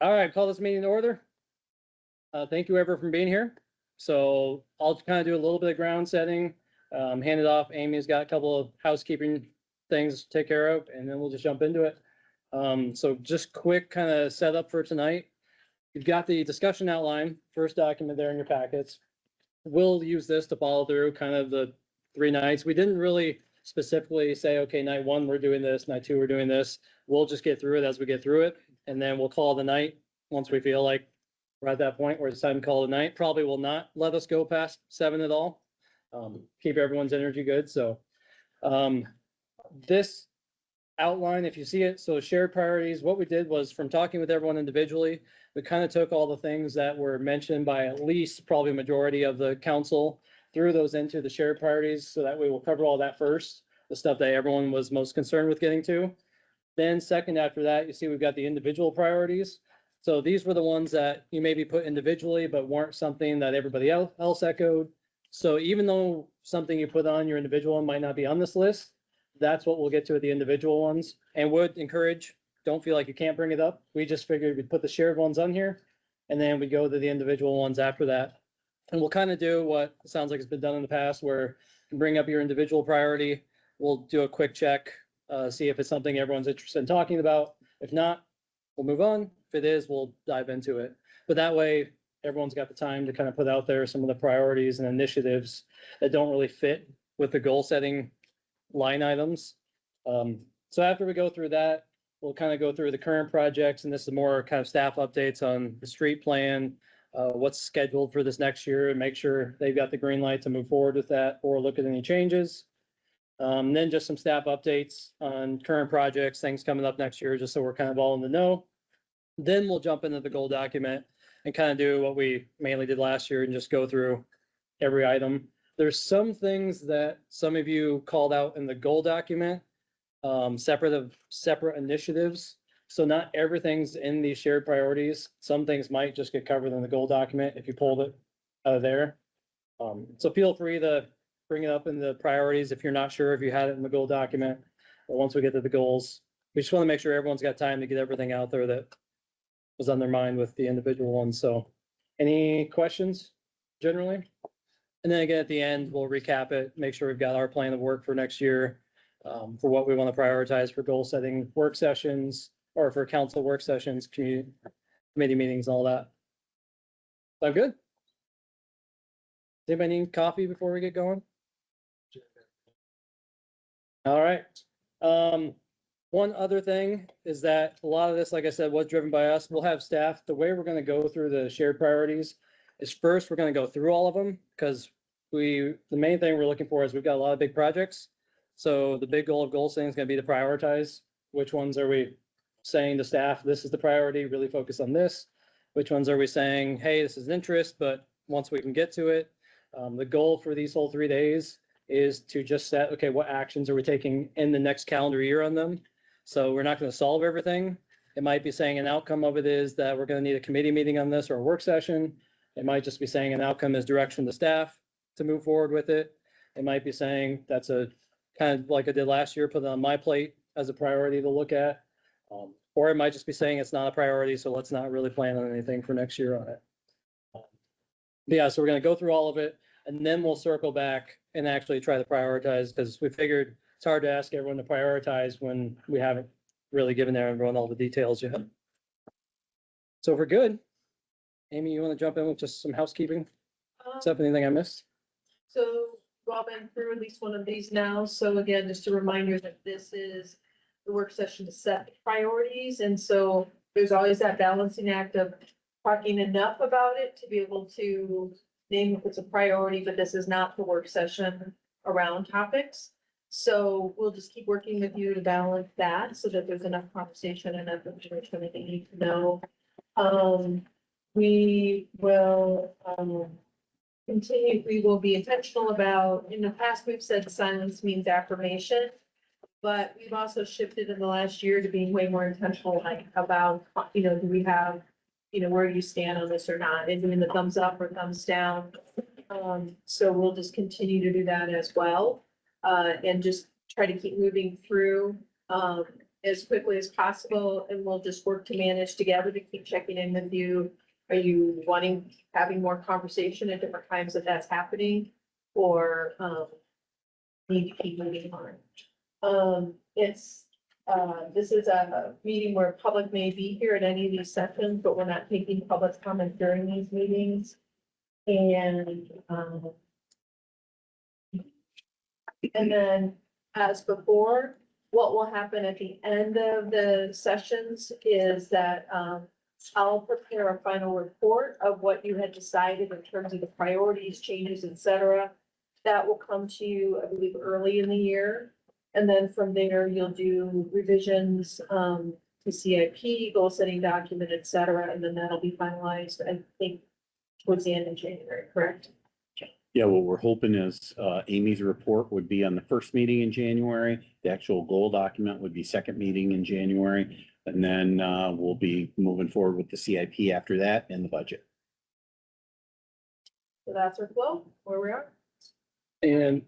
All right, call this meeting to order. Thank you everyone for being here. So I'll kind of do a little bit of ground setting, hand it off. Amy's got a couple of housekeeping things to take care of, and then we'll just jump into it. So just quick kind of setup for tonight. You've got the discussion outline, first document there in your packets. We'll use this to follow through kind of the 3 nights. We didn't really specifically say, okay, night 1, we're doing this, night 2, we're doing this. We'll just get through it as we get through it. And then we'll call the night once we feel like we're at that point where it's time to call the night. Probably will not let us go past 7 at all. Keep everyone's energy good. So this outline, if you see it, so shared priorities, what we did was from talking with everyone individually, we kind of took all the things that were mentioned by at least probably a majority of the council, threw those into the shared priorities. So that way we'll cover all that first, the stuff that everyone was most concerned with getting to. Then second after that, you see we've got the individual priorities. So these were the ones that you maybe put individually, but weren't something that everybody else echoed. So even though something you put on your individual one might not be on this list, that's what we'll get to at the individual ones, and would encourage, don't feel like you can't bring it up. We just figured we'd put the shared ones on here, and then we go to the individual ones after that. And we'll kind of do what sounds like it's been done in the past, where you bring up your individual priority. We'll do a quick check, see if it's something everyone's interested in talking about. If not, we'll move on. If it is, we'll dive into it. But that way, everyone's got the time to kind of put out there some of the priorities and initiatives that don't really fit with the goal setting line items. So after we go through that, we'll kind of go through the current projects, and this is more kind of staff updates on the street plan, what's scheduled for this next year, and make sure they've got the green light to move forward with that or look at any changes. Then just some staff updates on current projects, things coming up next year, just so we're kind of all in the know. Then we'll jump into the goal document and kind of do what we mainly did last year and just go through every item. There's some things that some of you called out in the goal document, separate initiatives. So not everything's in these shared priorities. Some things might just get covered in the goal document if you pulled it out of there. So feel free to bring it up in the priorities if you're not sure if you had it in the goal document. But once we get to the goals, we just want to make sure everyone's got time to get everything out there that was on their mind with the individual ones. So any questions generally? And then again, at the end, we'll recap it, make sure we've got our plan of work for next year, for what we want to prioritize for goal setting work sessions, or for council work sessions, committee meetings, all that. Sound good? Does anybody need coffee before we get going? All right. One other thing is that a lot of this, like I said, was driven by us. We'll have staff. The way we're going to go through the shared priorities is first, we're going to go through all of them, because the main thing we're looking for is we've got a lot of big projects. So the big goal of goal setting is going to be to prioritize. Which ones are we saying to staff, this is the priority, really focus on this? Which ones are we saying, hey, this is interest, but once we can get to it, the goal for these whole 3 days is to just set, okay, what actions are we taking in the next calendar year on them? So we're not going to solve everything. It might be saying an outcome of it is that we're going to need a committee meeting on this or a work session. It might just be saying an outcome is direction to staff to move forward with it. It might be saying that's a kind of like I did last year, put it on my plate as a priority to look at. Or it might just be saying it's not a priority, so let's not really plan on anything for next year on it. Yeah, so we're going to go through all of it, and then we'll circle back and actually try to prioritize, because we figured it's hard to ask everyone to prioritize when we haven't really given everyone all the details yet. So if we're good, Amy, you want to jump in with just some housekeeping? Except anything I missed? So Rob went through at least one of these now. So again, just a reminder that this is the work session to set priorities. And so there's always that balancing act of talking enough about it to be able to name if it's a priority, but this is not the work session around topics. So we'll just keep working with you to balance that so that there's enough conversation and enough information that you need to know. We will continue. We will be intentional about, in the past, we've said silence means affirmation, but we've also shifted in the last year to being way more intentional, like about, do we have, where do you stand on this or not? Is it in the thumbs up or thumbs down? So we'll just continue to do that as well. And just try to keep moving through. as quickly as possible, and we'll just work to manage together to keep checking in with you. Are you wanting, having more conversation at different times that that's happening? Or, need to keep moving on? This is a meeting where public may be here at any of these sessions, but we're not taking public comment during these meetings. And then, as before, what will happen at the end of the sessions is that, I'll prepare a final report of what you had decided in terms of the priorities, changes, et cetera. That will come to you, I believe, early in the year. And then from there, you'll do revisions, to CIP, goal setting document, et cetera, and then that'll be finalized, I think, towards the end of January, correct? Yeah, what we're hoping is Amy's report would be on the first meeting in January. The actual goal document would be second meeting in January. And then we'll be moving forward with the CIP after that and the budget. So that's our flow, where we are. And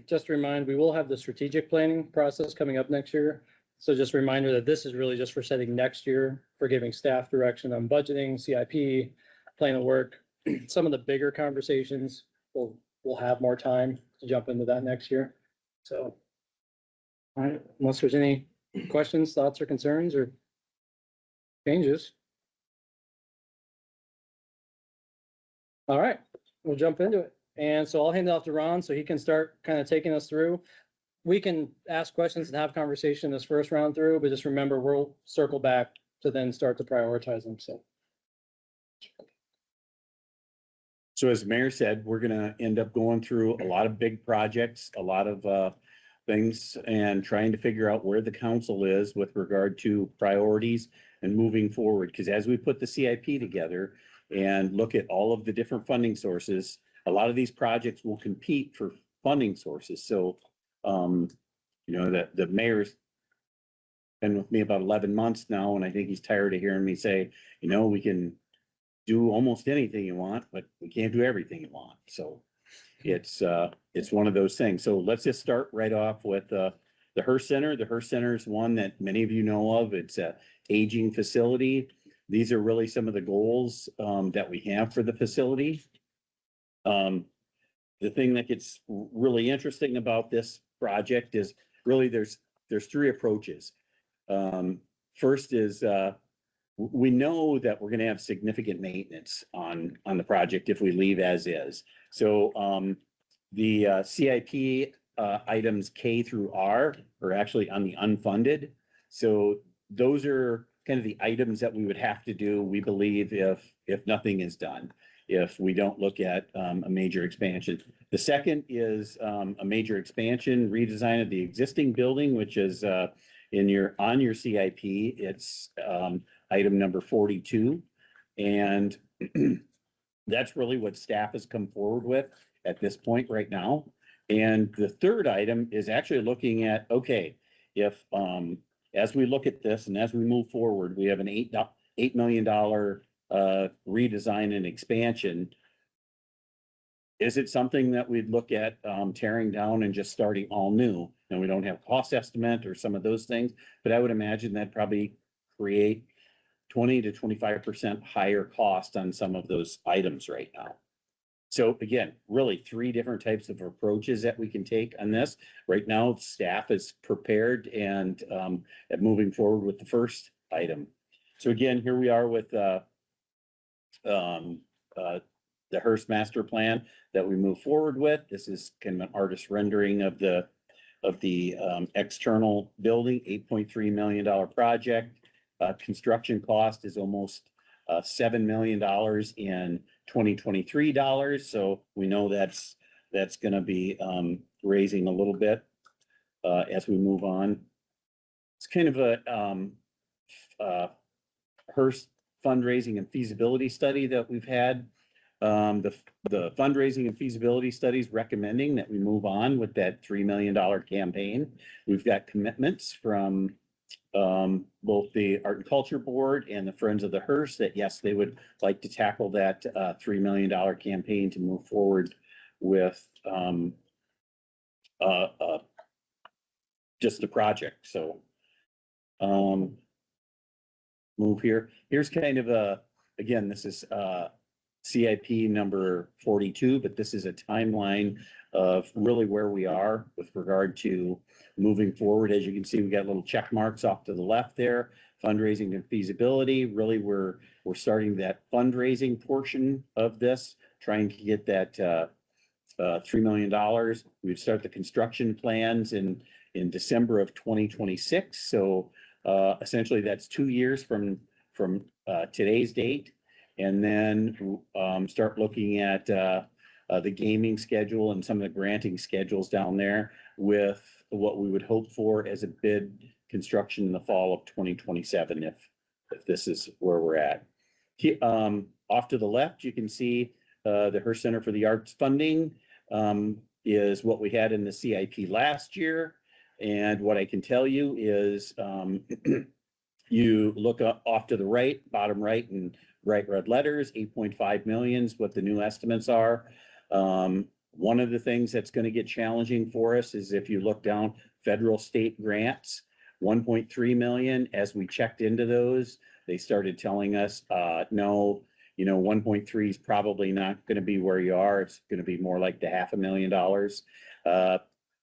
just a reminder, we will have the strategic planning process coming up next year. So just a reminder that this is really just for setting next year, for giving staff direction on budgeting, CIP, plan of work. Some of the bigger conversations, we'll have more time to jump into that next year. So, all right, unless there's any questions, thoughts, or concerns, or changes. All right, we'll jump into it. And so I'll hand it off to Ron so he can start kind of taking us through. We can ask questions and have conversation this first round through, but just remember, we'll circle back to then start to prioritize them. So as the mayor said, we're gonna end up going through a lot of big projects, a lot of things, and trying to figure out where the council is with regard to priorities and moving forward. Because as we put the CIP together and look at all of the different funding sources, a lot of these projects will compete for funding sources. So, you know, that the mayor's been with me about 11 months now, and I think he's tired of hearing me say, you know, we can do almost anything you want, but we can't do everything you want. So it's one of those things. So let's just start right off with the Hearst Center. The Hearst Center is one that many of you know of. It's a aging facility. These are really some of the goals that we have for the facility. The thing that gets really interesting about this project is really there's three approaches. First is we know that we're going to have significant maintenance on the project if we leave as is. So the CIP items K through R are actually on the unfunded. So those are kind of the items that we would have to do, we believe, if nothing is done, if we don't look at a major expansion. The second is a major expansion, redesign of the existing building, which is on your CIP. It's item number 42. And that's really what staff has come forward with at this point right now. And the third item is actually looking at, okay, if as we look at this and as we move forward, we have an $8 million redesign and expansion. Is it something that we'd look at tearing down and just starting all new? And we don't have cost estimate or some of those things, but I would imagine that probably create 20 to 25% higher cost on some of those items right now. So again, really three different types of approaches that we can take on this. Right now, staff is prepared and at moving forward with the first item. So again, here we are with the Hearst master plan that we move forward with. This is kind of an artist rendering of the external building, $8.3 million project. Construction cost is almost $7 million in 2023 dollars. So we know that's going to be raising a little bit as we move on. It's kind of a Hearst fundraising and feasibility study that we've had. The fundraising and feasibility studies recommending that we move on with that $3 million campaign. We've got commitments from both the Art and Culture Board and the Friends of the Hearst that yes, they would like to tackle that $3 million campaign to move forward with just a project. So Move here. Here's kind of again, this is CIP number 42, but this is a timeline of really where we are with regard to moving forward. As you can see, we got little check marks off to the left there, fundraising and feasibility. Really, we're starting that fundraising portion of this, trying to get that $3 million. We'd start the construction plans in December of 2026. So essentially that's 2 years from today's date. And then start looking at the gaming schedule and some of the granting schedules down there with what we would hope for as a bid construction in the fall of 2027, if this is where we're at. Off to the left, you can see the Hearst Center for the Arts funding is what we had in the CIP last year. And what I can tell you is you look off to the right, bottom right, and bright red letters, 8.5 million is what the new estimates are. One of the things that's going to get challenging for us is if you look down federal state grants, 1.3 million. As we checked into those, they started telling us, no, 1.3 is probably not going to be where you are. It's going to be more like the $500,000.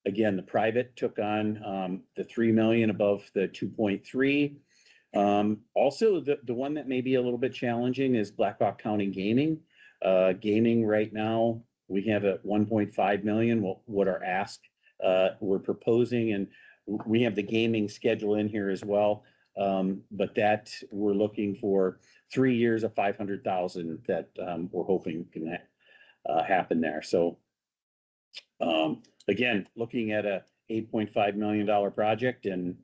Again, the private took on the 3 million above the 2.3. Also, the one that may be a little bit challenging is Black Hawk County Gaming. Gaming right now, we have at 1.5 million, what our ask we're proposing, and we have the gaming schedule in here as well. But that we're looking for 3 years of 500,000 that we're hoping can happen there. So again, looking at a $8.5 million project, and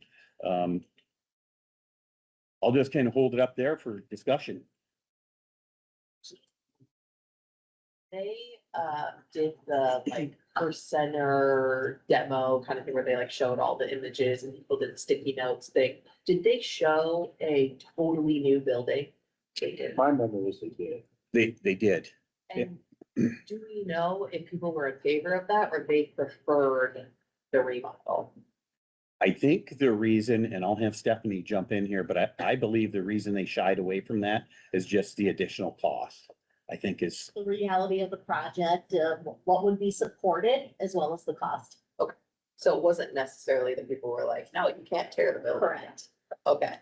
I'll just kind of hold it up there for discussion. They did the Hearst Center demo kind of thing where they showed all the images and people did the sticky notes thing. Did they show a totally new building? They did. My memory is they did. They did. And do we know if people were in favor of that or they preferred the remodel? I think the reason, and I'll have Stephanie jump in here, but I believe the reason they shied away from that is just the additional cost. I think is the reality of the project, what would be supported as well as the cost. So it wasn't necessarily that people were like, no, you can't tear the building. Correct. Okay.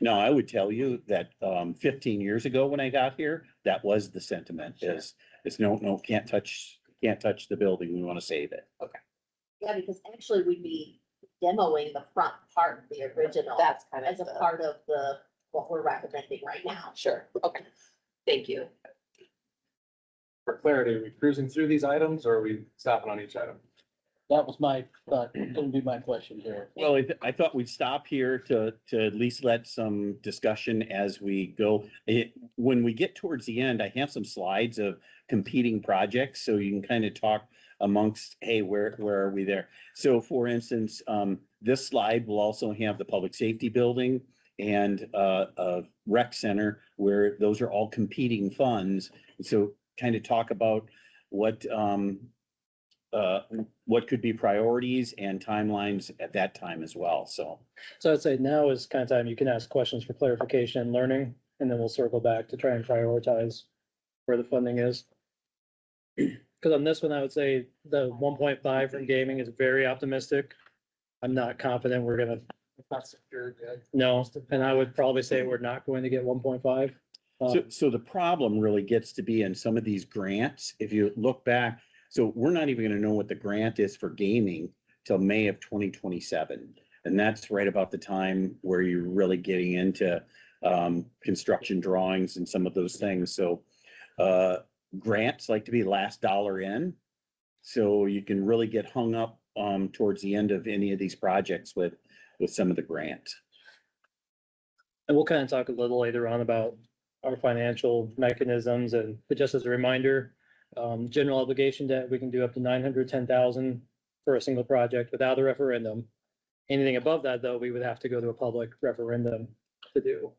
no, I would tell you that 15 years ago when I got here, that was the sentiment is no, can't touch the building. We want to save it. Yeah, because actually we'd be demoing the front part of the original That's kind of as a part of what we're recommending right now. Sure. Okay. Thank you. For clarity, are we cruising through these items or are we stopping on each item? That was gonna be my question here. Well, I thought we'd stop here to at least let some discussion as we go. When we get towards the end, I have some slides of competing projects, so you can kind of talk amongst, hey, where are we there? So for instance, this slide will also have the public safety building and a rec center where those are all competing funds. So kind of talk about what could be priorities and timelines at that time as well. So I'd say now is kind of time you can ask questions for clarification and learning, and then we'll circle back to try and prioritize where the funding is. Because on this one, I would say the 1.5 from gaming is very optimistic. I'm not confident we're gonna, It's not secured yet. no, and I would probably say we're not going to get 1.5. So the problem really gets to be in some of these grants. If you look back, so we're not even gonna know what the grant is for gaming till May of 2027. And that's right about the time where you're really getting into construction drawings and some of those things. So grants like to be last dollar in. So you can really get hung up towards the end of any of these projects with some of the grant. And we'll kind of talk a little later on about our financial mechanisms, but just as a reminder, general obligation debt, we can do up to 910,000 for a single project without a referendum. Anything above that, though, we would have to go to a public referendum to do.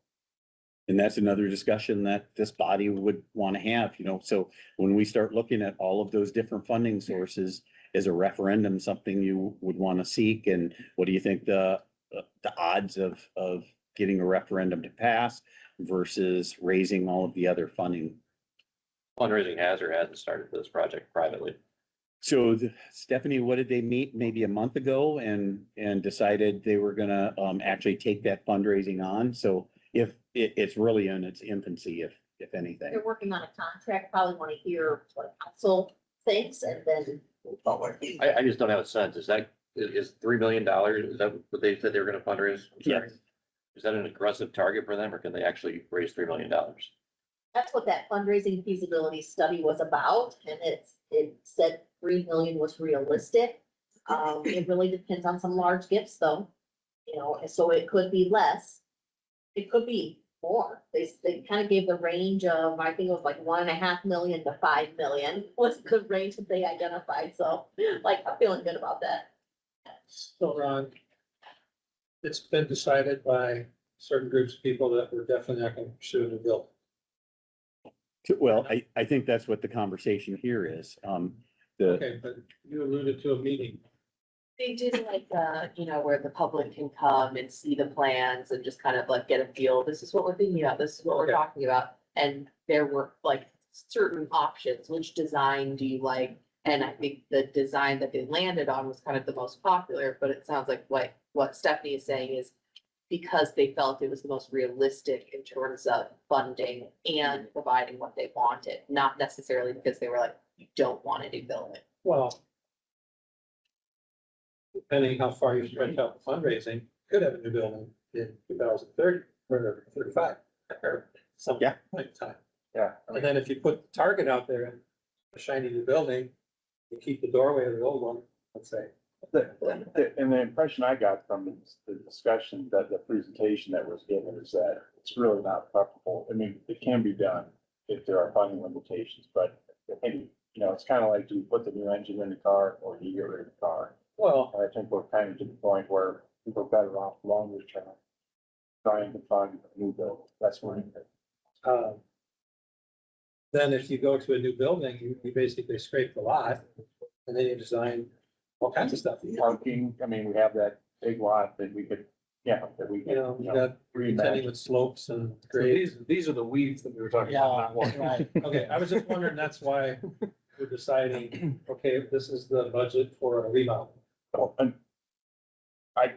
And that's another discussion that this body would want to have, so when we start looking at all of those different funding sources, is a referendum something you would want to seek? And what do you think the the odds of getting a referendum to pass versus raising all of the other funding. Fundraising has or hasn't started for this project privately. So Stephanie, what did they meet maybe a month ago and decided they were gonna actually take that fundraising on? So if it's really in its infancy, if anything. They're working on a contract, probably want to hear what council thinks and then move forward. I just don't have a sense. Is $3 million, is that what they said they were gonna fundraise? I'm sorry. Yes. Is that an aggressive target for them or can they actually raise $3 million? That's what that fundraising feasibility study was about, and it said 3 million was realistic. It really depends on some large gifts though, you know, and so it could be less. It could be more. They kind of gave the range of, I think it was like 1.5 million to 5 million was a good range that they identified, so like, I'm feeling good about that. So Ron, it's been decided by certain groups of people that we're definitely not gonna pursue a new build. Well, I think that's what the conversation here is. The, Okay, but you alluded to a meeting. They did like, you know, where the public can come and see the plans and just kind of like get a feel, this is what we're thinking about, this is what we're Okay. talking about. And there were like certain options, which design do you like? And I think the design that they landed on was kind of the most popular, but it sounds like what Stephanie is saying is because they felt it was the most realistic in terms of funding and providing what they wanted, not necessarily because they were like, you don't want to do building. Well, depending how far you stretch out the fundraising, could have a new building in 2030 or 35 or some Yeah. point in time. Yeah. And then if you put the target out there and a shiny new building, you keep the doorway of the old one, let's say. And the impression I got from the discussion, that the presentation that was given is that it's really not practical. I mean, it can be done if there are funding limitations, but I think, you know, it's kind of like, do you put the new engine in the car or do you get rid of the car? Well, And I think we're kind of to the point where people are better off longer term trying to fund a new build. That's what then if you go to a new building, you basically scrape the lot and then you design all kinds of stuff. parking, I mean, we have that big lot that we could, that we You could, know, you got contending reimagine. with slopes and So grades. these are the weeds that we were talking about. not one. Okay, I was just wondering, that's why we're deciding, okay, this is the budget for a remodel. Well, and I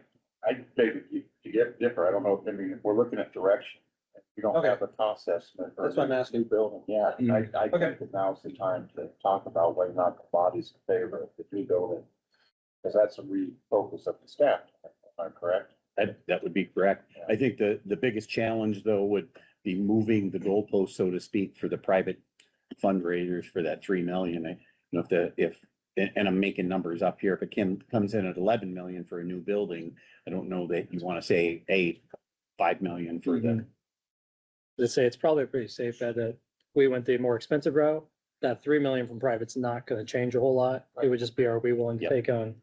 beg to get differ. I don't know, I mean, if we're looking at direction, if we don't Okay. have a cost estimate. for That's what I'm a asking. New building, yeah, I Okay. think that now's the time to talk about whether or not the body's in favor of the new building. Because that's a refocus of the staff, if I'm correct. that would be correct. I think the biggest challenge though would be moving the goalpost, so to speak, for the private fundraisers for that 3 million. You know, and I'm making numbers up here, if it comes in at 11 million for a new building, I don't know that you want to say 5 million for the, Let's say it's probably a pretty safe bet that we went the more expensive route. That 3 million from private's not gonna change a whole lot. It would just be, are we willing to Yep. take on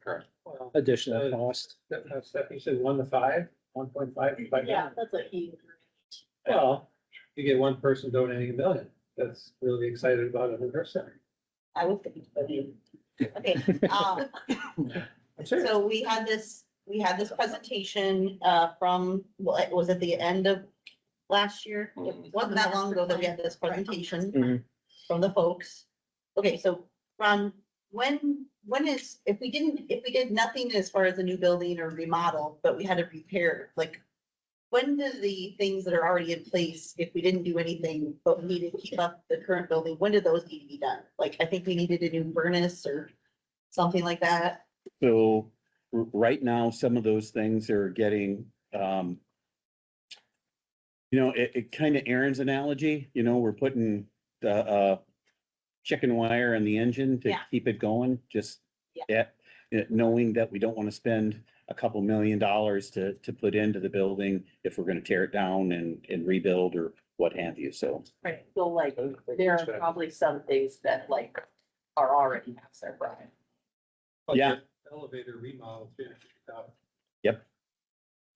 Well, additional cost? Stephanie said 1 to 5, 1.5 to 5 Yeah, million. that's a huge. Well, you get one person donating $1 million. That's really excited about it in her center. I was thinking, but you. Okay, I'm serious. So we had this presentation, from, what, was it the end of last year? It wasn't that long ago that we had this presentation Mhm. from the folks. Okay, so Ron, when is, if we did nothing as far as a new building or remodel, but we had to repair, like, when do the things that are already in place, if we didn't do anything, but we needed to keep up the current building, when do those need to be done? Like, I think we needed a new furnace or something like that. so right now, some of those things are getting, you know, it kind of Aaron's analogy, you know, we're putting the, chicken wire in the engine to Yeah. keep it going, just Yeah. knowing that we don't want to spend a couple $1 million to put into the building if we're going to tear it down and rebuild or what have you, so. Right, so like, there are probably some things that like are already past their prime. Yeah. Elevator remodel, 350,000.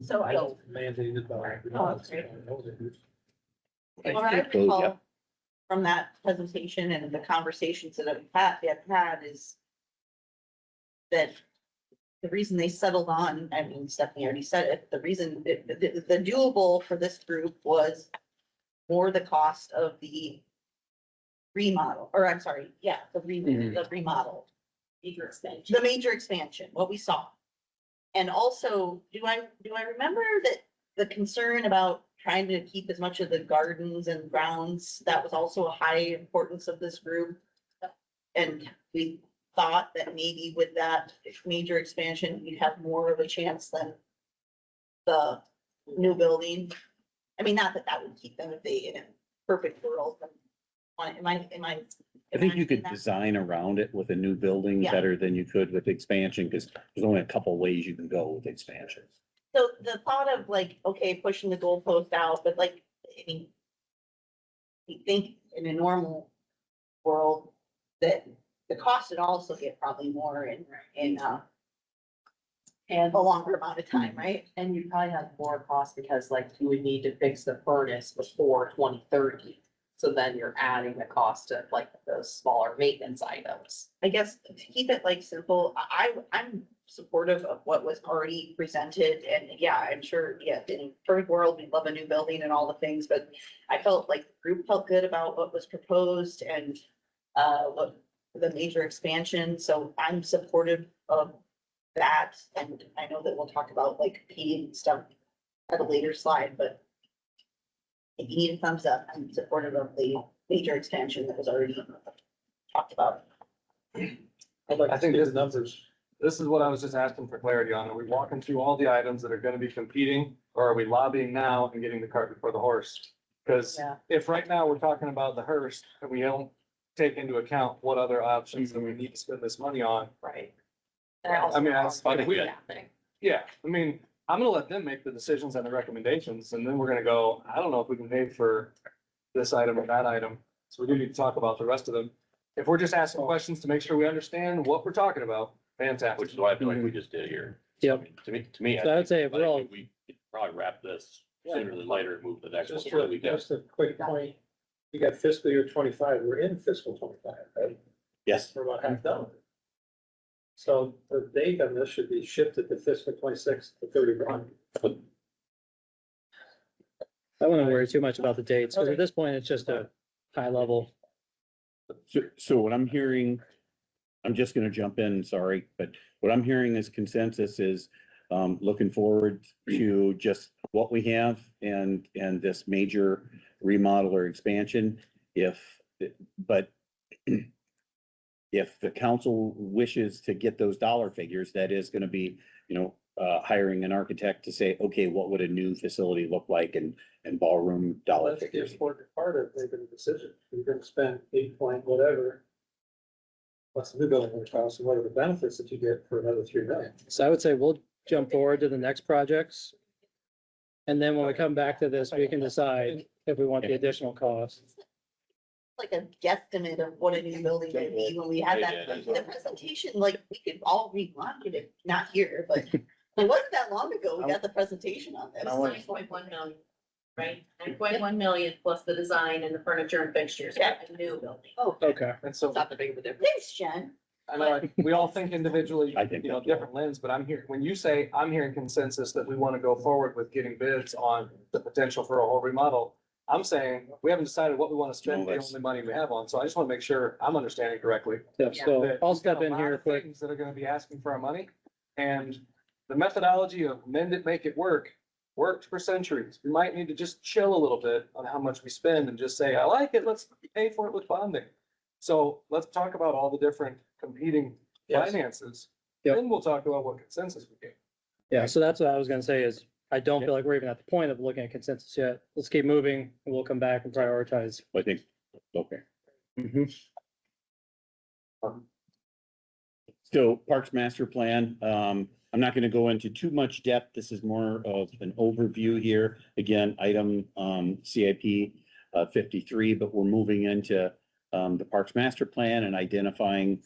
So I don't. Mandated by. Oh, that's great. What I So, yeah. recall from that presentation and the conversations that we had is that the reason they settled on, I mean, Stephanie already said it, the reason, the doable for this group was more the cost of the remodel, or I'm sorry, yeah, the remodel, Major expansion. the major expansion, what we saw. And also, do I remember that the concern about trying to keep as much of the gardens and grounds, that was also a high importance of this group? And we thought that maybe with that major expansion, you'd have more of a chance than the new building. I mean, not that that would keep them if they, in a perfect world. Am I? I think you could design around it with a new building Yeah. better than you could with expansion, because there's only a couple ways you can go with expansion. So the thought of like, okay, pushing the goalpost out, but like, I mean, you think in a normal world that the cost would also get probably more in And, a longer amount of time, right? and you probably have more cost because like you would need to fix the furnace before 2030. So then you're adding the cost of like those smaller maintenance items. I guess to keep it like simple, I'm supportive of what was already presented and yeah, I'm sure, yeah, in perfect world, we love a new building and all the things, but I felt like the group felt good about what was proposed and what the major expansion, so I'm supportive of that. And I know that we'll talk about like competing stuff at a later slide, but if you need a thumbs up, I'm supportive of the major expansion that was already talked about. I'd like I to think see this- the numbers. This is what I was just asking for clarity on. Are we walking through all the items that are gonna be competing, or are we lobbying now and getting the cart before the horse? Because Yeah. if right now we're talking about the Hearst, and we don't take into account what other options that we need to spend this money on, Right. I mean, that's, if we, happening. yeah, I mean, I'm gonna let them make the decisions and the recommendations, and then we're gonna go, I don't know if we can pay for this item or that item. So we do need to talk about the rest of them. If we're just asking questions to make sure we understand what we're talking about, fantastic. Which is what I feel like we just did here. Yep. To me. So I would say if we're all- We could probably wrap this sooner than later and move to the next one. Just so we can- just a quick point. You got fiscal year 25. We're in fiscal 25, right? Yes, We're about half done. So the date on this should be shifted to fiscal 26 to 31. I wouldn't worry too much about the dates, because at this point, it's just a high level. so what I'm hearing, I'm just gonna jump in, sorry, but what I'm hearing is consensus is looking forward to just what we have and this major remodel or expansion. But if the council wishes to get those dollar figures, that is gonna be, hiring an architect to say, okay, what would a new facility look like and ballroom dollar That's the figures. important part of making a decision. You're gonna spend 8 point whatever. What's the new building gonna cost and what are the benefits that you get for another 3 million? So I would say we'll jump forward to the next projects. And then when we come back to this, we can decide if we want the additional costs. Like a guesstimate of what a new building would be when we had Yeah, that, yeah. the presentation, like, we could all rewind it, not here, but it wasn't that long ago, we got the presentation on this. It was 9.1 million, right? 9.1 million plus the design and the furniture and fixtures, Yeah. a new building. Oh, Okay. And so, It's not that big of a difference. thanks, Jen. I know, we all think individually, I think that's different lens, but I'm here, when you say, I'm hearing consensus that we want to go forward with getting bids on the potential for a whole remodel. I'm saying, we haven't decided what we want to spend No, the that's- only money we have on, so I just want to make sure I'm understanding correctly. Yep, so that I'll we've step got a in lot here of quick. things That are gonna be asking for our money, and the methodology of mend it, make it worked for centuries. We might need to just chill a little bit on how much we spend and just say, I like it, let's pay for it with bonding. So let's talk about all the different competing Yes. finances. Yep. Then we'll talk about what consensus we get. Yeah, so that's what I was gonna say is, I don't feel like we're even at the point of looking at consensus yet. Let's keep moving and we'll come back and prioritize. I think, okay. So Parks Master Plan, I'm not gonna go into too much depth. This is more of an overview here. Again, item, CIP 53, but we're moving into, the Parks Master Plan and identifying,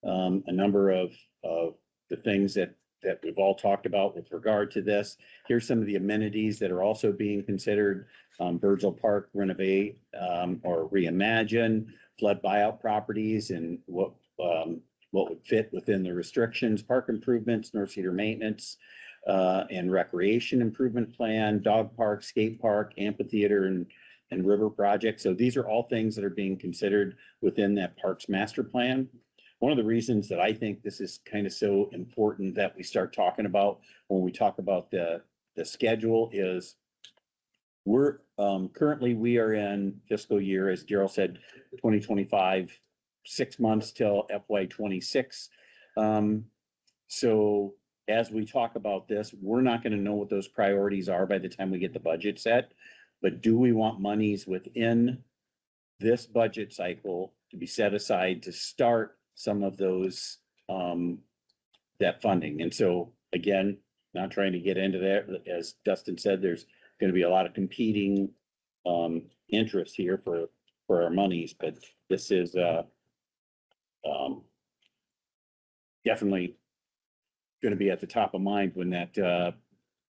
a number of the things that we've all talked about with regard to this. Here's some of the amenities that are also being considered, Virgil Park renovate, or reimagine, flood buyout properties and what, what would fit within the restrictions, park improvements, North Cedar maintenance, and recreation improvement plan, dog park, skate park, amphitheater, and river project. So these are all things that are being considered within that Parks Master Plan. One of the reasons that I think this is kind of so important that we start talking about when we talk about the schedule is we're, currently we are in fiscal year, as Gerald said, 2025, 6 months till FY 26. So as we talk about this, we're not going to know what those priorities are by the time we get the budget set. But do we want monies within this budget cycle to be set aside to start some of those, that funding? And so again, not trying to get into that, as Dustin said, there's going to be a lot of competing, interest here for our monies, but this is, definitely going to be at the top of mind when that,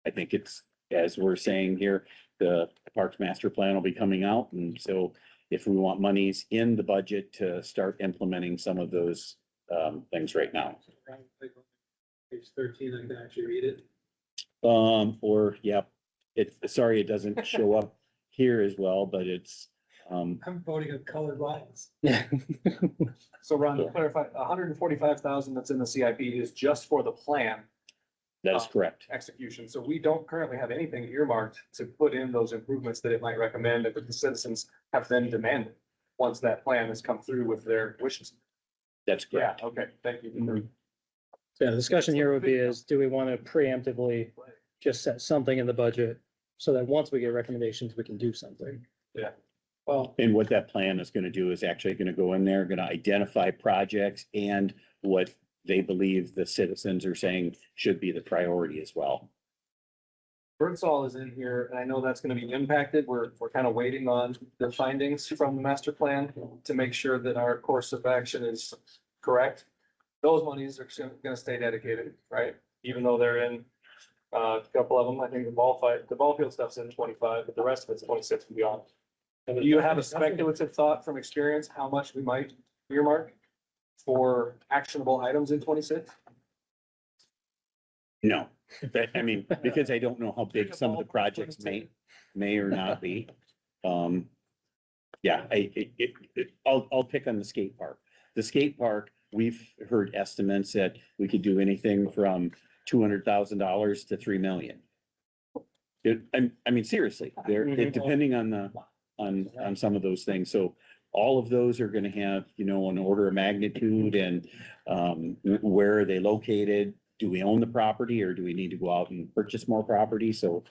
I think it's, as we're saying here, the Parks Master Plan will be coming out. And so if we want monies in the budget to start implementing some of those, things right now. Page 13, I can actually read it. Or, yeah, sorry, it doesn't show up here as well, but it's, I'm voting on colored lines. Yeah. So Ron, to clarify, 145,000 that's in the CIP is just for the plan that is correct. execution. So we don't currently have anything earmarked to put in those improvements that it might recommend that the citizens have then demanded once that plan has come through with their wishes. That's Yeah, correct. okay, thank you. Yeah, the discussion here would be is, do we want to preemptively just set something in the budget so that once we get recommendations, we can do something? Well, And what that plan is gonna do is actually gonna go in there, gonna identify projects and what they believe the citizens are saying should be the priority as well. Birdsall is in here, and I know that's gonna be impacted. We're kind of waiting on the findings from the master plan to make sure that our course of action is correct. Those monies are gonna stay dedicated, right? Even though they're in a couple of them, I think the ball field stuff's in 25, but the rest of it's 26 and beyond. Do you have a speculative thought from experience, how much we might earmark for actionable items in 26? No, I mean, because I don't know how big some of the projects may or not be. Yeah, I'll pick on the skate park. The skate park, we've heard estimates that we could do anything from $200,000 to $3 million. I mean, seriously, depending on some of those things. So all of those are gonna have, an order of magnitude and, where are they located? Do we own the property or do we need to go out and purchase more property? So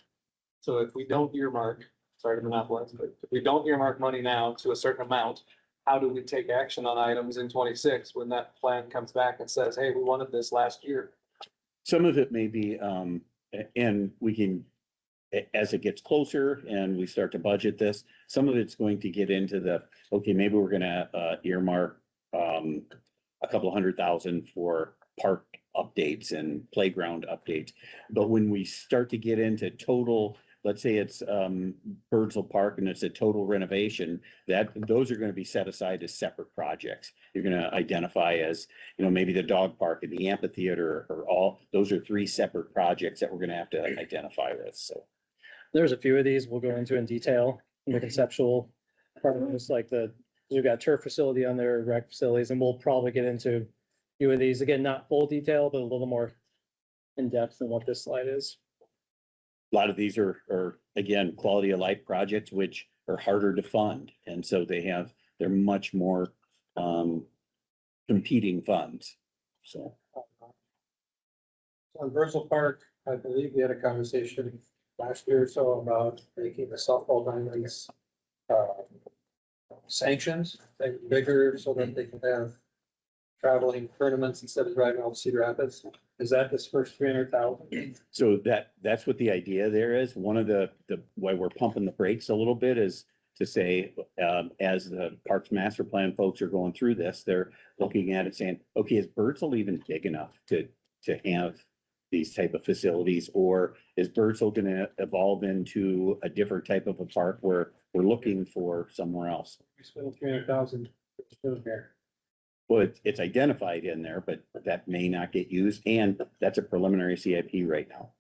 So if we don't earmark, sorry to monopolize, but if we don't earmark money now to a certain amount, how do we take action on items in 26 when that plan comes back and says, hey, we wanted this last year? some of it may be, and we can, as it gets closer and we start to budget this, some of it's going to get into okay, maybe we're gonna earmark a couple of $100,000 for park updates and playground updates. But when we start to get into total, let's say it's Birdsville Park and it's a total renovation, those are gonna be set aside as separate projects. You're gonna identify as, maybe the dog park and the amphitheater those are 3 separate projects that we're gonna have to identify with, so. There's a few of these we'll go into in detail in the conceptual part of this, like we've got turf facility on there, rec facilities, and we'll probably get into a few of these. Again, not full detail, but a little more in depth than what this slide is. A lot of these are again, quality of life projects, which are harder to fund. And so they're much more competing funds, so. on Virgil Park, I believe we had a conversation last year or so about making the softball diamonds sanctions, like bigger so that they can have traveling tournaments instead of driving all to Cedar Rapids. Is that this first 300,000? So that's what the idea there is. One of the why we're pumping the brakes a little bit is to say, as the Parks Master Plan folks are going through this, they're looking at it saying, okay, is Birdsville even big enough to have these type of facilities? Or is Birdsville gonna evolve into a different type of a park where we're looking for somewhere else? We spent 300,000 here. Well, it's identified in there, but that may not get used, and that's a preliminary CIP right now.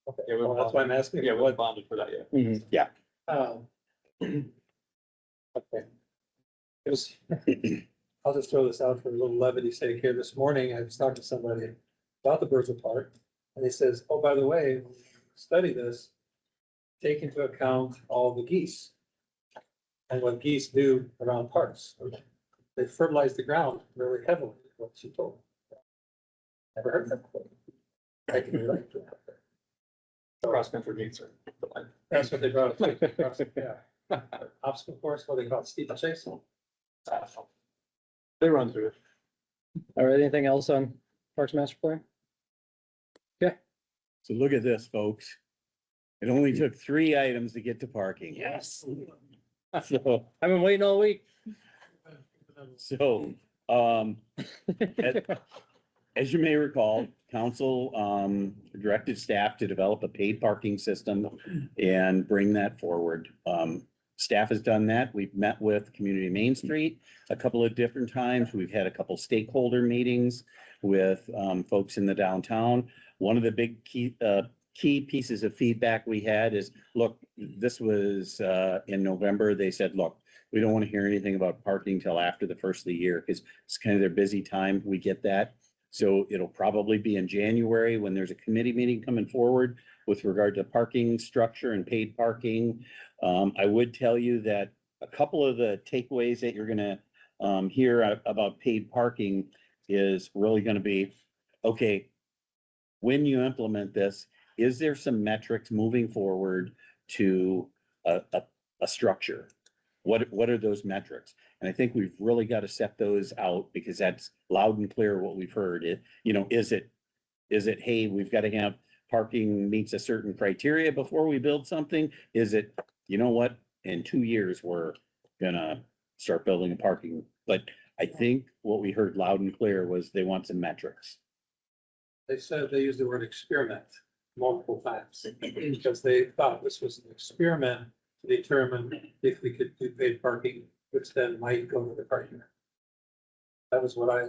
Okay, Yeah, we well, that's why I'm asking. Yeah, we bonded for that, yeah. Um, Okay. It was, I'll just throw this out for a little levity sake here. This morning, I was talking to somebody about the birds apart, and he says, oh, by the way, when you study this, take into account all the geese and what geese do around parks. They fertilize the ground really heavily, is what she told me. Never heard that before. I can relate to that. Cross-country meets are. That's what they brought up. Yeah. Obstacle course, what they call it, steeplechase. They run through it. All right, anything else on Parks Master Plan? So look at this, folks. It only took 3 items to get to parking. Yes. So, I've been waiting all week. so, as you may recall, council, directed staff to develop a paid parking system and bring that forward. Staff has done that. We've met with Community Main Street a couple of different times. We've had a couple stakeholder meetings with, folks in the downtown. One of the big key pieces of feedback we had is, look, this was, in November. They said, look, we don't want to hear anything about parking till after the first of the year because it's kind of their busy time. We get that. So it'll probably be in January when there's a committee meeting coming forward with regard to parking structure and paid parking. I would tell you that a couple of the takeaways that you're gonna hear about paid parking is really gonna be, okay, when you implement this, is there some metrics moving forward to a structure? What are those metrics? And I think we've really got to set those out because that's loud and clear what we've heard. Is it, hey, we've got to have parking meets a certain criteria before we build something? Is it, you know what, in 2 years, we're gonna start building a parking? But I think what we heard loud and clear was they want some metrics. They said they used the word experiment multiple times because they thought this was an experiment to determine if we could do paid parking, which then might go to the parking. That was what I.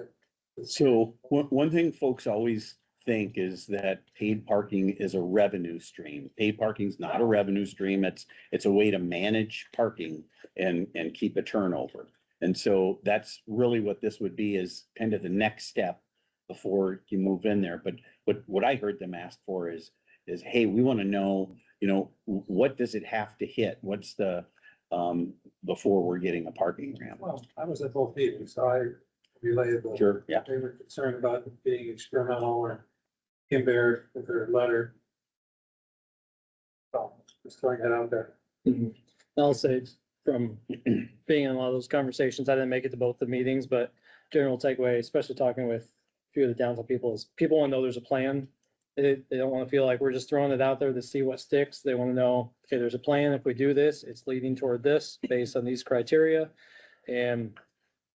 So one thing folks always think is that paid parking is a revenue stream. Paid parking is not a revenue stream. It's a way to manage parking and keep a turnover. And so that's really what this would be, is kind of the next step before you move in there. But what I heard them ask for is, hey, we want to know, what does it have to hit? What's the, before we're getting a parking ramp? Well, I was at both meetings, so I relayed that. Sure, yeah. They were concerned about it being experimental or embarrassed with their letter. So just throwing that out there. I'll say from being in a lot of those conversations, I didn't make it to both the meetings, but general takeaway, especially talking with a few of the downtown people, is people want to know there's a plan. They don't want to feel like we're just throwing it out there to see what sticks. They want to know, okay, there's a plan. If we do this, it's leading toward this based on these criteria. And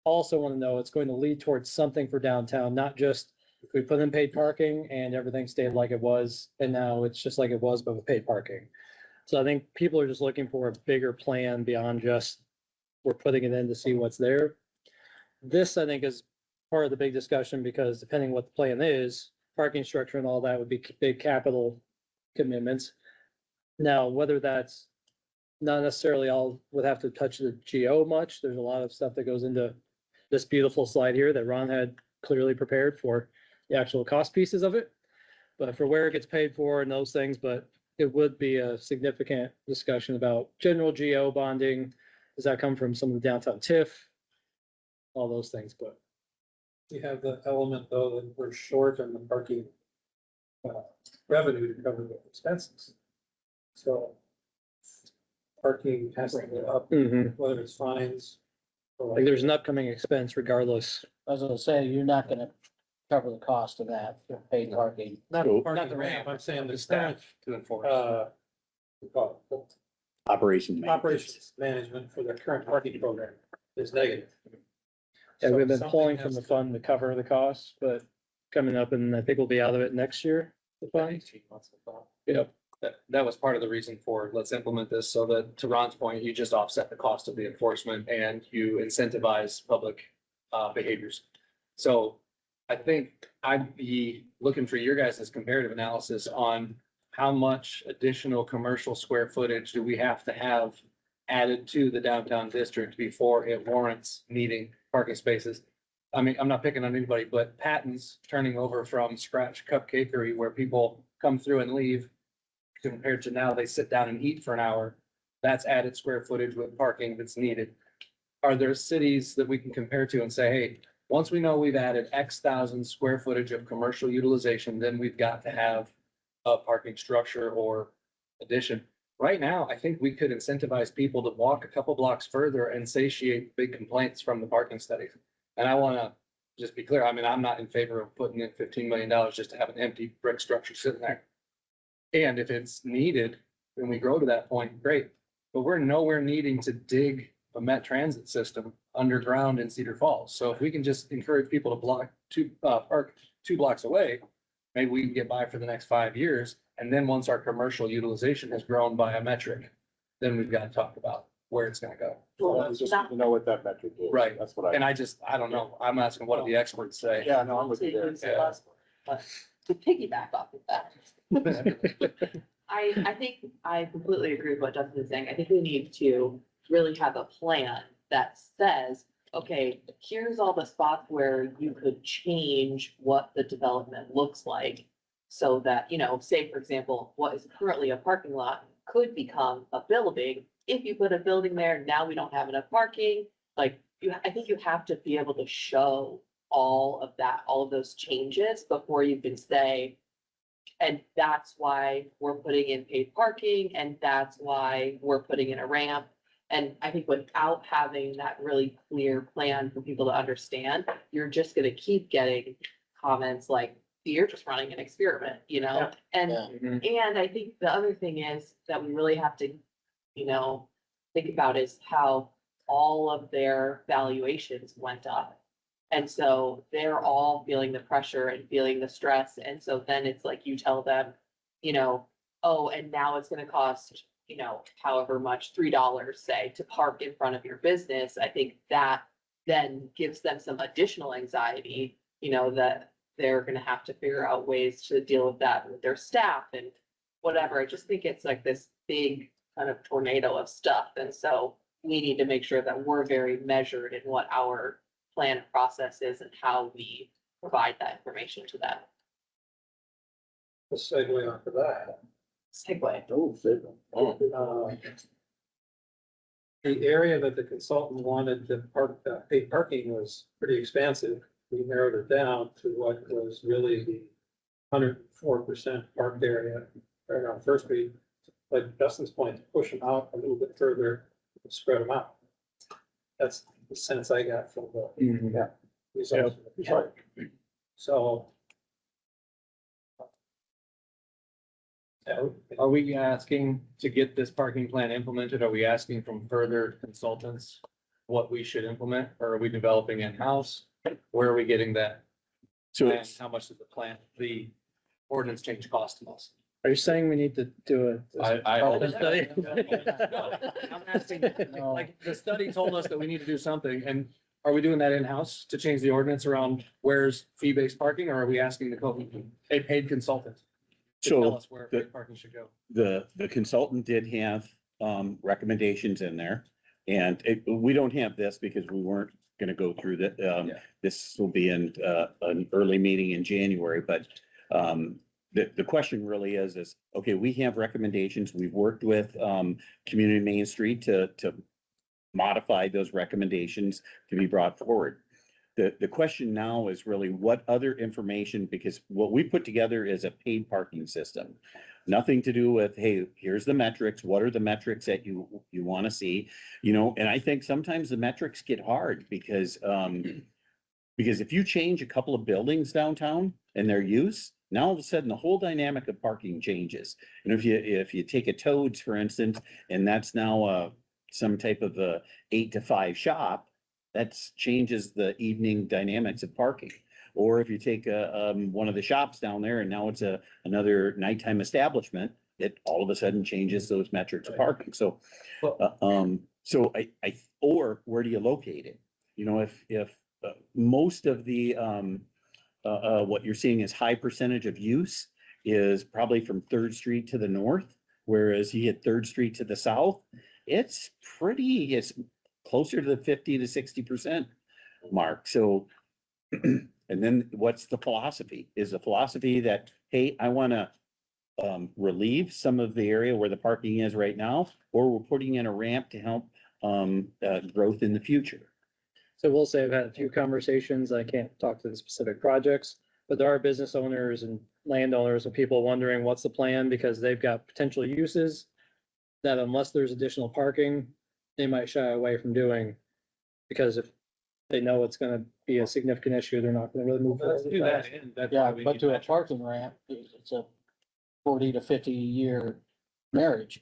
also want to know it's going to lead towards something for downtown, not just if we put in paid parking and everything stayed like it was, and now it's just like it was, but with paid parking. So I think people are just looking for a bigger plan beyond just we're putting it in to see what's there. This, I think, is part of the big discussion because depending what the plan is, parking structure and all that would be big capital commitments. Now, whether that's not necessarily all would have to touch the GO much. There's a lot of stuff that goes into this beautiful slide here that Ron had clearly prepared for the actual cost pieces of it. But for where it gets paid for and those things, but it would be a significant discussion about general GO bonding. Does that come from some of the downtown TIF? All those things, but. We have the element though that we're short on the parking revenue to cover the expenses. So parking has to go up, whether it's fines. or- Like there's an upcoming expense regardless. I was gonna say, you're not gonna cover the cost of that, for paid parking. Not So- the parking ramp, I'm saying the staff, To enforce. we call it Operations. management. operations management for the current parking program is negative. Yeah, So we've been something pulling has from the to- fund to cover the costs, but coming up and I think we'll be out of it next year. The fund. 18 months of thought. Yep. That was part of the reason for let's implement this so that, to Ron's point, you just offset the cost of the enforcement and you incentivize public behaviors. So I think I'd be looking for your guys' comparative analysis on how much additional commercial square footage do we have to have added to the downtown district before it warrants needing parking spaces. I mean, I'm not picking on anybody, but Patton's turning over from scratch cupcakery where people come through and leave compared to now they sit down and eat for an hour. That's added square footage with parking that's needed. Are there cities that we can compare to and say, hey, once we know we've added X thousand square footage of commercial utilization, then we've got to have a parking structure or addition. Right now, I think we could incentivize people to walk a couple blocks further and satiate big complaints from the parking studies. And I want to just be clear. I mean, I'm not in favor of putting in $15 million just to have an empty brick structure sitting there. And if it's needed, when we grow to that point, great. But we're nowhere needing to dig a Met Transit system underground in Cedar Falls. So if we can just encourage people to park 2 blocks away, maybe we can get by for the next 5 years. And then once our commercial utilization has grown by a metric, then we've got to talk about where it's gonna go. Well, I just need to know what that metric is. Right. That's what And I don't know. I'm asking what do the experts say? Yeah, no, I'm with you there. Yeah. But to piggyback off of that, I think I completely agree with what Justin is saying. I think we need to really have a plan that says, okay, here's all the spots where you could change what the development looks like. So that, you know, say, for example, what is currently a parking lot could become a building. If you put a building there, now we don't have enough parking. Like I think you have to be able to show all of that, all of those changes before you can say, and that's why we're putting in paid parking and that's why we're putting in a ramp. And I think without having that really clear plan for people to understand, you're just gonna keep getting comments like, you're just running an experiment, you know? And, and I think the other thing is that we really have to, you know, think about is how all of their valuations went up. And so they're all feeling the pressure and feeling the stress. And so then it's like you tell them, you know, oh, and now it's gonna cost, you know, however much, $3, say, to park in front of your business. I think that then gives them some additional anxiety, you know, that they're gonna have to figure out ways to deal with that with their staff and whatever. I just think it's like this big kind of tornado of stuff. And so we need to make sure that we're very measured in what our plan and process is and how we provide that information to them. The segue off of that. Segue. The area that the consultant wanted to park, paid parking was pretty expansive. We narrowed it down to what was really the 104% parked area right on First Street. Like Justin's point, to push them out a little bit further, spread them out. That's the sense I got from the results. of the chart. So. Are we asking to get this parking plan implemented? Are we asking from further consultants what we should implement? Or are we developing in-house? Where are we getting that? So And how much does the ordinance change cost us? Are you saying we need to do I- a study? I'm asking, No. like, the study told us that we need to do something, and are we doing that in-house to change the ordinance around where's fee-based parking, or are we asking a paid consultant to tell So us where the- paid parking should go? the consultant did have recommendations in there. And we don't have this because we weren't gonna go through that. Yeah. This will be in an early meeting in January, but the question really is, okay, we have recommendations. We've worked with Community Main Street to modify those recommendations to be brought forward. The question now is really what other information, because what we put together is a paid parking system. Nothing to do with, hey, here's the metrics. What are the metrics that you want to see? You know, and I think sometimes the metrics get hard because if you change a couple of buildings downtown and their use, now all of a sudden the whole dynamic of parking changes. And if you take a Toads, for instance, and that's now some type of a 8 to 5 shop, that changes the evening dynamics of parking. Or if you take one of the shops down there and now it's another nighttime establishment, it all of a sudden changes those metrics of parking. So, or where do you locate it? You know, if most of the, what you're seeing is high percentage of use is probably from Third Street to the north, whereas you hit Third Street to the south, it's closer to the 50 to 60% mark. So, and then what's the philosophy? Is the philosophy that, hey, I want to relieve some of the area where the parking is right now, or we're putting in a ramp to help growth in the future? So we'll say I've had a few conversations. I can't talk to the specific projects, but there are business owners and landowners and people wondering what's the plan because they've got potential uses that unless there's additional parking, they might shy away from doing. Because if they know it's gonna be a significant issue, they're not gonna really move Let's forward. do with that. that. And that's Yeah, why we but need to a metrics. parking ramp, it's a 40 to 50-year marriage.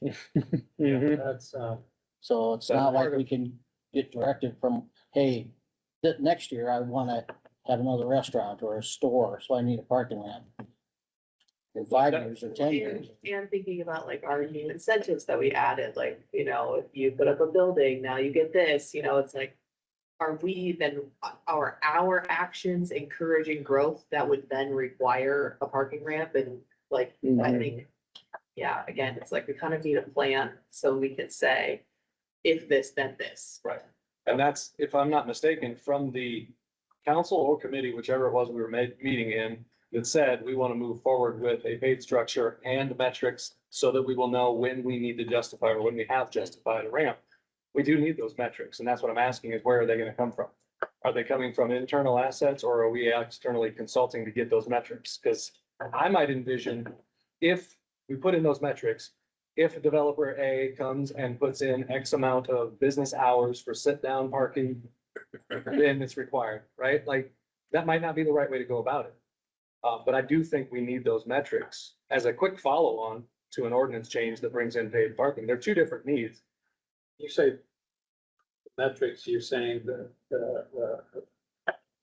Mhm. That's, So it's That's not like part of- we can get directed from, hey, next year I wanna have another restaurant or a store, so I need a parking ramp. In 5 years or 10 years. And thinking about like our new incentives that we added, like, you know, if you put up a building, now you get this, you know, it's like. Are we then, are our actions encouraging growth that would then require a parking ramp and like, I Mhm. think. Yeah, again, it's like we kind of need a plan so we can say, if this, then this. Right. And that's, if I'm not mistaken, from the council or committee, whichever it was we were meeting in, that said, we want to move forward with a paid structure and metrics so that we will know when we need to justify or when we have justified a ramp. We do need those metrics, and that's what I'm asking is where are they going to come from? Are they coming from internal assets or are we externally consulting to get those metrics? Because I might envision if we put in those metrics, if developer A comes and puts in X amount of business hours for sit-down parking, then it's required, right? Like, that might not be the right way to go about it. But I do think we need those metrics as a quick follow-on to an ordinance change that brings in paid parking. They're two different needs. you say metrics, you're saying the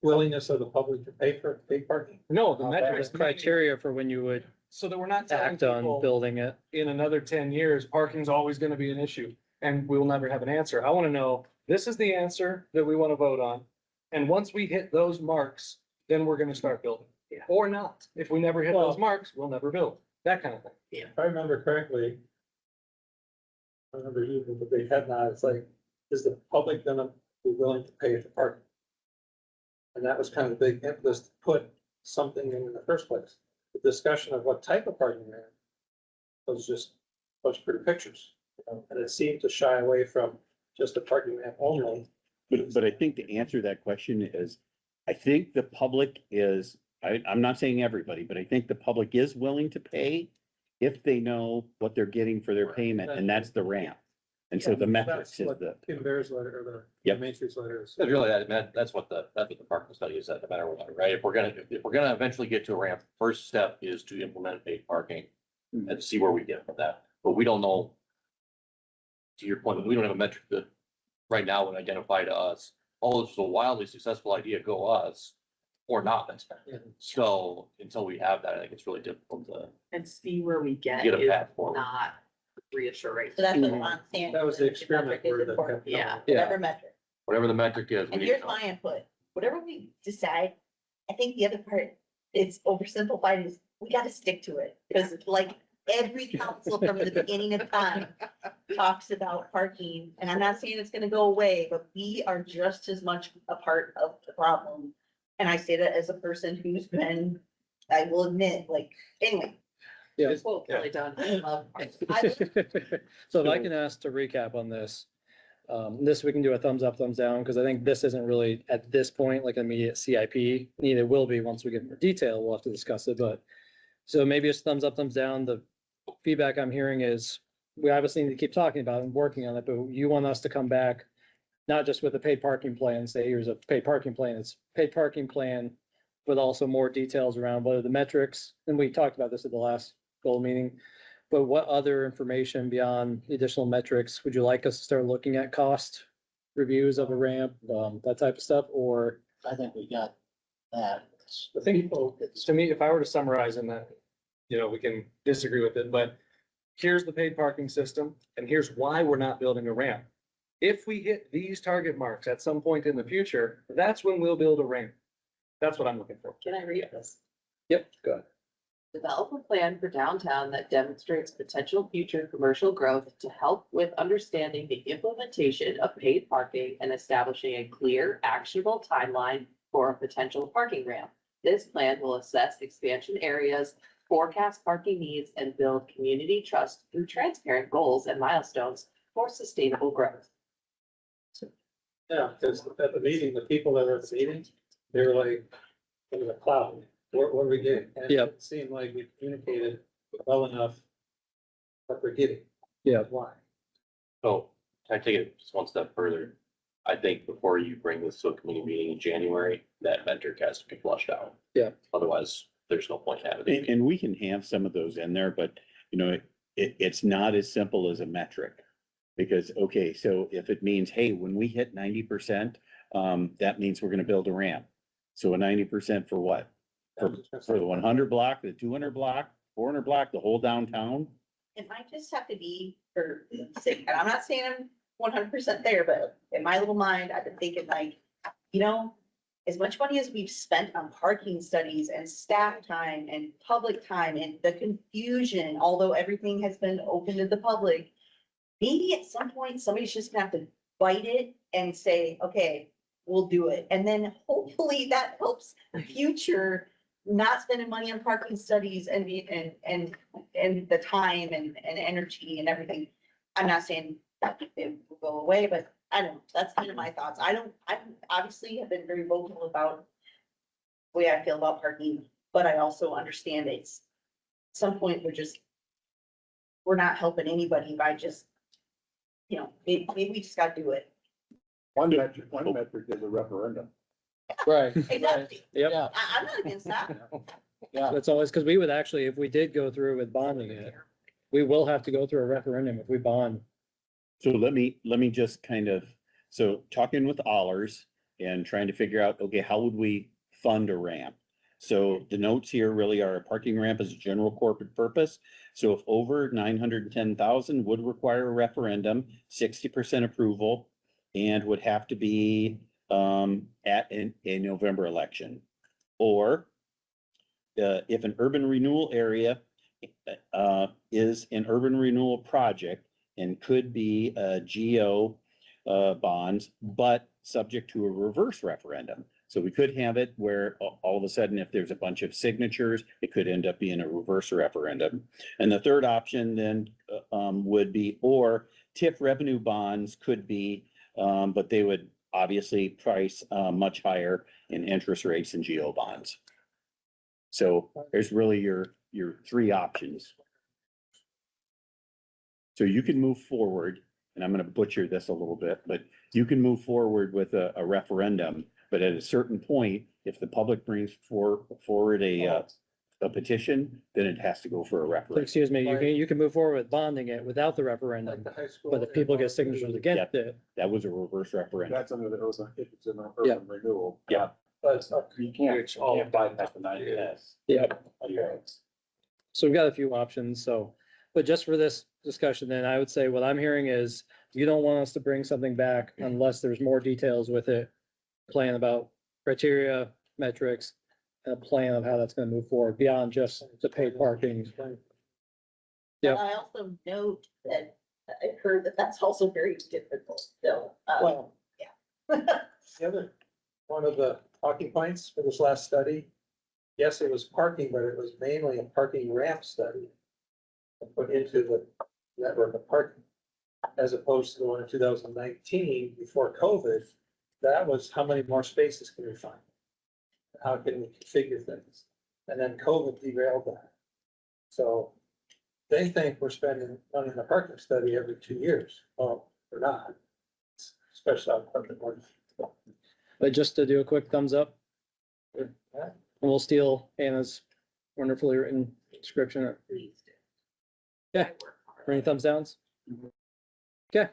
willingness of the public to pay for paid parking? No, the There's metrics. criteria for when you would So that we're not telling act on people building it. in another 10 years, parking's always gonna be an issue and we'll never have an answer. I wanna know, this is the answer that we wanna vote on. And once we hit those marks, then we're gonna start building. Yeah. Or not. If we never hit those Well- marks, we'll never build. That kind of thing. If I remember correctly, I remember you with the big head nod, it's like, is the public gonna be willing to pay for parking? And that was kind of the big impetus to put something in the first place. The discussion of what type of parking there was just a bunch of pretty pictures. And it seemed to shy away from just a parking ramp only. But I think to answer that question is, I think the public is, I'm not saying everybody, but I think the public is willing to pay if they know what they're getting for their payment, and that's the ramp. And so the metrics That's is what the, Kim Bear's letter, or the Yep. Main Street's letter is. That's really, that's what the parking study is, that no matter what, right? If we're gonna eventually get to a ramp, first step is to implement paid parking and see where we get from that. But we don't know. To your point, we don't have a metric that right now would identify to us, oh, this is a wildly successful idea, go us, or not. So until we have that, I think it's really difficult to And see where we get get a is path forward. not reassuring. So that's what Mhm. I'm saying. That was the experiment word that important. kept coming. Yeah. Whatever metric. Whatever the metric is. we And need to here's know. my input. Whatever we decide, I think the other part is oversimplified is we gotta stick to it. Because like every council from the beginning of time talks about parking, and I'm not saying it's gonna go away, but we are just as much a part of the problem. And I say that as a person who's been, I will admit, like, anyway. Yeah. Well, really done. I love. So if I can ask to recap on this, this we can do a thumbs up, thumbs down, because I think this isn't really at this point like an immediate CIP. Neither will be once we get more detail. We'll have to discuss it, but so maybe it's thumbs up, thumbs down. The feedback I'm hearing is we obviously need to keep talking about it and working on it, but you want us to come back not just with a paid parking plan, say here's a paid parking plan, it's paid parking plan, but also more details around what are the metrics, and we talked about this at the last goal meeting. But what other information beyond the additional metrics would you like us to start looking at? Cost reviews of a ramp, that type of stuff, or? I think we got that. I think, to me, if I were to summarize in that, you know, we can disagree with it, but here's the paid parking system and here's why we're not building a ramp. if we hit these target marks at some point in the future, that's when we'll build a ramp. That's what I'm looking for. Can I read this? Yep, go ahead. Develop a plan for downtown that demonstrates potential future commercial growth to help with understanding the implementation of paid parking and establishing a clear, actionable timeline for a potential parking ramp. This plan will assess expansion areas, forecast parking needs, and build community trust through transparent goals and milestones for sustainable growth. Yeah, because at the meeting, the people that were at the meeting, they were like, it was a cloud, what are we getting? And Yep. it seemed like we communicated well enough what we're getting. Yeah. Why? So I take it just one step further. I think before you bring this to a committee meeting in January, that metric has to be flushed out. Yeah. Otherwise, there's no point having it. And we can have some of those in there, but you know, it's not as simple as a metric. Because, okay, so if it means, hey, when we hit 90%, that means we're gonna build a ramp. So a 90% for what? For the 100 block, the 200 block, 400 block, the whole downtown? It might just have to be for, and I'm not saying I'm 100% there, but in my little mind, I've been thinking like, you know, as much money as we've spent on parking studies and staff time and public time and the confusion, although everything has been open to the public, maybe at some point, somebody's just gonna have to bite it and say, okay, we'll do it. And then hopefully that helps future not spending money on parking studies and the time and energy and everything. I'm not saying that it will go away, but I don't know. That's kind of my thoughts. I obviously have been very vocal about the way I feel about parking, but I also understand it's at some point we're not helping anybody by just, you know, maybe we just gotta do it. One metric is a referendum. Right. Exactly. Yep. Yeah, I'm not against that. yeah. That's always, because we would actually, if we did go through with bonding it, we will have to go through a referendum if we bond. So let me just kind of, so talking with Allers and trying to figure out, okay, how would we fund a ramp? So the notes here really are a parking ramp as a general corporate purpose. So if over 910,000 would require a referendum, 60% approval, and would have to be at a November election. Or if an urban renewal area is an urban renewal project and could be a GO bonds, but subject to a reverse referendum. So we could have it where all of a sudden, if there's a bunch of signatures, it could end up being a reverse referendum. And the third option then would be, or TIF revenue bonds could be, but they would obviously price much higher in interest rates than GO bonds. So there's really your three options. So you can move forward, and I'm gonna butcher this a little bit, but you can move forward with a referendum, but at a certain point, if the public brings forward a petition, then it has to go for a referendum. Excuse me, you can move forward with bonding it without the referendum, Like the high school. but if people get signatures against it, That was a reverse referendum. That's under the urban, if it's an Yeah. urban renewal. Yeah. But it's not, You can't, Which you all can't bypass the 90 days. yeah. Okay. So we've got a few options, so, but just for this discussion, then I would say what I'm hearing is you don't want us to bring something back unless there's more details with it. Plan about criteria, metrics, and a plan of how that's gonna move forward beyond just the paid parking. But I also note that I've heard that that's also very difficult, so. well, yeah. the other, one of the talking points for this last study, yes, it was parking, but it was mainly a parking ramp study. Put into the network of parking, as opposed to the one in 2019 before COVID. That was how many more spaces can we find? How can we configure things? And then COVID derailed that. So they think we're spending money in the parking study every 2 years. Well, we're not. Especially on parking one. But just to do a quick thumbs up, and we'll steal Anna's wonderfully written description. Please do. Yeah, for any thumbs downs? Okay.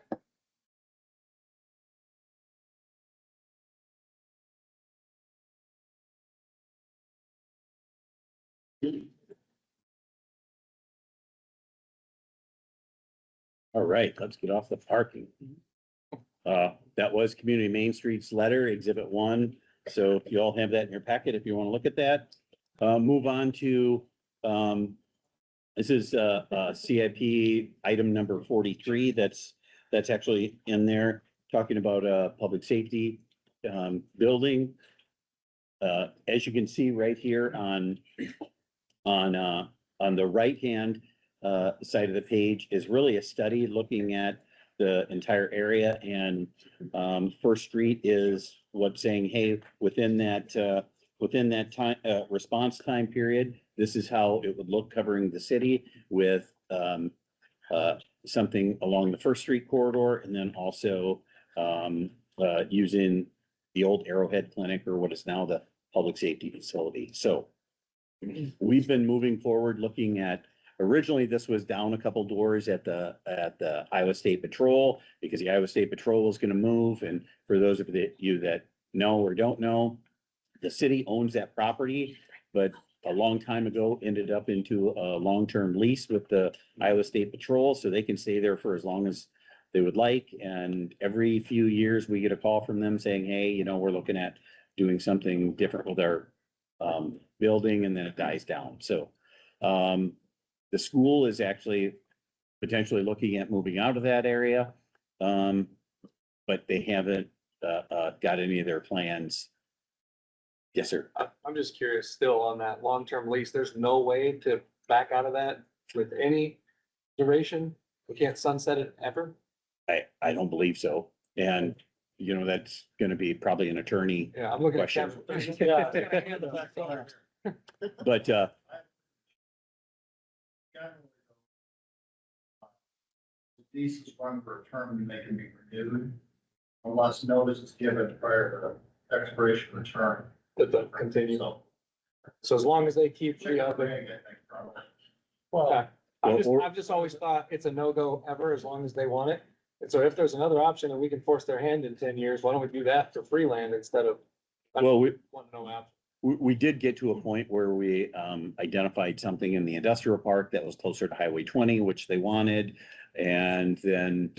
All right, let's get off the parking. That was Community Main Street's letter, Exhibit 1. So you all have that in your packet if you want to look at that. Move on to, this is CIP item number 43. That's actually in there, talking about public safety building. As you can see right here on the right-hand side of the page is really a study looking at the entire area, and First Street is what's saying, hey, within that time response time period, this is how it would look covering the city with something along the First Street corridor, and then also using the old Arrowhead Clinic, or what is now the public safety facility. So we've been moving forward looking at, originally this was down a couple doors at the Iowa State Patrol, because the Iowa State Patrol was gonna move. And for those of you that know or don't know, the city owns that property, but a long time ago ended up into a long-term lease with the Iowa State Patrol, so they can stay there for as long as they would like. And every few years, we get a call from them saying, hey, you know, we're looking at doing something different with our building, and then it dies down. So the school is actually potentially looking at moving out of that area, but they haven't got any of their plans. Yes, sir. I'm just curious, still on that long-term lease, there's no way to back out of that with any duration? We can't sunset it ever? I don't believe so. And, you know, that's gonna be probably an attorney, Yeah, I'm looking at. Question. Kevin. but, Leases run for a term and they can be renewed unless notice is given prior to expiration of the term. That they'll continue. So as long as they keep Chicken re-upping. or egg, I think, probably. Okay. Or- I've just always thought it's a no-go ever as long as they want it. And so if there's another option and we can force their hand in 10 years, why don't we do that for free land instead of? well, we No app. did get to a point where we identified something in the industrial park that was closer to Highway 20, which they wanted. And then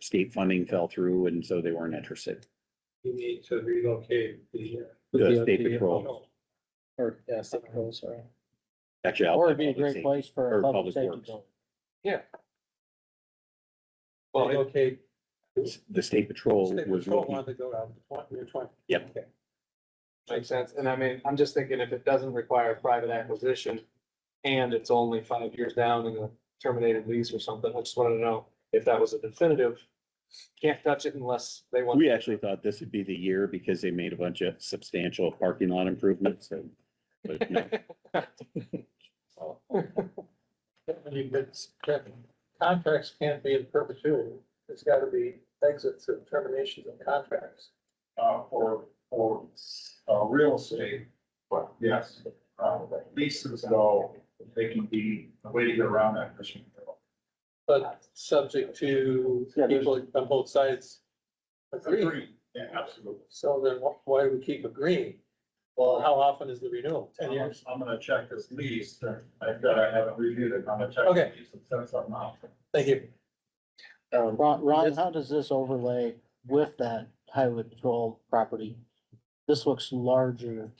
state funding fell through, and so they weren't interested. You need to relocate the. The state patrol, Or, yeah, state patrol, sorry. actually. out Or by it'd be a public great safety. place for or a public public safety works. building. Yeah. Well, it Relocate. The state patrol State was Patrol looking, wanted to go out to 20. Yep. Okay. makes sense. And I mean, I'm just thinking if it doesn't require private acquisition and it's only 5 years down in a terminated lease or something, I just wanted to know if that was a definitive, can't touch it unless they want. we actually thought this would be the year because they made a bunch of substantial parking lot improvements. And but no. Contracts can't be in perpetuity. There's gotta be exits and terminations of contracts. For real estate, but yes, leases though, they can be a way to get around that issue. But subject to people on both sides agree. Agreed. Yeah, absolutely. So then why do we keep agreeing? Well, how often is the renewal? 10 years? I'm gonna check this lease, I haven't reviewed it, I'm gonna check. Okay. the lease and send something out. Thank you. Ron, how does this overlay with that highway patrol property? This looks larger.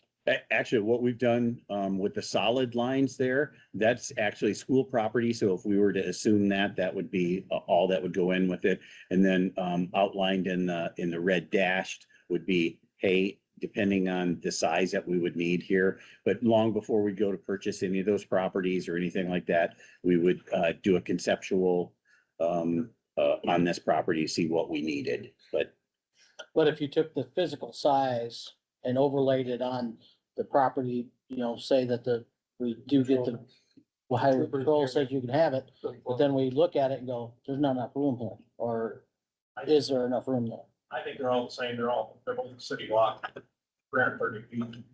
Actually, what we've done with the solid lines there, that's actually school property. So if we were to assume that, that would be all that would go in with it. And then outlined in the red dashed would be, hey, depending on the size that we would need here. But long before we go to purchase any of those properties or anything like that, we would do a conceptual on this property, see what we needed. But if you took the physical size and overlaid it on the property, you know, say that we do get the, well, highway patrol says you can have it, but then we look at it and go, there's not enough room here, or is there enough room there? I think they're all the same, they're both city block, 330 feet.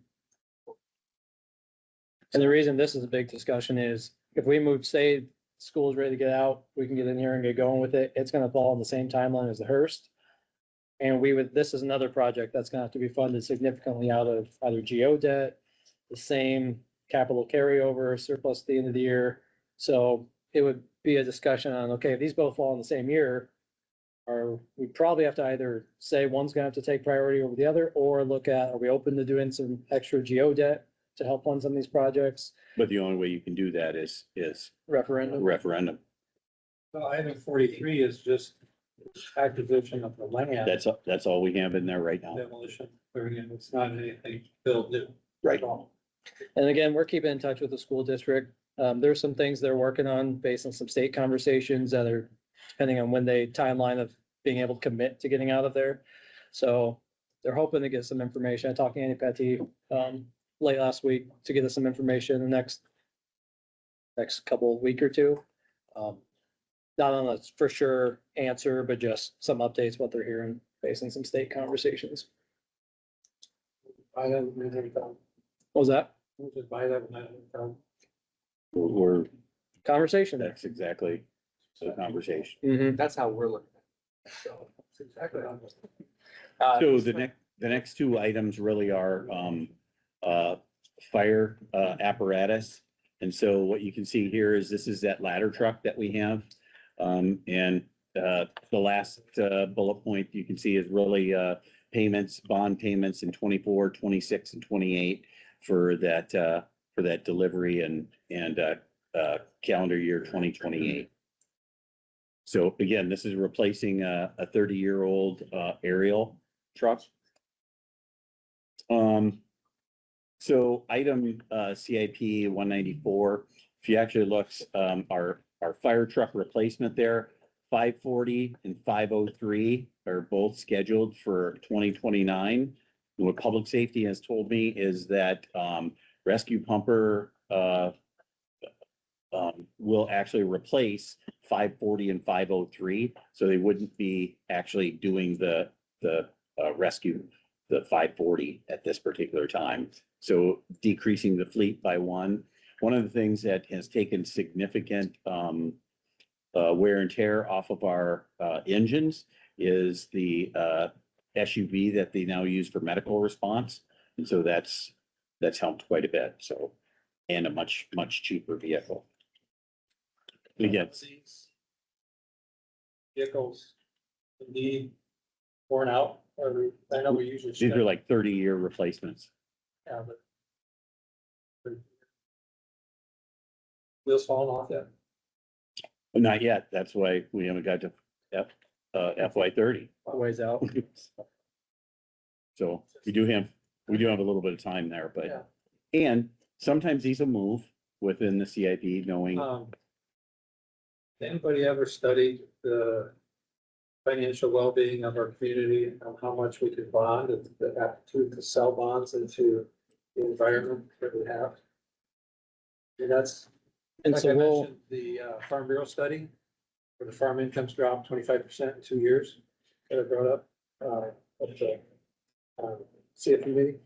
And the reason this is a big discussion is if we move, say, school's ready to get out, we can get in here and get going with it. It's gonna fall on the same timeline as the Hearst. And this is another project that's gonna have to be funded significantly out of either GO debt, the same capital carryover surplus at the end of the year. So it would be a discussion on, okay, if these both fall in the same year, we probably have to either say one's gonna have to take priority over the other, or look at, are we open to doing some extra geo debt to help fund some of these projects? But the only way you can do that is Referendum. referendum. So item 43 is just acquisition of the land. That's all we have in there right now. Demolition, clearing it. It's not anything built new. Right. And again, we're keeping in touch with the school district. There's some things they're working on based on some state conversations that are depending on when they timeline of being able to commit to getting out of there. So they're hoping to get some information. I talked to Annie Petty, late last week to get us some information in the next couple of week or two. Not on a for sure answer, but just some updates, what they're hearing based on some state conversations. Buy that when they're done. What was that? We'll just buy that when they're done. We're, Conversation there. that's exactly the conversation. Mhm. That's how we're looking at it. So that's exactly how it So the next two items really are, fire, apparatus. And so what you can see here is this is that ladder truck that we have. And the last, bullet point you can see is really, payments, bond payments in 24, 26, and 28 for that delivery and calendar year 2028. So again, this is replacing a 30-year-old aerial truck. So item CIP 194, if you actually looks, our fire truck replacement there, 540 and 503 are both scheduled for 2029. What public safety has told me is that rescue pumper will actually replace 540 and 503, so they wouldn't be actually doing the rescue, the 540 at this particular time. So decreasing the fleet by one. One of the things that has taken significant wear and tear off of our engines is the SUV that they now use for medical response. And so that's helped quite a bit. So, and a much cheaper vehicle. Again, These vehicles indeed worn out, or I know we usually. these are like 30-year replacements. Yeah, but wheels falling off yet? But not yet. That's why we haven't got to FY30. Ways out. So we do have a little bit of time there, Yeah. but, and sometimes these will move within the CIP knowing, Anybody ever studied the financial well-being of our community and how much we could bond and the aptitude to sell bonds into the environment that we have? And that's, And like so I we'll, mentioned, the Farm Bureau study, where the farm incomes dropped 25% in 2 years, that I brought up, at the CFP meeting.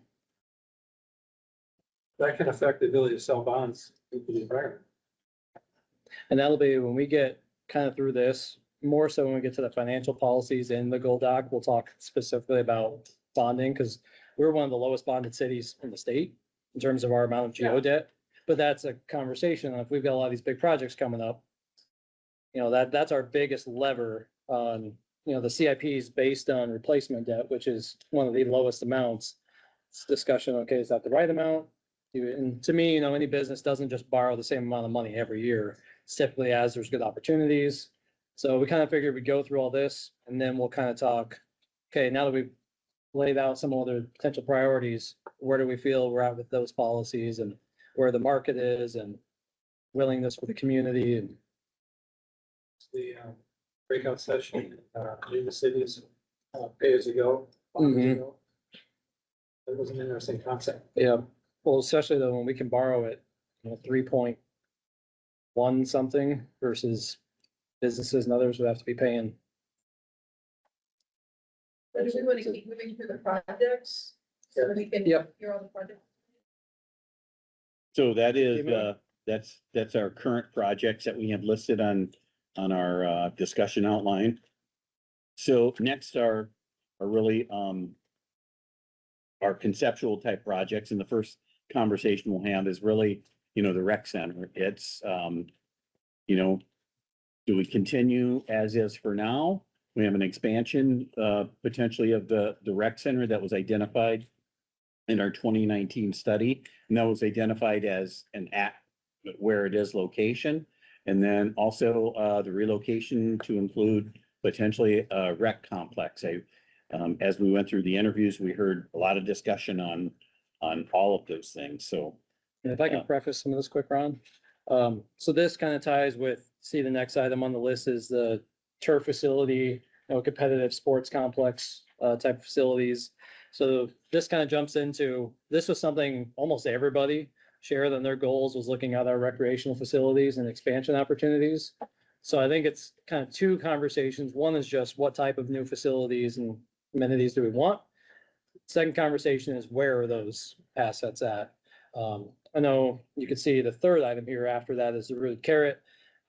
That can affect the ability to sell bonds into the environment. and that'll be when we get kind of through this, more so when we get to the financial policies in the goal doc, we'll talk specifically about bonding, because we're one of the lowest bonded cities in the state in terms of our amount of geo debt. But that's a conversation. If we've got a lot of these big projects coming up, you know, that's our biggest lever on, you know, the CIP is based on replacement debt, which is one of the lowest amounts. It's discussion, okay, is that the right amount? And to me, you know, any business doesn't just borrow the same amount of money every year. It's typically as there's good opportunities. So we kind of figured we'd go through all this and then we'll kind of talk, okay, now that we've laid out some other potential priorities, where do we feel we're at with those policies and where the market is and willingness for the community and. The breakout session, in the cities, pay as you go. bond as you Mhm. go. It was an interesting concept. Yeah, well, especially though, when we can borrow it, you know, 3.1 something versus businesses and others would have to be paying. But do we want to keep moving through the projects? So that we can Yep. hear all the projects. so that is, Amen. that's our current projects that we have listed on our discussion outline. So next are really our conceptual type projects, and the first conversation we'll have is really, you know, the rec center. It's you know, do we continue as is for now? We have an expansion, potentially of the rec center that was identified in our 2019 study, and that was identified as an where it is location. And then also, the relocation to include potentially a rec complex. As we went through the interviews, we heard a lot of discussion on all of those things, so. And if I can preface some of this quick, Ron. So this kind of ties with, see the next item on the list is the turf facility, competitive sports complex, type facilities. So this kind of jumps into, this was something almost everybody shared on their goals, was looking at our recreational facilities and expansion opportunities. So I think it's kind of two conversations. One is just what type of new facilities and amenities do we want? Second conversation is where are those assets at? I know you can see the third item here after that is the root carrot.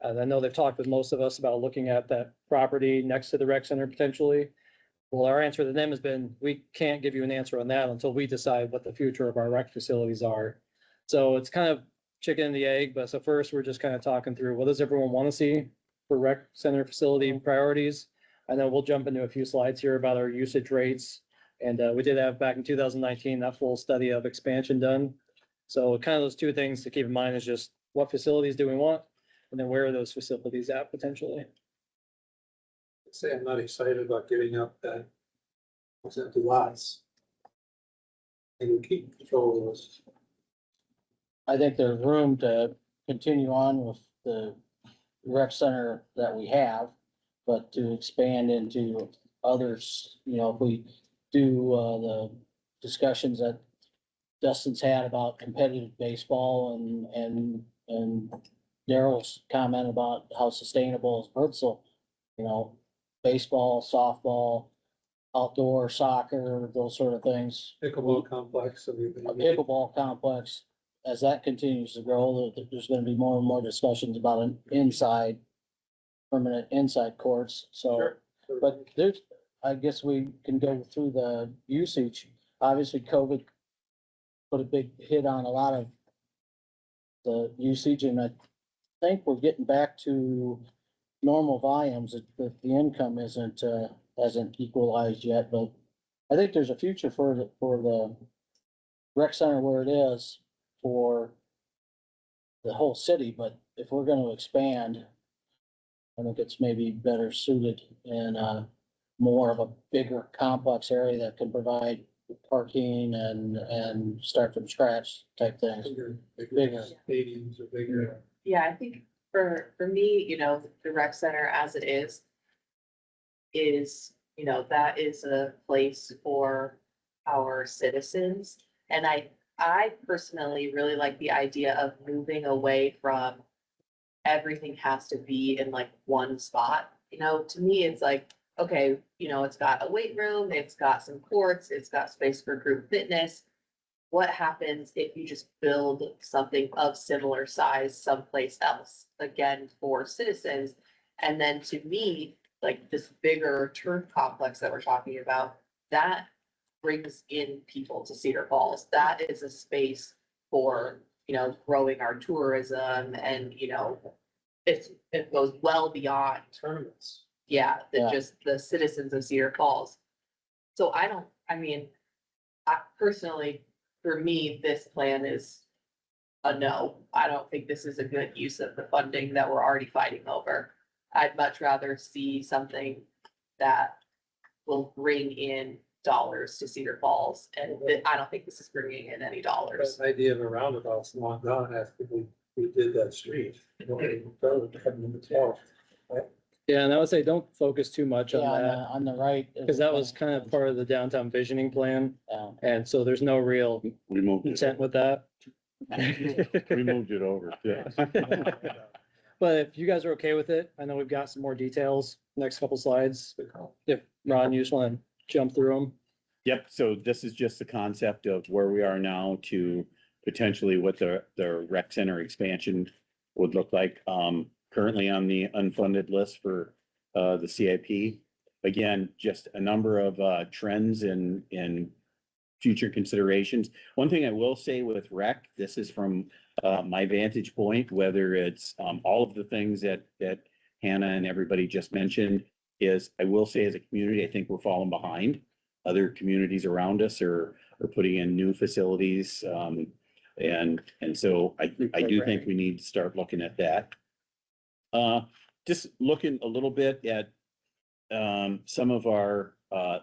I know they've talked with most of us about looking at that property next to the rec center potentially. Well, our answer to them has been, we can't give you an answer on that until we decide what the future of our rec facilities are. So it's kind of chicken and the egg, but so first we're just kind of talking through, what does everyone want to see for rec center facility priorities? I know we'll jump into a few slides here about our usage rates. And we did have back in 2019, that full study of expansion done. So kind of those two things to keep in mind is just what facilities do we want? And then where are those facilities at potentially? Say I'm not excited about giving up that. Those empty lots. And we keep control of those. I think there's room to continue on with the rec center that we have, but to expand into others, if we do, the discussions that Dustin's had about competitive baseball and Daryl's comment about how sustainable is Bertzel, baseball, softball, outdoor soccer, those sort of things. Pickleball complex. A pickleball complex, as that continues to grow, there's gonna be more and more discussions about an permanent inside courts, so. But I guess we can go through the usage. Obviously, COVID put a big hit on a lot of the usage, and I think we're getting back to normal volumes, that the income hasn't equalized yet, but I think there's a future for the rec center where it is for the whole city, but if we're gonna expand, I think it's maybe better suited in more of a bigger complex area that can provide parking and start from scratch type things. Bigger. Stadiums are bigger. Yeah, I think for me, the rec center as it is, that is a place for our citizens. And I personally really like the idea of moving away from everything has to be in like one spot. To me, it's like, okay, it's got a weight room, it's got some courts, it's got space for group fitness. What happens if you just build something of similar size someplace else, again, for citizens? And then to me, like this bigger turf complex that we're talking about, that brings in people to Cedar Falls. That is a space for, growing our tourism and, it goes well beyond Tournaments. just the citizens of Cedar Falls. So personally, for me, this plan is a no. I don't think this is a good use of the funding that we're already fighting over. I'd much rather see something that will bring in dollars to Cedar Falls, and I don't think this is bringing in any dollars. That idea of a roundabout's long gone after we did that street. Yeah, and I would say don't focus too much Yeah, on that, on the right. because that was kind of part of the downtown visioning plan. And so there's no real We moved it, intent with that. we moved it over, yeah. But if you guys are okay with it, I know we've got some more details, next couple slides. If Ron, you just want to jump through them. Yep, so this is just the concept of where we are now to potentially what the rec center expansion would look like. Currently on the unfunded list for the CIP. Again, just a number of trends in future considerations. One thing I will say with rec, this is from my vantage point, whether it's all of the things that Hannah and everybody just mentioned, is, I will say as a community, I think we're falling behind. Other communities around us are putting in new facilities. And so I do think we need to start looking at that. Just looking a little bit at some of our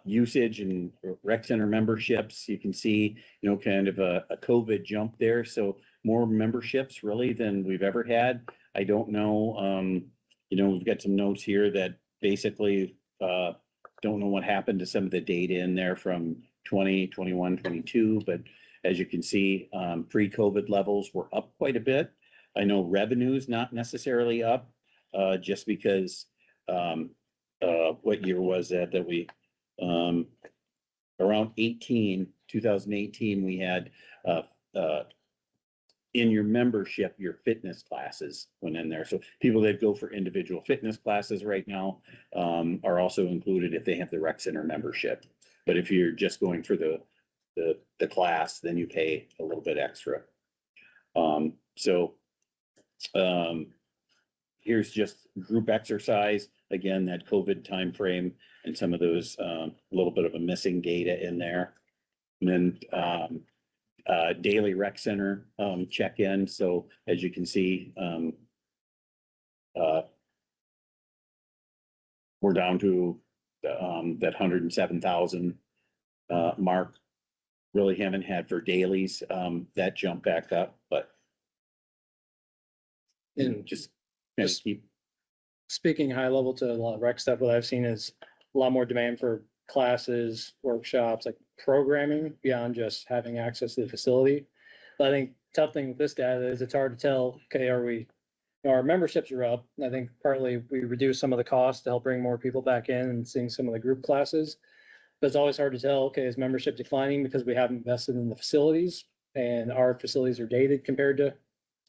usage and rec center memberships, you can see, kind of a COVID jump there. So more memberships really than we've ever had. I don't know, we've got some notes here that basically don't know what happened to some of the data in there from 20, 21, 22, but as you can see, pre-COVID levels were up quite a bit. I know revenue's not necessarily up, just because what year was that we around 2018, we had in your membership, your fitness classes went in there. So people that go for individual fitness classes right now are also included if they have the rec center membership. But if you're just going for the class, then you pay a little bit extra. Here's just group exercise. Again, that COVID timeframe and some of those little bit of a missing data in there. And then daily rec center check-in. So as you can see, we're down to that 107,000 mark. Really haven't had for dailies that jump back up, but just keep. Speaking high level to a lot of rec stuff, what I've seen is a lot more demand for classes, workshops, like programming beyond just having access to the facility. But I think tough thing with this data is it's hard to tell, okay, our memberships are up. I think partly we reduce some of the costs to help bring more people back in and seeing some of the group classes. But it's always hard to tell, okay, is membership declining because we haven't invested in the facilities and our facilities are dated compared to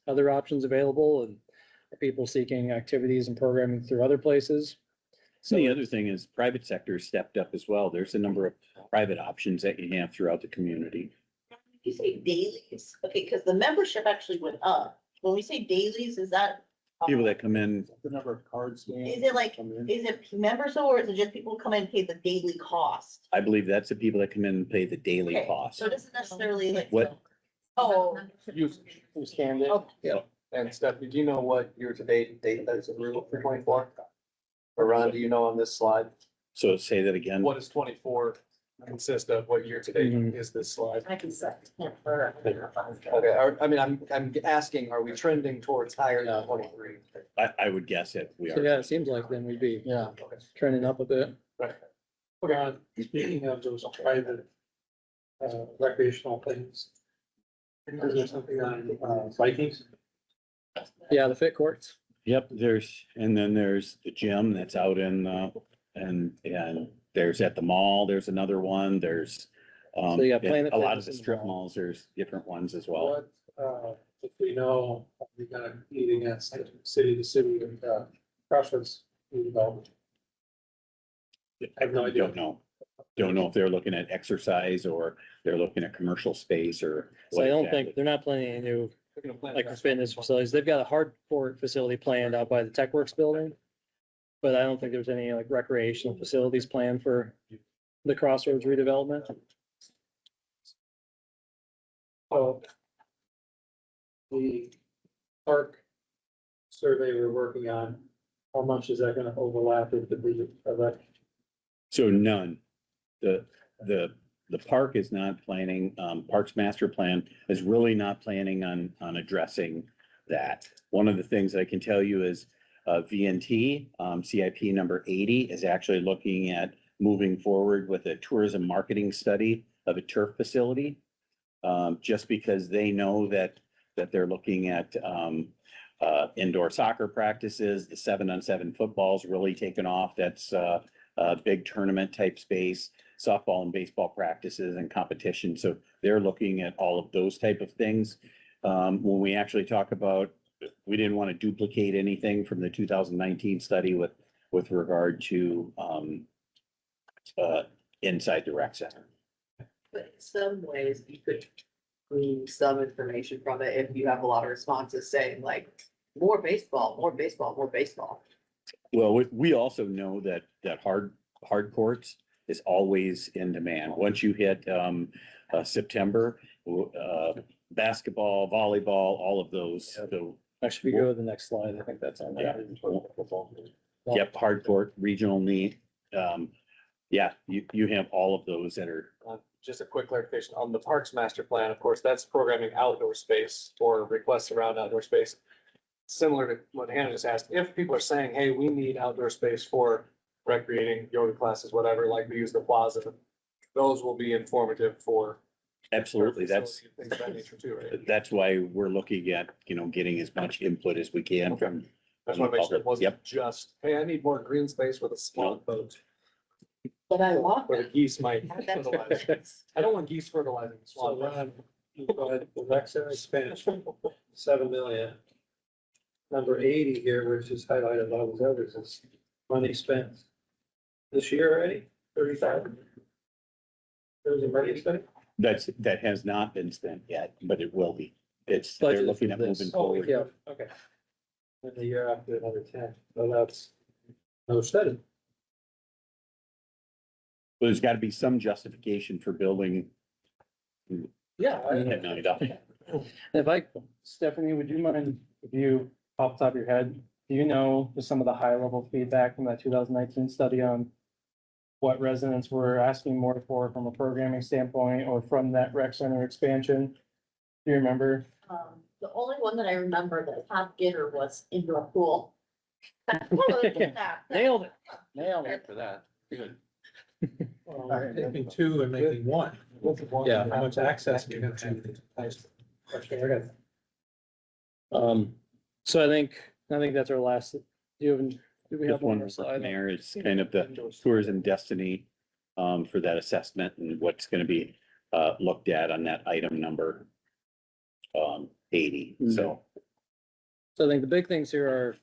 other options available, and people seeking activities and programming through other places. So the other thing is private sector stepped up as well. There's a number of private options that you have throughout the community. You say dailies, okay, because the membership actually went up. When we say dailies, is that? People that come in, The number of cards. Is it like, is it members or is it just people come in and pay the daily cost? I believe that's the people that come in and pay the daily Okay, cost. so it isn't necessarily like. What? Oh, You scanned it. Okay. And Stephanie, do you know what year-to-date date that's approved for 24? Or Ron, do you know on this slide? So say that again. What does 24 consist of? What year-to-date is this slide? I can set. Okay, I'm asking, are we trending towards higher than 23? I would guess it. We So are. yeah, it seems like then we'd be Yeah. trending up a bit. Speaking of those private recreational things, is there something on Vikings? Yeah, the fit courts. Yep, and then there's the gym that's out in, and there's at the mall, there's another one, there's. So you got Planet A lot of Fitness the in the strip mall. malls, there's different ones as well. What, if we know, we got a meeting at city to city and Crossroads redevelopment. I have no idea. Don't know if they're looking at exercise or they're looking at commercial space or. So I what don't exactly. think, they're not planning any new like the fitness facilities. They've got a hard court facility planned out by the Tech Works building. But I don't think there's any like recreational facilities planned for the Crossroads redevelopment. So the park survey we're working on, how much is that gonna overlap with the So none. The park is not planning, Parks Master Plan is really not planning on addressing that. One of the things I can tell you is VNT, CIP number 80 is actually looking at moving forward with a tourism marketing study of a turf facility. Just because they know that they're looking at indoor soccer practices, the 7-on-7 football's really taken off. That's a big tournament type space, softball and baseball practices and competition. So they're looking at all of those type of things. When we actually talk about, we didn't want to duplicate anything from the 2019 study with regard to inside the rec center. But in some ways, you could glean some information from it if you have a lot of responses saying like, more baseball, more baseball, more baseball. Well, we also know that hard courts is always in demand. Once you hit, September, basketball, volleyball, all of those, so, Actually, if you go to the next slide, I think that's on there. yep, hard court, regional meet. Yeah, you have all of those that are, Just a quick clarification on the Parks Master Plan, of course, that's programming outdoor space or requests around outdoor space. Similar to what Hannah just asked, if people are saying, hey, we need outdoor space for recreating, yoga classes, whatever, like we use the plaza, those will be informative for. absolutely, that's, Things of that nature too, right? that's why we're looking at, getting as much input as we can from. I just want to make sure it wasn't Yep. just, hey, I need more green space with a small boat But I want where the geese might That's- fertilize. I don't want geese fertilizing the So swamp. Ron, you go ahead, the rec center expansion, 7 million. Number 80 here, which is highlighted all those others, is money spent this year already, 30,000. There's a money spent? That has not been spent yet, but it will be. They're Budgeted looking for at this. moving Oh, forward. yeah, okay. And the year after another 10, so that's no study. But there's gotta be some justification for building. Yeah. $10 million. If I, Stephanie, would you mind, if you, off the top of your head, do you know just some of the high level feedback from that 2019 study on what residents were asking more for from a programming standpoint or from that rec center expansion? Do you remember? The only one that I remember that top getter was indoor pool. Nailed it. Nailed it. For that, good. Taking two and making one. Yeah. How much access we have to. So I think that's our last, do we have Just one one more slide? Mayor, it's kind of the tourism destiny, for that assessment and what's gonna be, looked at on that item number. 80, so. So I think the big things here are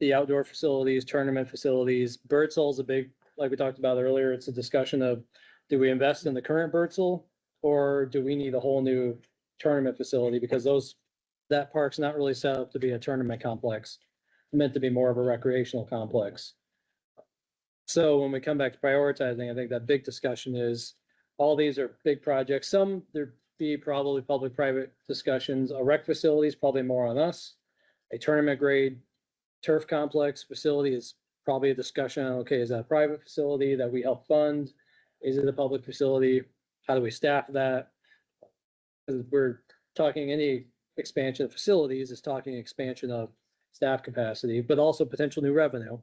the outdoor facilities, tournament facilities. Birdsall's a big, like we talked about earlier, it's a discussion of, do we invest in the current Birdsall? Or do we need a whole new tournament facility? Because that park's not really set up to be a tournament complex. Meant to be more of a recreational complex. So when we come back to prioritizing, I think that big discussion is, all these are big projects. Some, there be probably public-private discussions. A rec facility is probably more on us. A tournament grade turf complex facility is probably a discussion on, okay, is that a private facility that we help fund? Is it a public facility? How do we staff that? Because we're talking any expansion of facilities is talking expansion of staff capacity, but also potential new revenue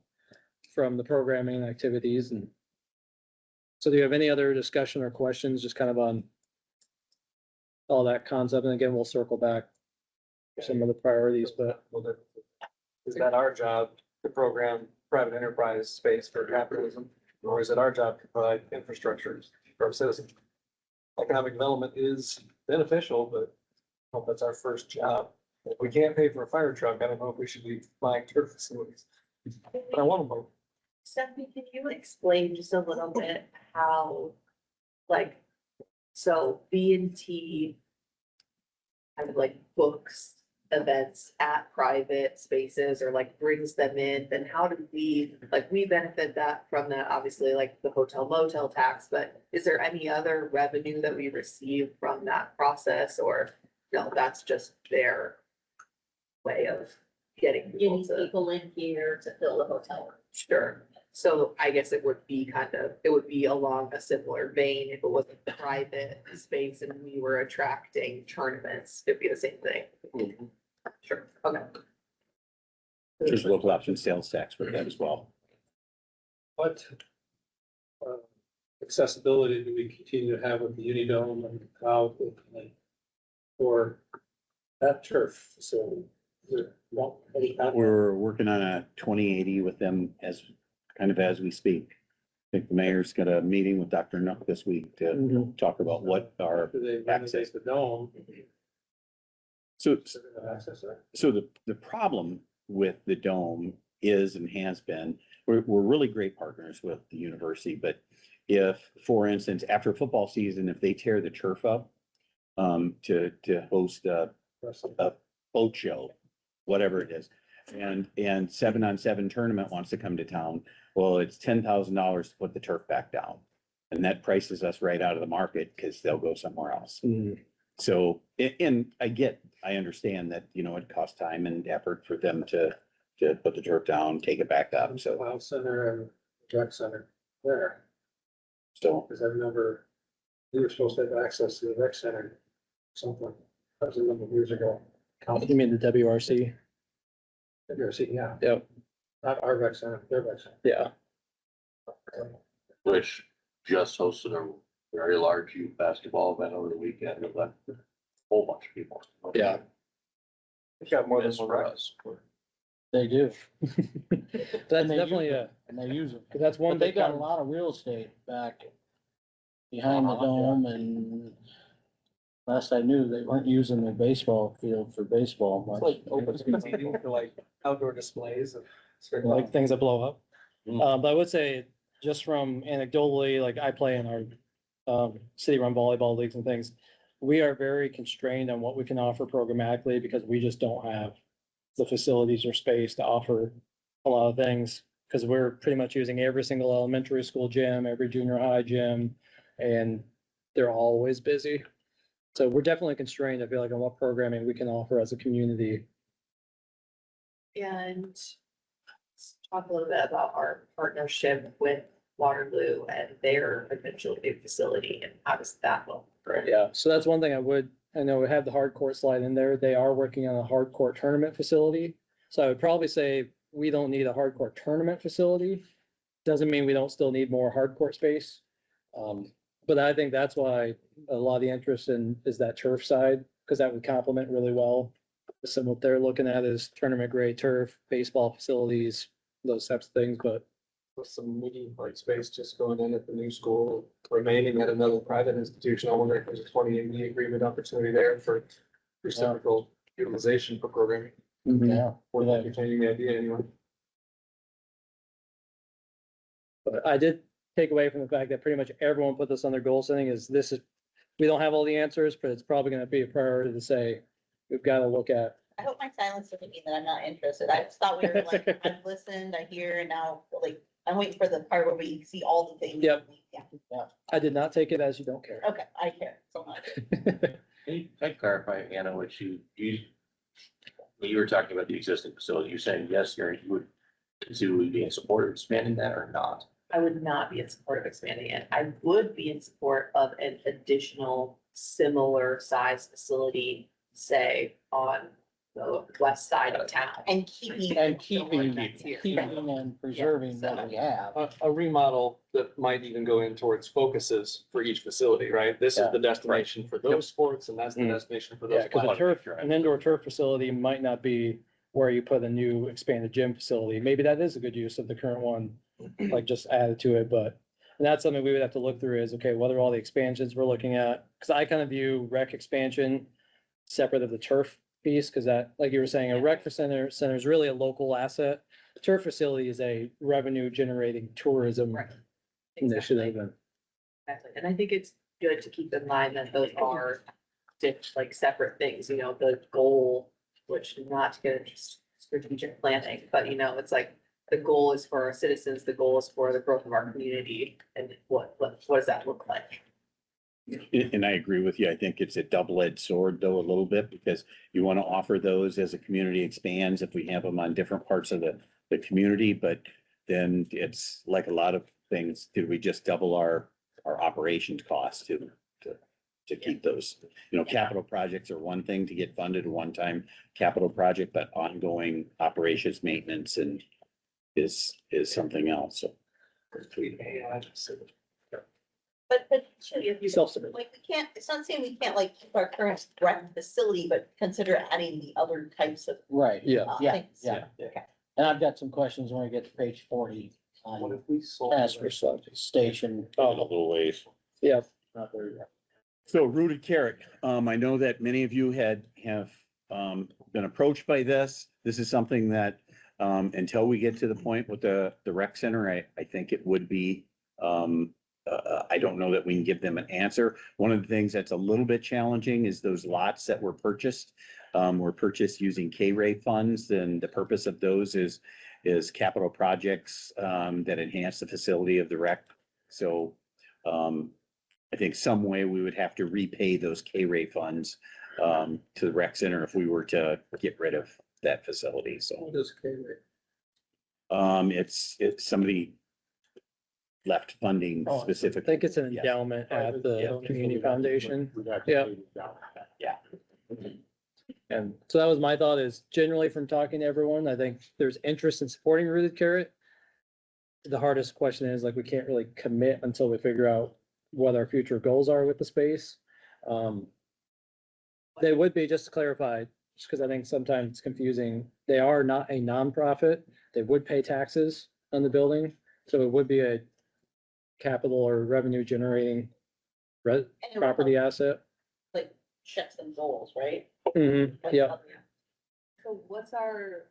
from the programming and activities. And so do you have any other discussion or questions just kind of on all that concept? And again, we'll circle back for some of the priorities, but Is that our job to program private enterprise space for capitalism? Or is it our job to provide infrastructure for our citizens? Economic development is beneficial, but I don't know if that's our first job. If we can't pay for a fire truck, I don't know if we should be buying turf facilities. But I want them both. Stephanie, can you explain just a little bit how, like, so B and T kind of like books events at private spaces or like brings them in, then how do we, like, we benefit that from that, obviously, like the hotel motel tax, but is there any other revenue that we receive from that process, or no, that's just their way of getting people Getting to? people in here to fill the hotel room. Sure. So I guess it would be along a similar vein if it was a private space and we were attracting tournaments, it'd be the same thing. Sure, okay. There's local option sales tax for that as well. What accessibility do we continue to have with the Unidome and cloud for that turf facility? Is there any kind of- We're working on a 2080 with them as we speak. I think the mayor's got a meeting with Dr. Nuck this week to talk about what our After they access. renovate the dome, So, they're gonna access that? so the problem with the dome is and has been, we're really great partners with the university, but if, for instance, after football season, if they tear the turf up, to host a boat show, whatever it is, and 7-on-7 tournament wants to come to town. Well, it's $10,000 to put the turf back down. And that prices us right out of the market because they'll go somewhere else. So, and I understand that, you know, it costs time and effort for them to put the turf down, take it back up. So, Wild Center and Rec Center there, so because I remember we were supposed to have access to the Rec Center, something, that was a number of years ago. You mean the WRC? Yeah, Yep. not our Rec Center, their Rec Center. Yeah. Which just hosted a very large youth basketball event over the weekend with a whole bunch of people. Yeah. We've got more than Miss one for rec. us. They do. That's And they definitely use a, it, and they use them. that's one But they big got a con- lot of real estate back behind the dome, and last I knew, they weren't using their baseball field for baseball It's much. like open space eating for like outdoor displays of certain. like things that blow up. Mm. But I would say, just from anecdotally, like I play in our city-run volleyball leagues and things. We are very constrained on what we can offer programmatically because we just don't have the facilities or space to offer a lot of things. Because we're pretty much using every single elementary school gym, every junior high gym, and they're always busy. So we're definitely constrained, I feel like, on what programming we can offer as a community. And let's talk a little bit about our partnership with Waterloo and their eventual new facility and how does that look? Yeah, so that's one thing I know we have the hard court slide in there. They are working on a hard court tournament facility. So I would probably say we don't need a hard court tournament facility. Doesn't mean we don't still need more hard court space. But I think that's why a lot of the interest in is that turf side, because that would complement really well. Some what they're looking at is tournament grade turf, baseball facilities, those types of things, but With some meeting like space just going in at the new school, remaining at another private institution. I wonder if there's a 2080 agreement opportunity there for reciprocal utilization for programming. Yeah. Or entertaining the idea anyway. But I did take away from the fact that pretty much everyone put this on their goal setting is this is, we don't have all the answers, but it's probably gonna be a priority to say, we've got to look at. I hope my silence doesn't mean that I'm not interested. I just thought we were like, I've listened, I hear, and now, like, I'm waiting for the part where we see all the things. Yep. Yeah, I did not take it as you don't care. okay, I care so much. Can I clarify, Anna, what when you were talking about the existing facility, you're saying, yes, you would consider being in support of expanding that or not? I would not be in support of expanding it. I would be in support of an additional similar size facility, say, on the west side of town. And keeping. And the keeping, one that's here. keeping and preserving what we have. A remodel that might even go in towards focuses for each facility, right? This is Yeah. the destination for those sports and that's the Mm. destination for Yeah, those. because a platforms. turf, an indoor turf facility might not be where you put a new expanded gym facility. Maybe that is a good use of the current one, like just added to it, but. And that's something we would have to look through is, okay, what are all the expansions we're looking at? Because I kind of view rec expansion separate of the turf piece, because that, like you were saying, a rec center is really a local asset. The turf facility is a revenue generating tourism Right. initiative. And Exactly. And I think it's good to keep in mind that those are like separate things, you know, the goal, which not to get into strategic planning, but you know, it's like the goal is for our citizens, the goal is for the growth of our community, and what does that look like? and I agree with you. I think it's a double-edged sword though, a little bit, because you want to offer those as a community expands if we have them on different parts of the community, but then it's like a lot of things, did we just double our operations costs to keep those? You know, capital projects are one thing to get funded, a one-time capital project, but ongoing operations, maintenance and is something else. So But should you, self-service. like, we can't, it's not saying we can't like keep our current rec facility, but consider adding the other types of Right. Yeah. Yeah, things. yeah. Okay. And I've got some questions when we get to page 40 What on if we sold? transfer station. a little ways. Yeah, Not there yet. So rooted carrot, I know that many of you have been approached by this. This is something that, until we get to the point with the rec center, I think it would be, I don't know that we can give them an answer. One of the things that's a little bit challenging is those lots that were purchased. were purchased using K-ray funds, and the purpose of those is capital projects, that enhance the facility of the rec. So, I think some way we would have to repay those K-ray funds, to the rec center if we were to get rid of that facility, so. What is K-rate? It's somebody left funding Oh, I see. I specifically. think it's an Yes. endowment at Yeah. the community foundation. We'd have to Yeah. pay it down. Yeah. And so that was my thought is generally from talking to everyone, I think there's interest in supporting Rooted Carrot. The hardest question is like, we can't really commit until we figure out what our future goals are with the space. They would be, just to clarify, just because I think sometimes it's confusing, they are not a nonprofit. They would pay taxes on the building, so it would be a capital or revenue generating And it would property help, asset. like checks and goals, right? Yeah. So what's our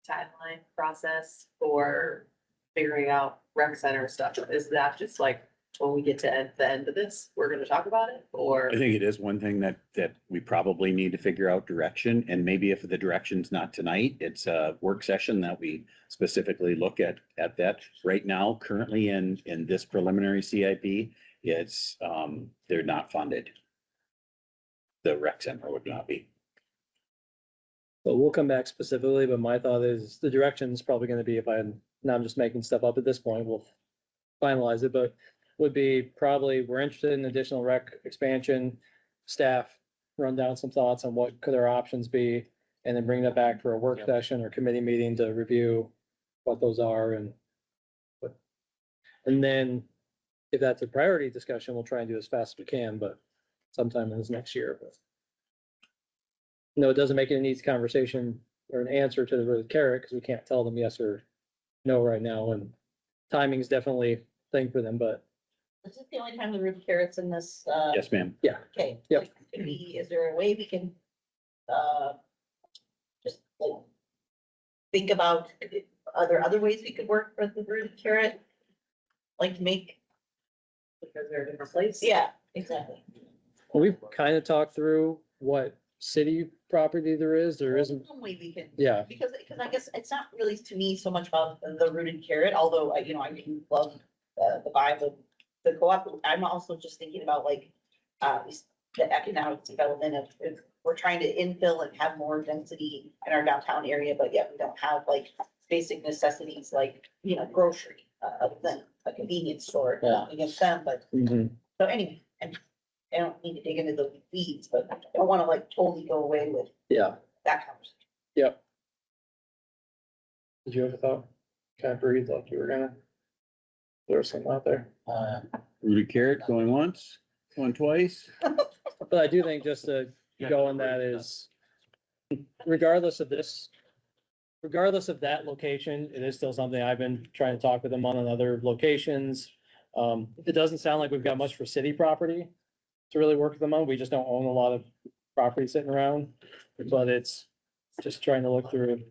timeline process for figuring out rec center stuff? Is that just like when we get to the end of this, we're gonna talk about it, or? I think it is one thing that we probably need to figure out direction, and maybe if the direction's not tonight, it's a work session that we specifically look at that. Right now, currently in this preliminary CIP, it's, they're not funded. The rec center would not be. But we'll come back specifically, but my thought is the direction is probably gonna be, now I'm just making stuff up at this point, we'll finalize it, but would be probably, we're interested in additional rec expansion, staff, run down some thoughts on what could our options be, and then bring that back for a work Yep. session or committee meeting to review what those are and then if that's a priority discussion, we'll try and do as fast as we can, but sometime in this next year, but. No, it doesn't make it an easy conversation or an answer to the Rooted Carrot, because we can't tell them yes or no right now, and timing is definitely a thing for them, but This is the only time the root carrots in this, Yes, ma'am. okay. Yep. Like, is there a way we can, just like, think about, are there other ways we could work for the rooted carrot? Like make, Because they're a different place? yeah, exactly. we've kind of talked through what city property there isn't, Some way we can. yeah, Because I guess it's not really to me so much about the rooted carrot, although I do love the vibe of the co-op. I'm also just thinking about like, the economic development of, if we're trying to infill and have more density in our downtown area, but yet we don't have like basic necessities like, grocery, other than a convenience store. Yeah. Against them, but, mhm, so anyway, and I don't need to dig into the weeds, but I don't want to like totally go away with yeah, that conversation. yep. Did you have a thought? Kind of breathe like you were gonna throw something out there. Rooted Carrot going once, going twice. But I do think just to go on that is, regardless of this, regardless of that location, it is still something I've been trying to talk with them on other locations. It doesn't sound like we've got much for city property to really work with them on. We just don't own a lot of property sitting around. But it's just trying to look through.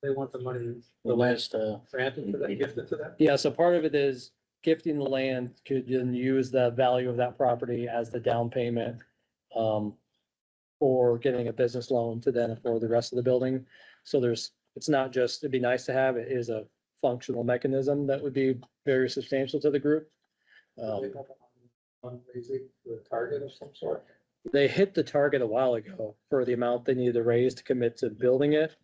They want the money, The last, granted for that, gifted to them. Yeah, so part of it is gifting the land, could then use the value of that property as the down payment. Or getting a business loan to then afford the rest of the building. So it's not just, it'd be nice to have, it is a functional mechanism that would be very substantial to the group. Fundraising for a target of some sort. They hit the target a while ago for the amount they needed to raise to commit to building it.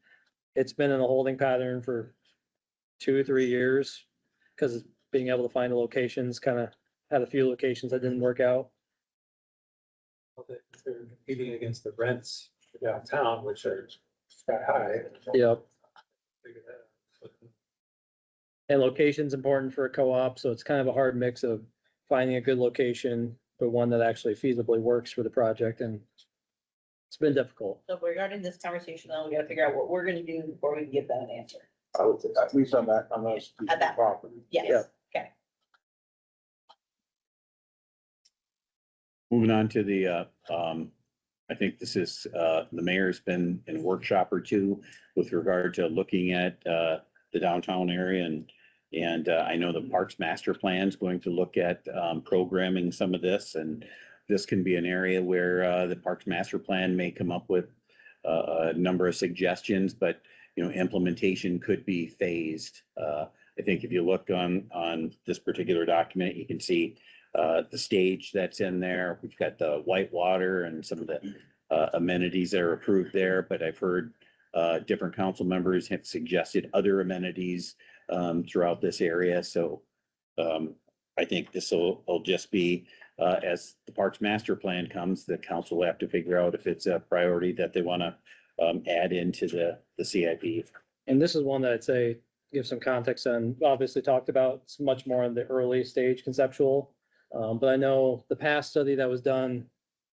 It's been in a holding pattern for 2-3 years, because being able to find the locations, kind of had a few locations that didn't work out. They're competing against the rents downtown, which are sky high. Yep. Figure that out. And location's important for a co-op, so it's kind of a hard mix of finding a good location, but one that actually feasibly works for the project, and it's been difficult. So regarding this conversation, then we gotta figure out what we're gonna do before we can give them an answer. I would say, at least on that, on those pieces At that- of property. Yes, okay. Moving on to the, I think this is, the mayor's been in a workshop or two with regard to looking at, the downtown area and I know the Parks Master Plan is going to look at, programming some of this, and this can be an area where, the Parks Master Plan may come up with, a number of suggestions, but, you know, implementation could be phased. I think if you look on this particular document, you can see the stage that's in there. We've got the white water and some of the amenities that are approved there, but I've heard different council members have suggested other amenities throughout this area. So I think this will just be as the Parks Master Plan comes, the council will have to figure out if it's a priority that they want to add into the CIP. And this is one that I'd say, give some context on, obviously talked about, it's much more in the early stage conceptual. But I know the past study that was done,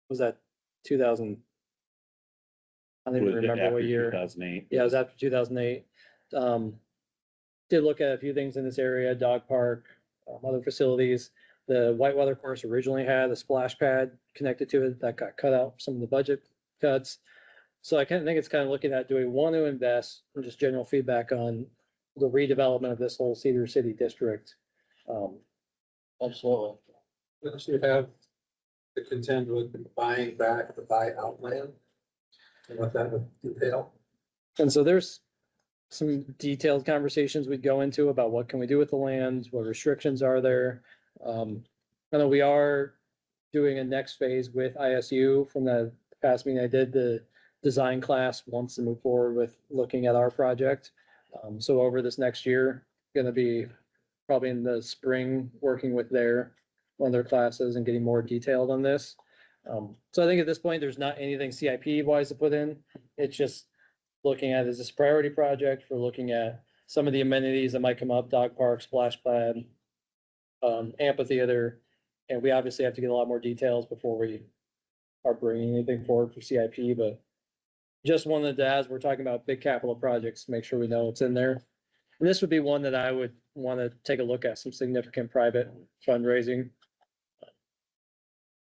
was that 2000? I don't even remember what year. 2008. Yeah, it was after 2008. Did look at a few things in this area, dog park, other facilities. The whitewater course originally had a splash pad connected to it that got cut out, some of the budget cuts. So I kind of think it's kind of looking at, do we want to invest, and just general feedback on the redevelopment of this whole Cedar City district? Absolutely. Don't you have to contend with buying back the buyout land? And what that would entail? And so there's some detailed conversations we'd go into about what can we do with the land, what restrictions are there. I know we are doing a next phase with ISU from the past meeting. I did the design class wants to move forward with looking at our project. So over this next year, gonna be probably in the spring, working with one of their classes and getting more detailed on this. So I think at this point, there's not anything CIP wise to put in. It's just looking at, is this a priority project? We're looking at some of the amenities that might come up, dog park, splash pad, amphitheater. And we obviously have to get a lot more details before we are bringing anything forward for CIP, but just wanted to, as we're talking about big capital projects, make sure we know what's in there. And this would be one that I would want to take a look at, some significant private fundraising.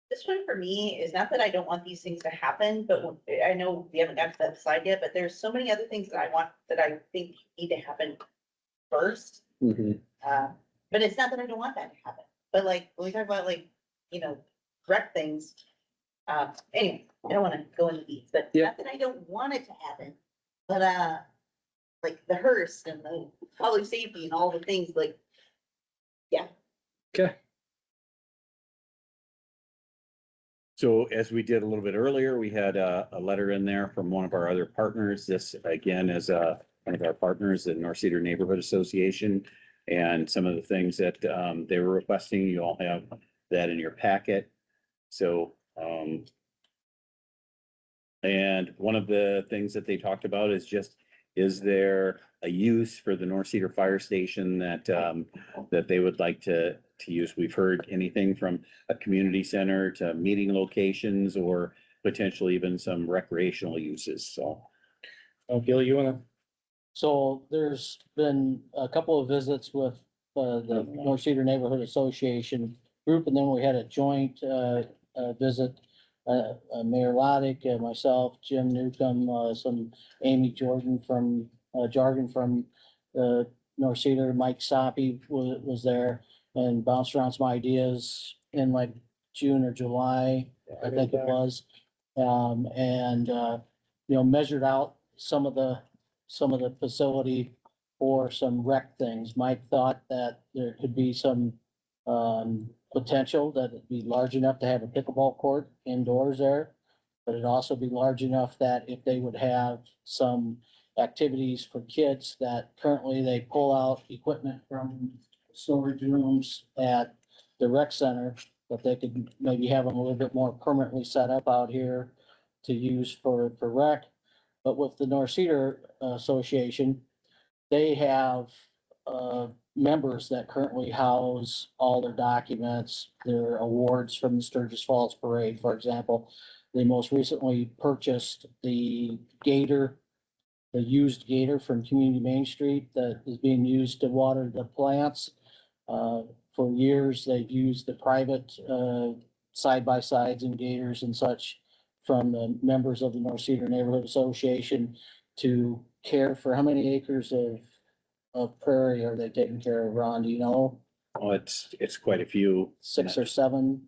This one for me is not that I don't want these things to happen, but I know we haven't got to that side yet, but there's so many other things that I think need to happen first. But it's not that I don't want that to happen, but like, when we talk about like, wreck things. Anyway, I don't wanna go into these, but Yeah. not that I don't want it to happen, but, like the hearse and the public safety and all the things like, Okay. So as we did a little bit earlier, we had a letter in there from one of our other partners. This again is one of our partners, the North Cedar Neighborhood Association. And some of the things that they were requesting, you all have that in your packet. So, and one of the things that they talked about is just, is there a use for the North Cedar Fire Station that that they would like to use? We've heard anything from a community center to meeting locations or potentially even some recreational uses, so. Gil, you wanna? So there's been a couple of visits with the North Cedar Neighborhood Association group, and then we had a joint visit. Mayor Loddick, myself, Jim Newcomb, some Amy Jordan from North Cedar, Mike Soppy was there and bounced around some ideas in like June or July, I think it was. Measured out some of the facility for some rec things. Mike thought that there could be some potential that it'd be large enough to have a pickleball court indoors there. But it'd also be large enough that if they would have some activities for kids that currently they pull out equipment from storage rooms at the rec center, that they could maybe have them a little bit more permanently set up out here to use for rec. But with the North Cedar Association, they have members that currently house all their documents, their awards from the Sturgis Falls Parade, for example. They most recently purchased the gator, the used gator from Community Main Street that is being used to water the plants. For years, they've used the private side-by-sides and gators and such from the members of the North Cedar Neighborhood Association to care for how many acres of prairie are they taking care of, Ron? Do you know? Oh, it's quite a few. 6 or 7,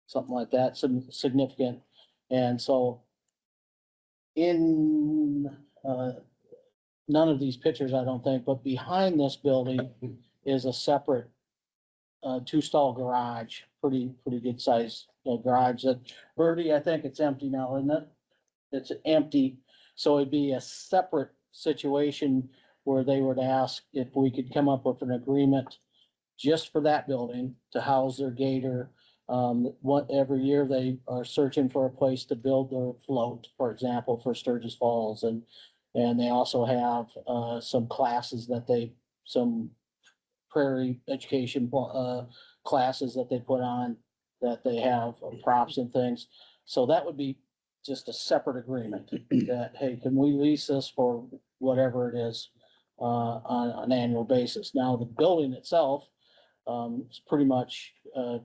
something like that, some significant. And so in, none of these pictures, I don't think, but behind this building is a separate two-stall garage, pretty good size garage that, Bertie, I think it's empty now, isn't it? It's empty, so it'd be a separate situation where they would ask if we could come up with an agreement just for that building to house their gator. Every year they are searching for a place to build their float, for example, for Sturgis Falls, and they also have some classes that some prairie education classes that they put on, that they have props and things. So that would be just a separate agreement that, hey, can we lease this for whatever it is on an annual basis? Now, the building itself is pretty much a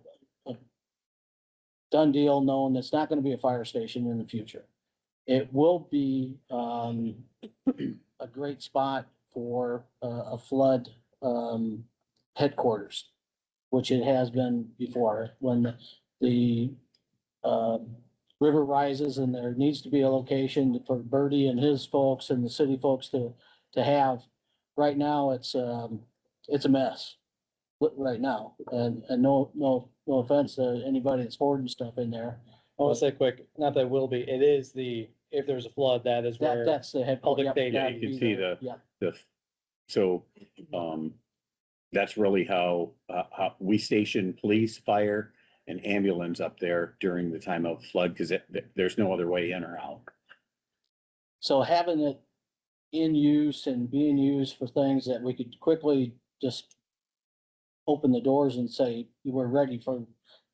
done deal, knowing it's not gonna be a fire station in the future. It will be a great spot for a flood headquarters, which it has been before. When the river rises and there needs to be a location for Bertie and his folks and the city folks to have. Right now, it's a mess right now, and no offense to anybody that's hoarding stuff in there. I want to say quick, not that it will be, it is if there's a flood, that is where. That's the head. Public yep, data, that'd you can be see the- Yeah, so, that's really how we station police, fire and ambulance up there during the time of flood, because there's no other way in or out. so having it in use and being used for things that we could quickly just open the doors and say, we're ready for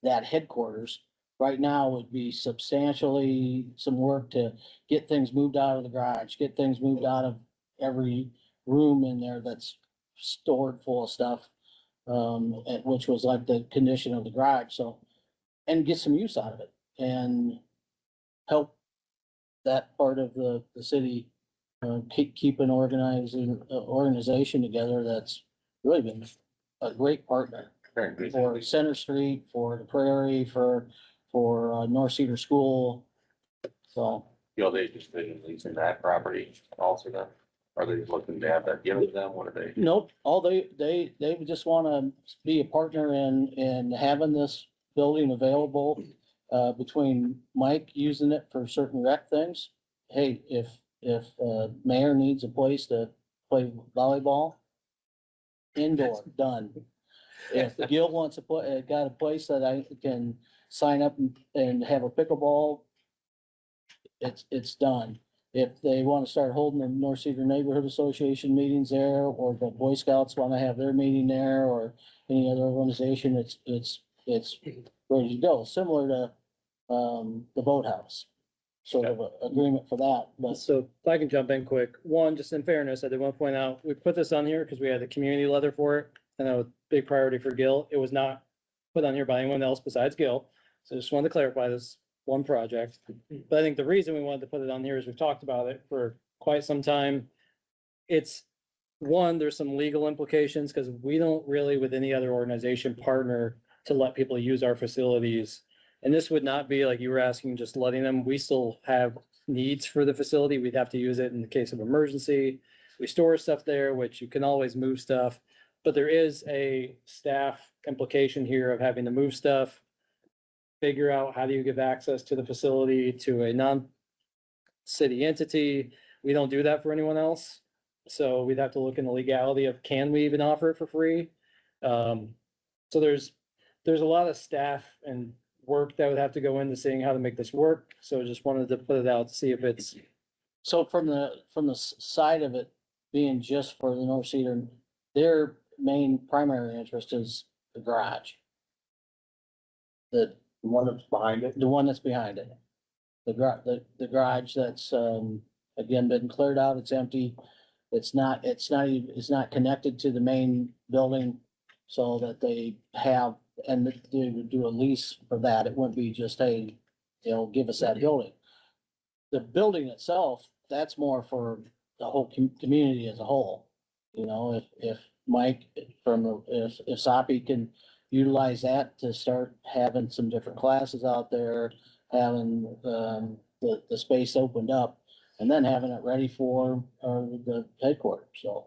that headquarters. Right now would be substantially some work to get things moved out of the garage, get things moved out of every room in there that's stored full of stuff. Which was like the condition of the garage, so, and get some use out of it and help that part of the city keep an organization together that's really been a great partner Very good. for Center Street, for the Prairie, for North Cedar School. So, You know, they just been leasing that property also then, are they looking to have that given to them? What are they? nope, all they just wanna be a partner in having this building available, between Mike using it for certain rec things. Hey, if mayor needs a place to play volleyball, indoor, done. If the guild wants to put, got a place that I can sign up and have a pickleball, it's done. If they want to start holding the North Cedar Neighborhood Association meetings there, or the Boy Scouts want to have their meeting there, or any other organization, it's ready to go, similar to, the boathouse. Sort of a agreement for that, but So if I can jump in quick, one, just in fairness, I did want to point out, we put this on here because we had the community letter for it. And that was a big priority for Gil. It was not put on here by anyone else besides Gil. So just wanted to clarify this one project. But I think the reason we wanted to put it on here is we've talked about it for quite some time. It's one, there's some legal implications because we don't really with any other organization partner to let people use our facilities. And this would not be like you were asking, just letting them, we still have needs for the facility. We'd have to use it in the case of emergency. We store stuff there, which you can always move stuff. But there is a staff implication here of having to move stuff, figure out how do you give access to the facility to a non-city entity. We don't do that for anyone else. So we'd have to look in the legality of, can we even offer it for free? So there's a lot of staff and work that would have to go into seeing how to make this work. So just wanted to put it out to see if it's. so from the side of it being just for the North Cedar, their main primary interest is the garage. The one that's behind it. one that's behind it. The garage that's, again, been cleared out, it's empty. It's not connected to the main building so that they have, and they would do a lease for that. It wouldn't be just, hey, give us that building. The building itself, that's more for the whole community as a whole. If Mike if Soppy can utilize that to start having some different classes out there, having the space opened up, and then having it ready for, the headquarters, so.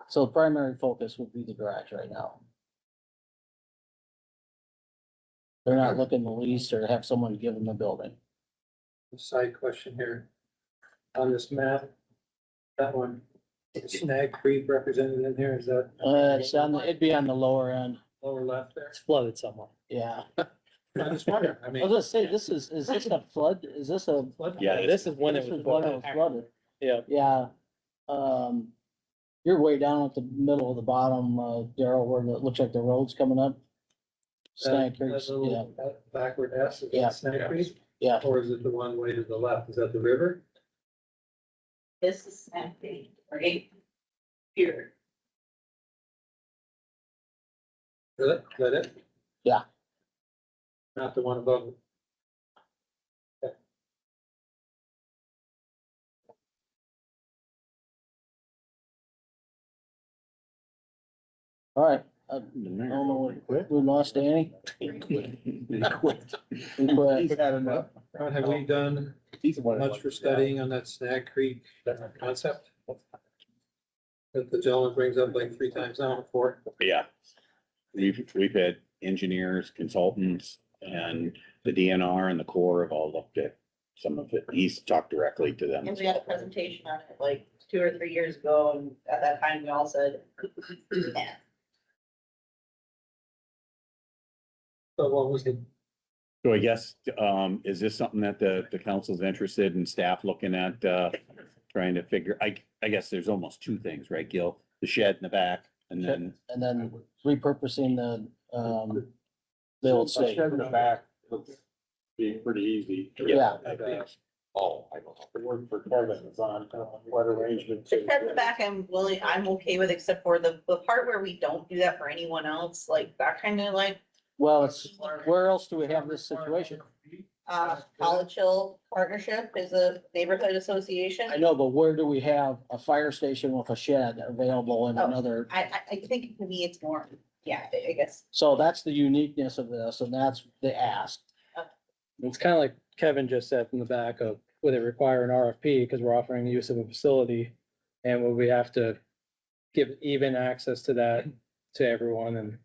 So the primary focus would be the garage right now. They're not looking to lease or have someone give them the building. Side question here. On this map, that one, is Snag Creek represented in here, is that It's it'd be on the lower end, lower left there? It's flooded somewhere. yeah. I just wonder, I I was mean. gonna say, is this a flood? Is this a? Yeah, This is when it This was is when it flooded. was flooded. Yeah. Yeah. You're way down at the middle of the bottom, Daryl, where it looks like the road's coming up. Snag That Creek's, yeah, little backward S, is Yeah. that Snag Creek? yeah. Or is it the one way to the left? Is that the river? This is snapping, right? Here. Is that it? Yeah. Not the one above it? All right. I don't know, we lost Danny? We quit. Had enough. Have we done much for studying on that Snag Creek concept? That the gentleman brings up like 3 times now before. Yeah. We've had engineers, consultants, and the DNR and the Corps have all looked at some of it. He's talked directly to them. And we had a presentation on it like 2 or 3 years ago, and at that time, we all said, yeah. So what was the, So I guess, is this something that the council's interested in staff looking at, trying to figure, I guess there's almost 2 things, right, Gil? The shed in the back and then, And then repurposing the old state. Shed in the back looks being pretty easy. Yeah. Oh, I don't know. The word for Kevin is on, what arrangement. The shed in the back, I'm okay with, except for the part where we don't do that for anyone else, like that kind of like, Well, it's, where else do we have this situation? College Hill Partnership is a neighborhood association. I know, but where do we have a fire station with a shed available in Oh. another? I think to me it's more, yeah, I guess. So that's the uniqueness of this, and that's the ask. It's kind of like Kevin just said from the back of, would it require an RFP because we're offering the use of a facility? And would we have to give even access to that to everyone and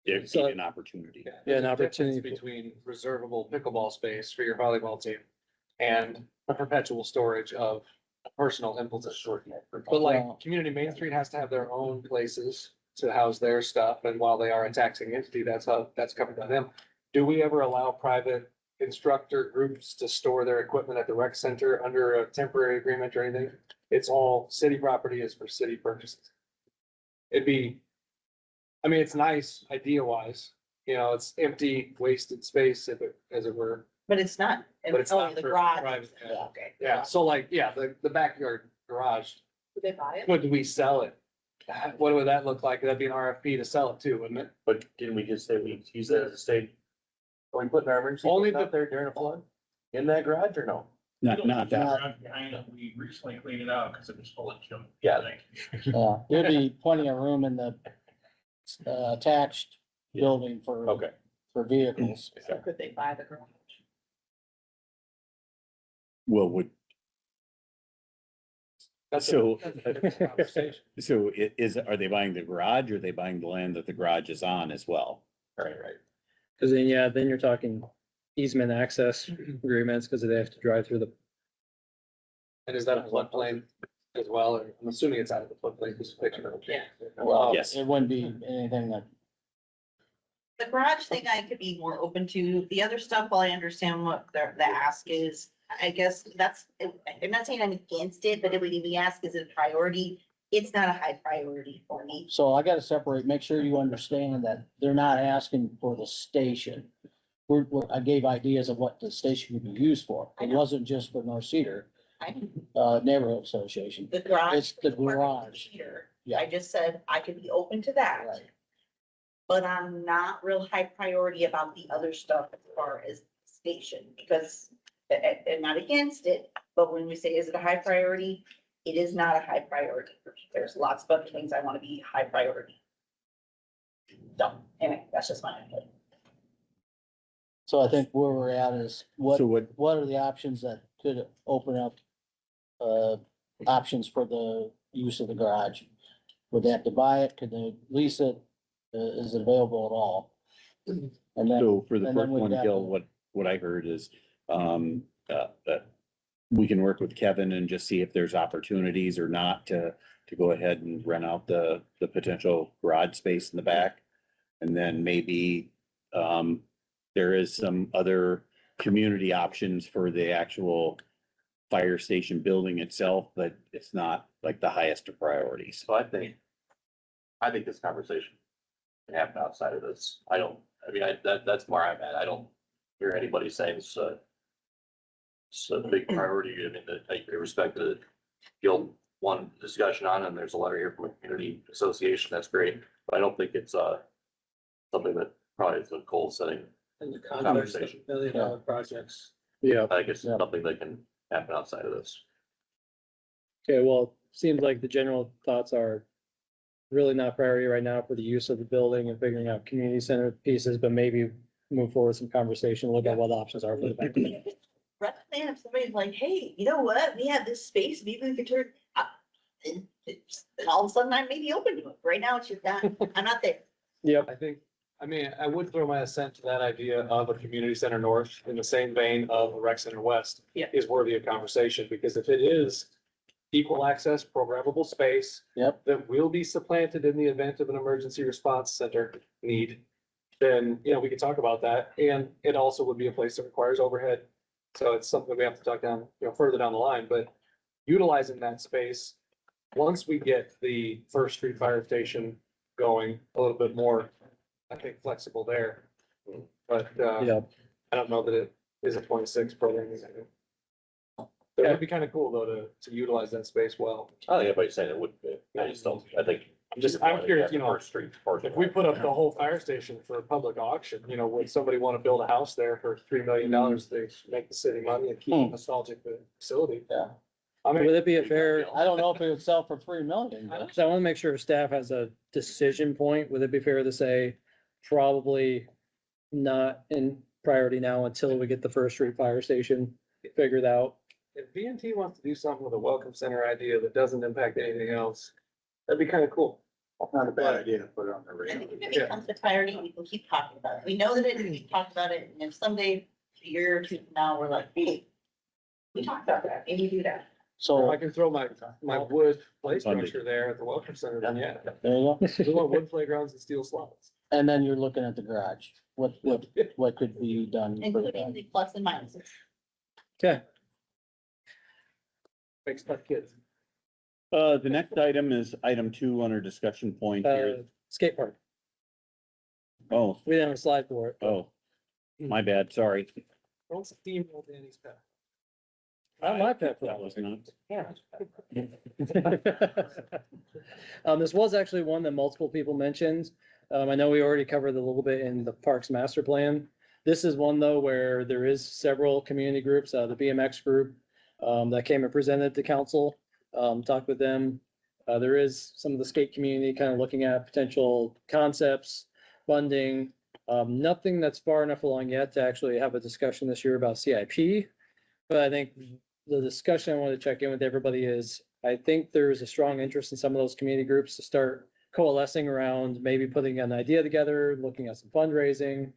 there's So- an opportunity. Yeah, an There's a difference opportunity. between reservable pickleball space for your volleyball team and a perpetual storage of personal implements. But Well- like, Community Main Street has to have their own places to house their stuff, and while they are a taxing entity, that's covered by them. Do we ever allow private instructor groups to store their equipment at the rec center under a temporary agreement or anything? It's all city property, is for city purposes. It'd be, I mean, it's nice idea wise, it's empty, wasted space as it were. But it's not, But it's oh, not the for garage. private, yeah. Okay. Yeah, so like, the backyard garage, Would they buy it? would we sell it? What would that look like? That'd be an RFP to sell it too, wouldn't it? But didn't we just say we use that as a state? Are we putting our emergency Only out there during a flood? In that garage or no? Not that. Garage behind it, we recently cleaned it out because it was full of junk. Yeah. Yeah, there'd be plenty of room in the attached building Okay. for vehicles. So could they buy the garage? Well, That's a- So- that's a different conversation. so are they buying the garage or are they buying the land that the garage is on as well? Right. Cause then, then you're talking easement access agreements because they have to drive through the, And is that a floodplain as well? Or I'm assuming it's out of the floodplain, this picture. Yeah. Well, Yes. it wouldn't be anything that, The garage thing I could be more open to. The other stuff, while I understand what the ask is, I guess I'm not saying I'm against it, but if we ask, is it a priority? It's not a high priority for me. so I gotta separate, make sure you understand that they're not asking for the station. I gave ideas of what the station could be used for. I It know. wasn't just for North Cedar, I, neighborhood association. the garage. It's the part of garage. Here, Yeah. I just said I could be open to that. Right. But I'm not real high priority about the other stuff as far as station, because I'm not against it, but when we say, is it a high priority? It is not a high priority. There's lots of other things I want to be high priority. So, anyway, that's just my opinion. So I think where we're at is what, So what, are the options that could open up, options for the use of the garage? Would they have to buy it? Could they lease it? Is it available at all? And then, so for the and first then we'd one, have Gil, to- what I heard is, that we can work with Kevin and just see if there's opportunities or not to go ahead and rent out the potential garage space in the back. And then maybe, there is some other community options for the actual fire station building itself, but it's not like the highest of priorities. So I think this conversation can happen outside of this. I mean, that's where I'm at. I don't hear anybody saying it's a big priority. I mean, I respect the Guild one discussion on, and there's a letter here from a community association. That's great. But I don't think it's something that probably is a goal setting. And the Conversation. $1 million projects. Yeah. I think it's something that can happen outside of this. Okay, well, seems like the general thoughts are really not priority right now for the use of the building and figuring out community center pieces, but maybe move forward some conversation, look at what options are for the back. Rather than if somebody's like, hey, you know what, we have this space, maybe we could turn. And all of a sudden I may be open to it. Right now, it's just not, I'm not there. Yep, I mean, I would throw my assent to that idea of a community center north in the same vein of a rec center west. Yeah. Is worthy of conversation, because if it is equal access, programmable space. Yep. That will be supplanted in the event of an emergency response center need, then, you know, we could talk about that. And it also would be a place that requires overhead. So it's something we have to talk down, you know, further down the line, but utilizing that space, once we get the First Street Fire Station going a little bit more, I think, flexible there. But, yeah. I don't know that it is a 26 program. It would be kind of cool though to utilize that space well. I think everybody's saying it would be. I just don't, I think. I'm curious, you know, First Street portion. If we put up the whole fire station for a public auction, you know, would somebody want to build a house there for $3 million? They make the city money and keep a nostalgic facility. Yeah. I mean, Would it be a fair, I don't know if it would sell for 3 million. but- so I want to make sure staff has a decision point. Would it be fair to say probably not in priority now until we get the First Street Fire Station figured out? if VNT wants to do something with a welcome center idea that doesn't impact anything else, that'd be kind of cool. Not a bad idea to put it on the I radar. think if it becomes a priority, we can keep talking about it. We know that it, we talked about it, and if someday, a year or two from now, we're like, hey, we talked about that, maybe do that. If So I can throw my wood play Funding. structure there at the welcome center, then yeah. there you go. We want wood playgrounds and steel slots. And then you're looking at the garage. What could be done? for the Including garage? the plus and minuses. Okay, Makes tough kids. The next item is item 2 on our discussion point here. skate park. Oh, We didn't have a slide for it. my bad, sorry. Don't steamroll Danny's pet. Not my pet That was not. This was actually one that multiple people mentioned. I know we already covered a little bit in the Parks Master Plan. This is one though where there is several community groups, the BMX group, that came and presented to council, talked with them. There is some of the skate community kind of looking at potential concepts, funding. Nothing that's far enough along yet to actually have a discussion this year about CIP. But I think the discussion I want to check in with everybody is, I think there's a strong interest in some of those community groups to start coalescing around maybe putting an idea together, looking at some fundraising.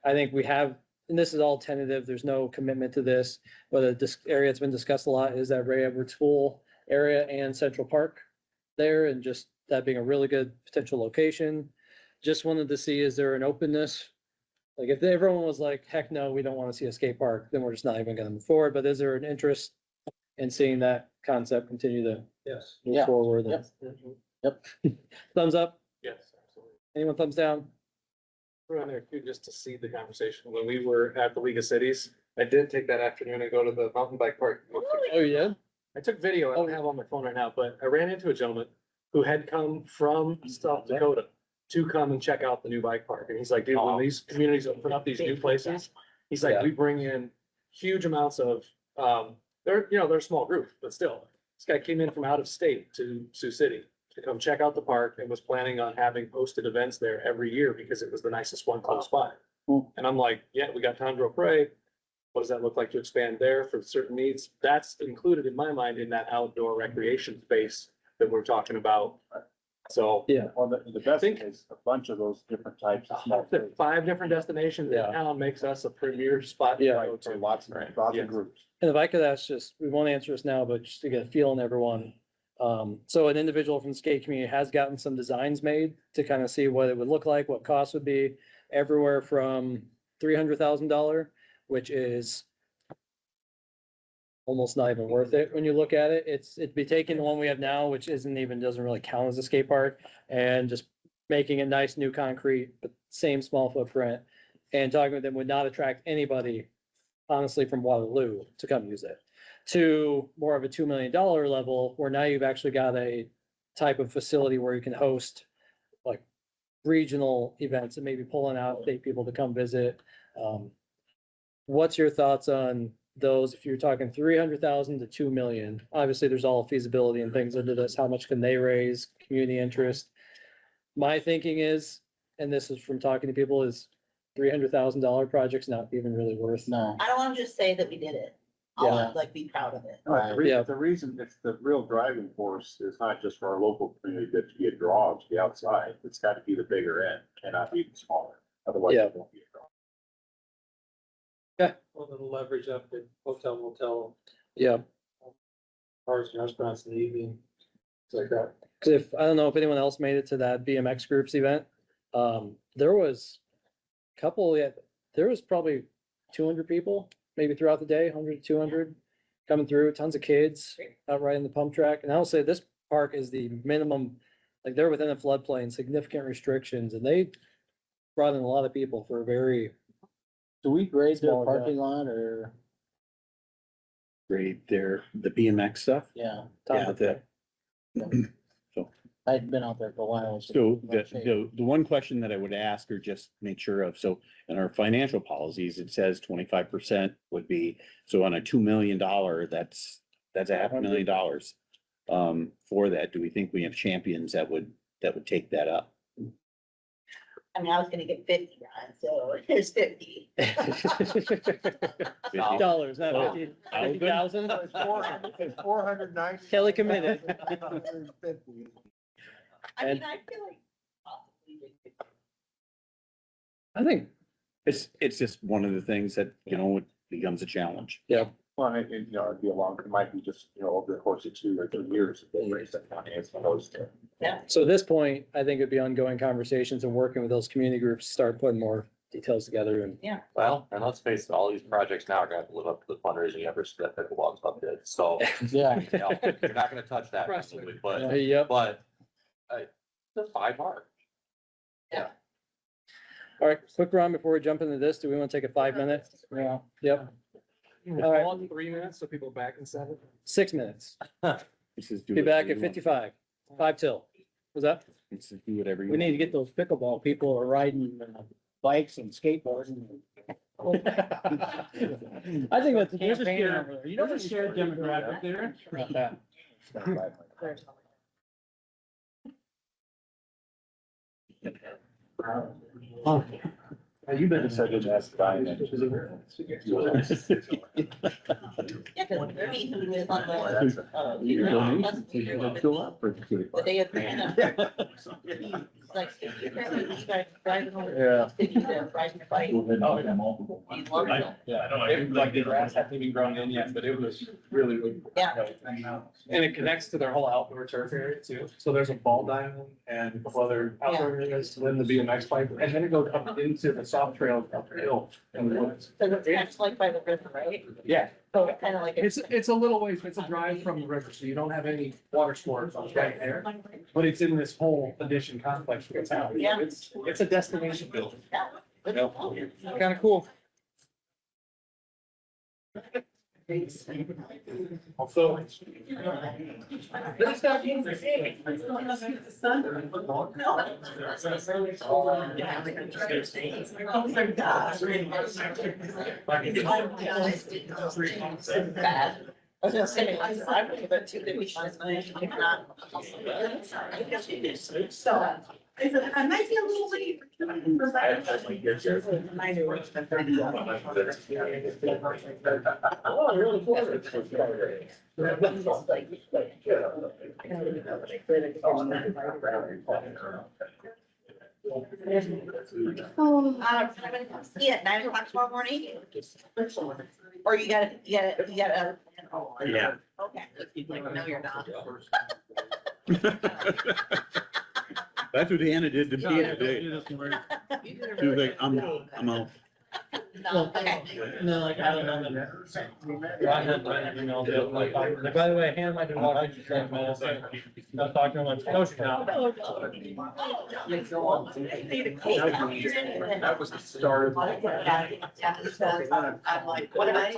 I think we have, and this is all tentative, there's no commitment to this, but this area that's been discussed a lot is that Ray Edwards Pool area and Central Park there, and just that being a really good potential location. Just wanted to see, is there an openness? Like if everyone was like, heck no, we don't want to see a skate park, then we're just not even gonna move forward, but is there an interest in seeing that concept continue to Yes. move Yeah. forward? Yep. Yep. Thumbs up? Yes, absolutely. Anyone thumbs down? Throw in there too, just to see the conversation. When we were at the League of Cities, I did take that afternoon and go to the mountain bike park. Oh, yeah? I took video, I don't have it on my phone right now, but I ran into a gentleman who had come from South Dakota to come and check out the new bike park. And he's like, dude, when these communities open up these new places, he's like, we bring in huge amounts of, they're a small group, but still. This guy came in from out of state to Sioux City to come check out the park and was planning on having posted events there every year because it was the nicest one close by. And I'm like, yeah, we got Tondro Prairie. What does that look like to expand there for certain needs? That's included in my mind in that outdoor recreation space that we're talking about. So Well, the best thing is a bunch of those different types of small. 5 different destinations in Yeah. town makes us a premier spot. to Yeah. go to. For lots Yes. of groups. And if I could ask just, we won't answer this now, but just to get a feel on everyone. So an individual from the skate community has gotten some designs made to kind of see what it would look like, what costs would be, everywhere from $300,000, which is almost not even worth it when you look at it. It'd be taking the one we have now, which doesn't really count as a skate park, and just making a nice new concrete, but same small footprint. And talking with them would not attract anybody, honestly, from Waterloo to come use it. To more of a $2 million level, where now you've actually got a type of facility where you can host like regional events and maybe pulling out state people to come visit. What's your thoughts on those? If you're talking 300,000 to 2 million, obviously there's all feasibility and things into this. How much can they raise? Community interest. My thinking is, and this is from talking to people, is $300,000 projects not even really worth. No. I don't wanna just say that we did it. Yeah. I'll like be proud of it. No, Yeah. the reason, it's the real driving force is not just for our local community, but to be a draw to the outside. It's got to be the bigger end, cannot be the smaller. Otherwise, Yeah. it won't be a draw. Well, it'll leverage up the hotel, motel, Yeah. bars and restaurants in the evening, things like that. Cause I don't know if anyone else made it to that BMX groups event. There was a couple, there was probably 200 people, maybe throughout the day, 100 to 200 coming through, tons of kids out riding the pump track. And I'll say this park is the minimum, like they're within a floodplain, significant restrictions, and they brought in a lot of people for a very, Do we grade their Small parking lot or, Great there, the BMX stuff. yeah, Yeah, the, I'd been out there for a while. so the one question that I would ask or just make sure of, so in our financial policies, it says 25% would be, so on a $2 million, that's $500,000. For that, do we think we have champions that would take that up? I mean, I was gonna get 50, Ron, so here's 50. dollars, not Oh, 50,000. It's 490. Kelly committed. I mean, I feel like possibly we could. I think it's just one of the things that, it becomes a challenge. Well, it'd be a long, it might be just, over the course of 2 or 3 years, if they raise that money as opposed to. So at this point, I think it'd be ongoing conversations and working with those community groups, to start putting more details together and. Well, and let's face it, all these projects now are gonna have to live up to the fundraising efforts that pickleball stuff did, so. Yeah. You're not gonna touch that, probably, but, Yep. it's 5 hard. All right, quick run before we jump into this. Do we want to take a 5-minute? Yeah. Yep, All right, 3 minutes, so people back in 7. 6 minutes. This is do Be back whatever at you want. 55, 5 till. Was that? It's just do whatever you We need want. to get those pickleball people are riding bikes and skateboards. I think that's a There's a campaign shared- over there. You know, There's a shared demographic there. You better say that that's dying. Yeah, cause they're meeting with on the day of the. Like, apparently these guys driving over. Taking the riding bike. He loves it. It, like the grass hasn't even grown in yet, but it was really good. Yeah. And it connects to their whole outdoor turf area too. So there's a ball diamond and a couple other outdoor areas, then the BMX bike, and then it goes up into the soft trail up the hill in the woods. So it's kind of like by the river, right? Yeah, So it's kind of like. it's a little ways, it's a drive from the river, so you don't have any water sports right there. But it's in this whole addition complex for the town. Yeah. It's a destination building. Yeah. Kind of cool. Also. Bad. I was gonna say, I'm gonna go 255. So. I said, I might be a little late. Oh, really? I'm gonna come see you at 9 o'clock tomorrow morning. Or you gotta. Yeah. Okay. No, you're not. That's what Hannah did to me today. She was like, I'm out. No, okay. No, like, I don't know. I had my email, like, by the way, hand might be walking, she's like, man, I'm talking to him, like, no, she's not. That was the start of. I'm like, what am I?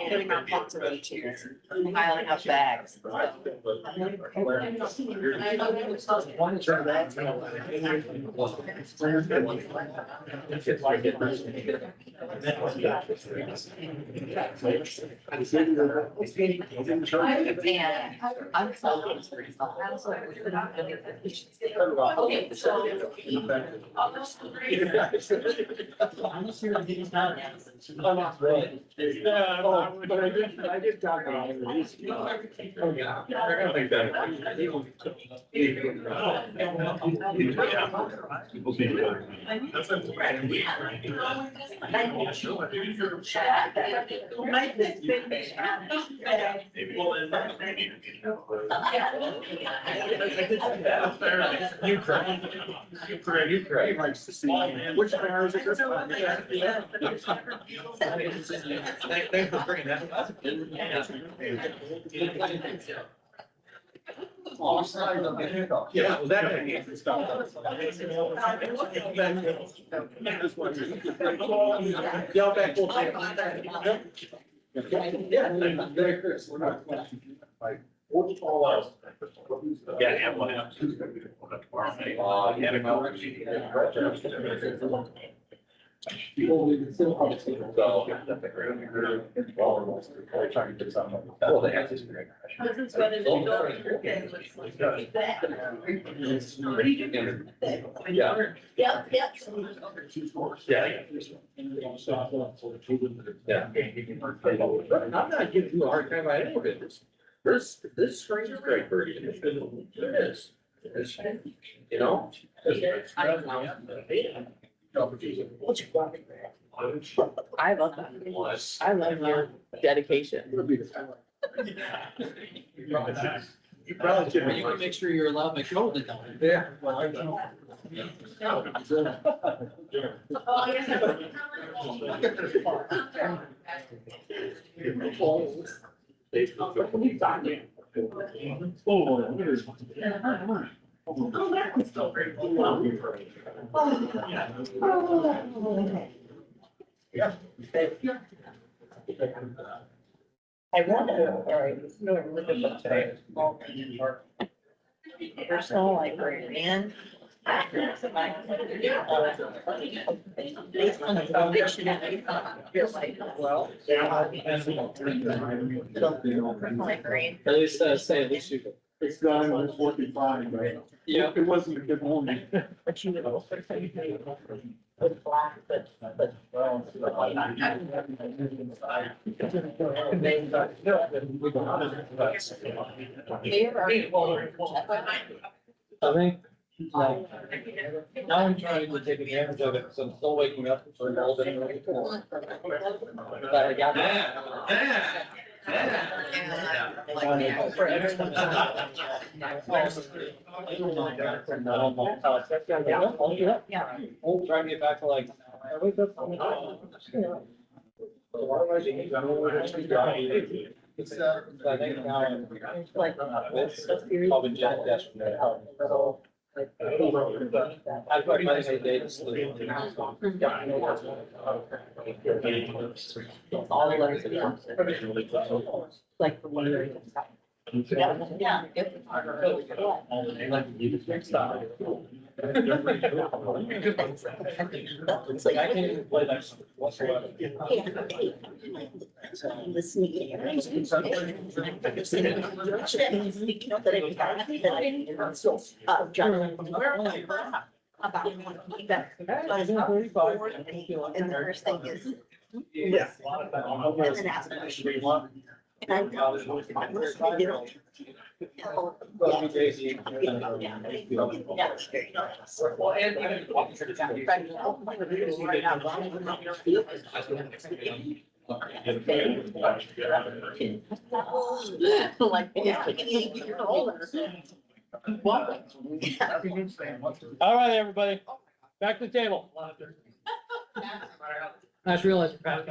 Getting our pots of chairs, piling up bags. And I'm so. Okay, so. I did talk about Ukraine likes to see which cars are this one. Thanks for bringing that. Yeah, well, that. Yeah, back. Yeah, Merry Christmas. We're not. Like, what's all else? Yeah, yeah, well, Well, they have this great. This is what it's doing. What are you doing? Yeah. Yep, yep. Yeah. I'm not giving you a hard time about any of it. This screen is great for you. It is. You know? I love that. I love your dedication. You probably should. You can make sure you're allowed to go then. Yeah. Oh, that was so great. I wonder, all right, no, look at that today. Personal librarian. Based on the foundation that we feel like. Well. Librarian. At least, say, at least you. It's done, it's working fine, right? Yeah. It wasn't a good morning. But you know. With black, but. I think, now I'm trying to take advantage of it, so I'm still waking up for a little bit. But I got that. For everyone. Yeah. We'll try to get back to like, I wake up. It's, I think now, Like. probably just yesterday. I've got my day to sleep. All the letters. Like the one. Yeah. It's like, the sneaky. About and the first thing is. Yeah. And then ask questions. And I'm listening to it. Oh, yeah. That's very nice. Well, and Like, yeah, 88-year-old. All right, everybody, back to the table. I just realized. Perfect.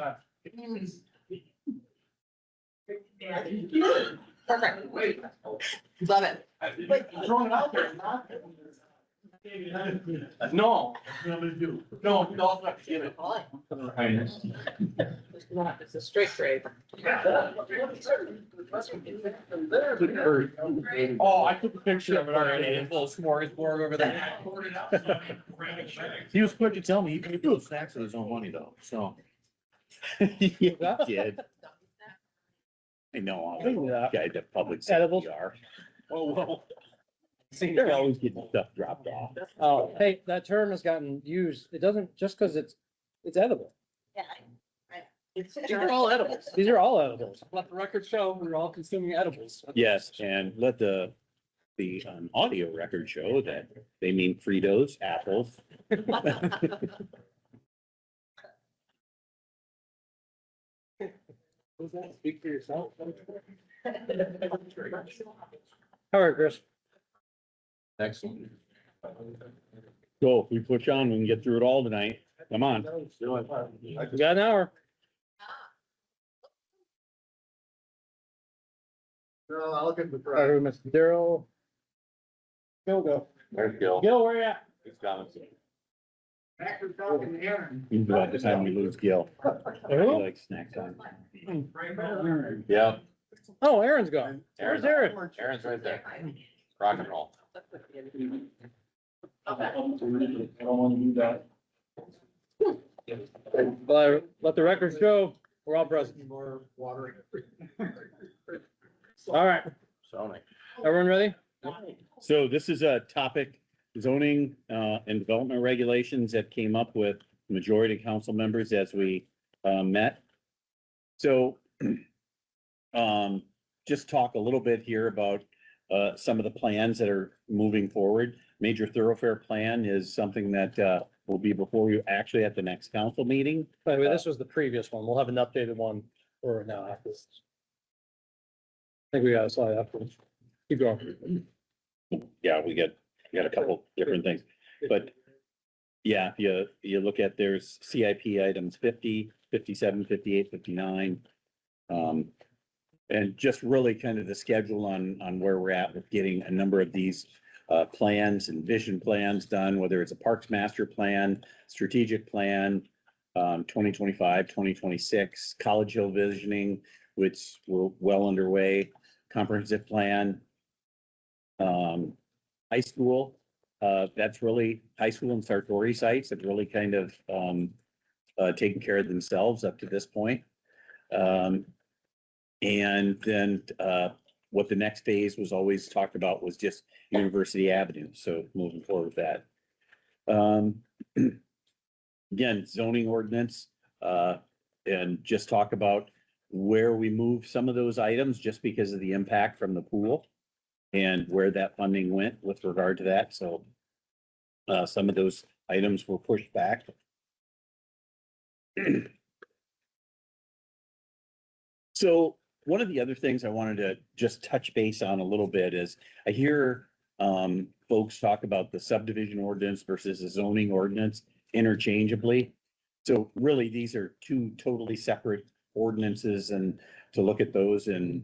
Love it. no, no, not give it. It's a straight trade. Oh, I took a picture of it already. A little smorgasbord over there. He was quick to tell me he could do snacks with his own money though, so. Yeah, he did. I know, all the guys at public Edibles? safety are. Oh, well. They're always getting stuff dropped off. Oh, hey, that term has gotten used. It doesn't, just because it's edible. Yeah. They're all edibles. These are all edibles. Let the record show we're all consuming edibles. Yes, and let the audio record show that they mean Fritos, apples. Speak for yourself. All right, Chris. Excellent. So if we push on, we can get through it all tonight. Come on. We got an hour. I'll look at the. All right, Mr. Daryl. Go. There's Gil. Gil, where you at? He's coming. After talking to Aaron. It's about the time we lose Gil. He Oh, likes snack time. Yeah. oh, Aaron's gone. Where's Aaron? Aaron's right there. Rock and roll. I don't wanna do that. Well, let the record show we're all present. More watering. All right, Zoning. everyone ready? So this is a topic, zoning and development regulations that came up with majority council members as we met. So just talk a little bit here about some of the plans that are moving forward. Major thoroughfare plan is something that will be before you actually at the next council meeting. By the way, this was the previous one. We'll have an updated one for now after this. I think we got a slide afterwards. Keep going. Yeah, we got a couple different things, but yeah, if you look at there's CIP items 50, 57, 58, 59. And just really kind of the schedule on where we're at with getting a number of these plans and vision plans done, whether it's a Parks Master Plan, strategic plan, 2025, 2026, College Hill visioning, which we're well underway, comprehensive plan. High school, that's really high school and Sartori sites have really kind of taken care of themselves up to this point. And then what the next phase was always talked about was just University Avenue. So moving forward with that. Again, zoning ordinance, and just talk about where we move some of those items just because of the impact from the pool and where that funding went with regard to that. So some of those items were pushed back. So one of the other things I wanted to just touch base on a little bit is I hear folks talk about the subdivision ordinance versus the zoning ordinance interchangeably. So really, these are two totally separate ordinances, and to look at those and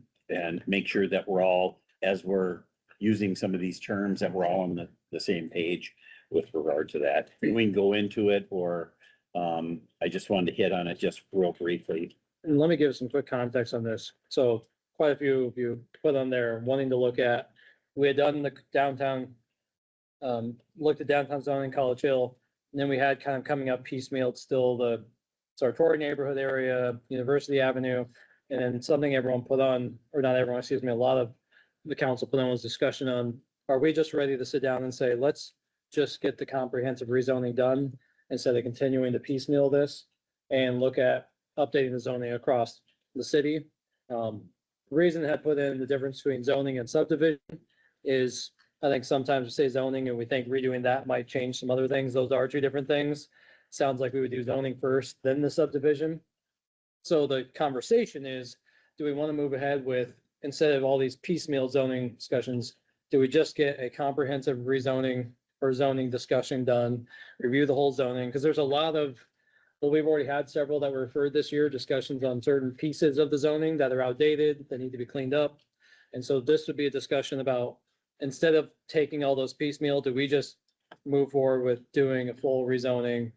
make sure that we're all, as we're using some of these terms, that we're all on the same page with regard to that. We can go into it, or I just wanted to hit on it just real briefly. And let me give some quick context on this. So quite a few of you put on there wanting to look at, we had done the downtown looked at downtown zoning, College Hill, and then we had kind of coming up piecemeal, still the Sartori neighborhood area, University Avenue, and then something everyone put on, or not everyone, excuse me, a lot of the council put on was discussion on, are we just ready to sit down and say, let's just get the comprehensive rezoning done instead of continuing to piecemeal this and look at updating the zoning across the city? Reason that I put in the difference between zoning and subdivision is I think sometimes we say zoning and we think redoing that might change some other things. Those are two different things. Sounds like we would do zoning first, then the subdivision. So the conversation is, do we want to move ahead with, instead of all these piecemeal zoning discussions, do we just get a comprehensive rezoning or zoning discussion done, review the whole zoning? Because there's a lot of, well, we've already had several that were referred this year, discussions on certain pieces of the zoning that are outdated, that need to be cleaned up. And so this would be a discussion about, instead of taking all those piecemeal, do we just move forward with doing a full rezoning?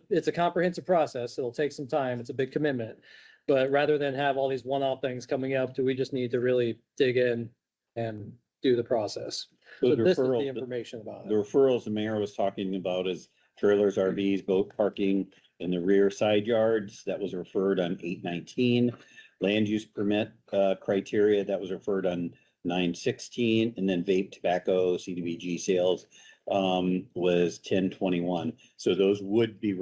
It's a comprehensive process. It'll take some time. It's a big commitment. But rather than have all these one-off things coming up, do we just need to really dig in and do the process? So The this is the referral- information about The it. referrals the mayor was talking about is trailers, RVs, boat parking in the rear side yards. That was referred on 8/19. Land use permit criteria, that was referred on 9/16. And then vape, tobacco, CDBG sales was 10/21. So those would be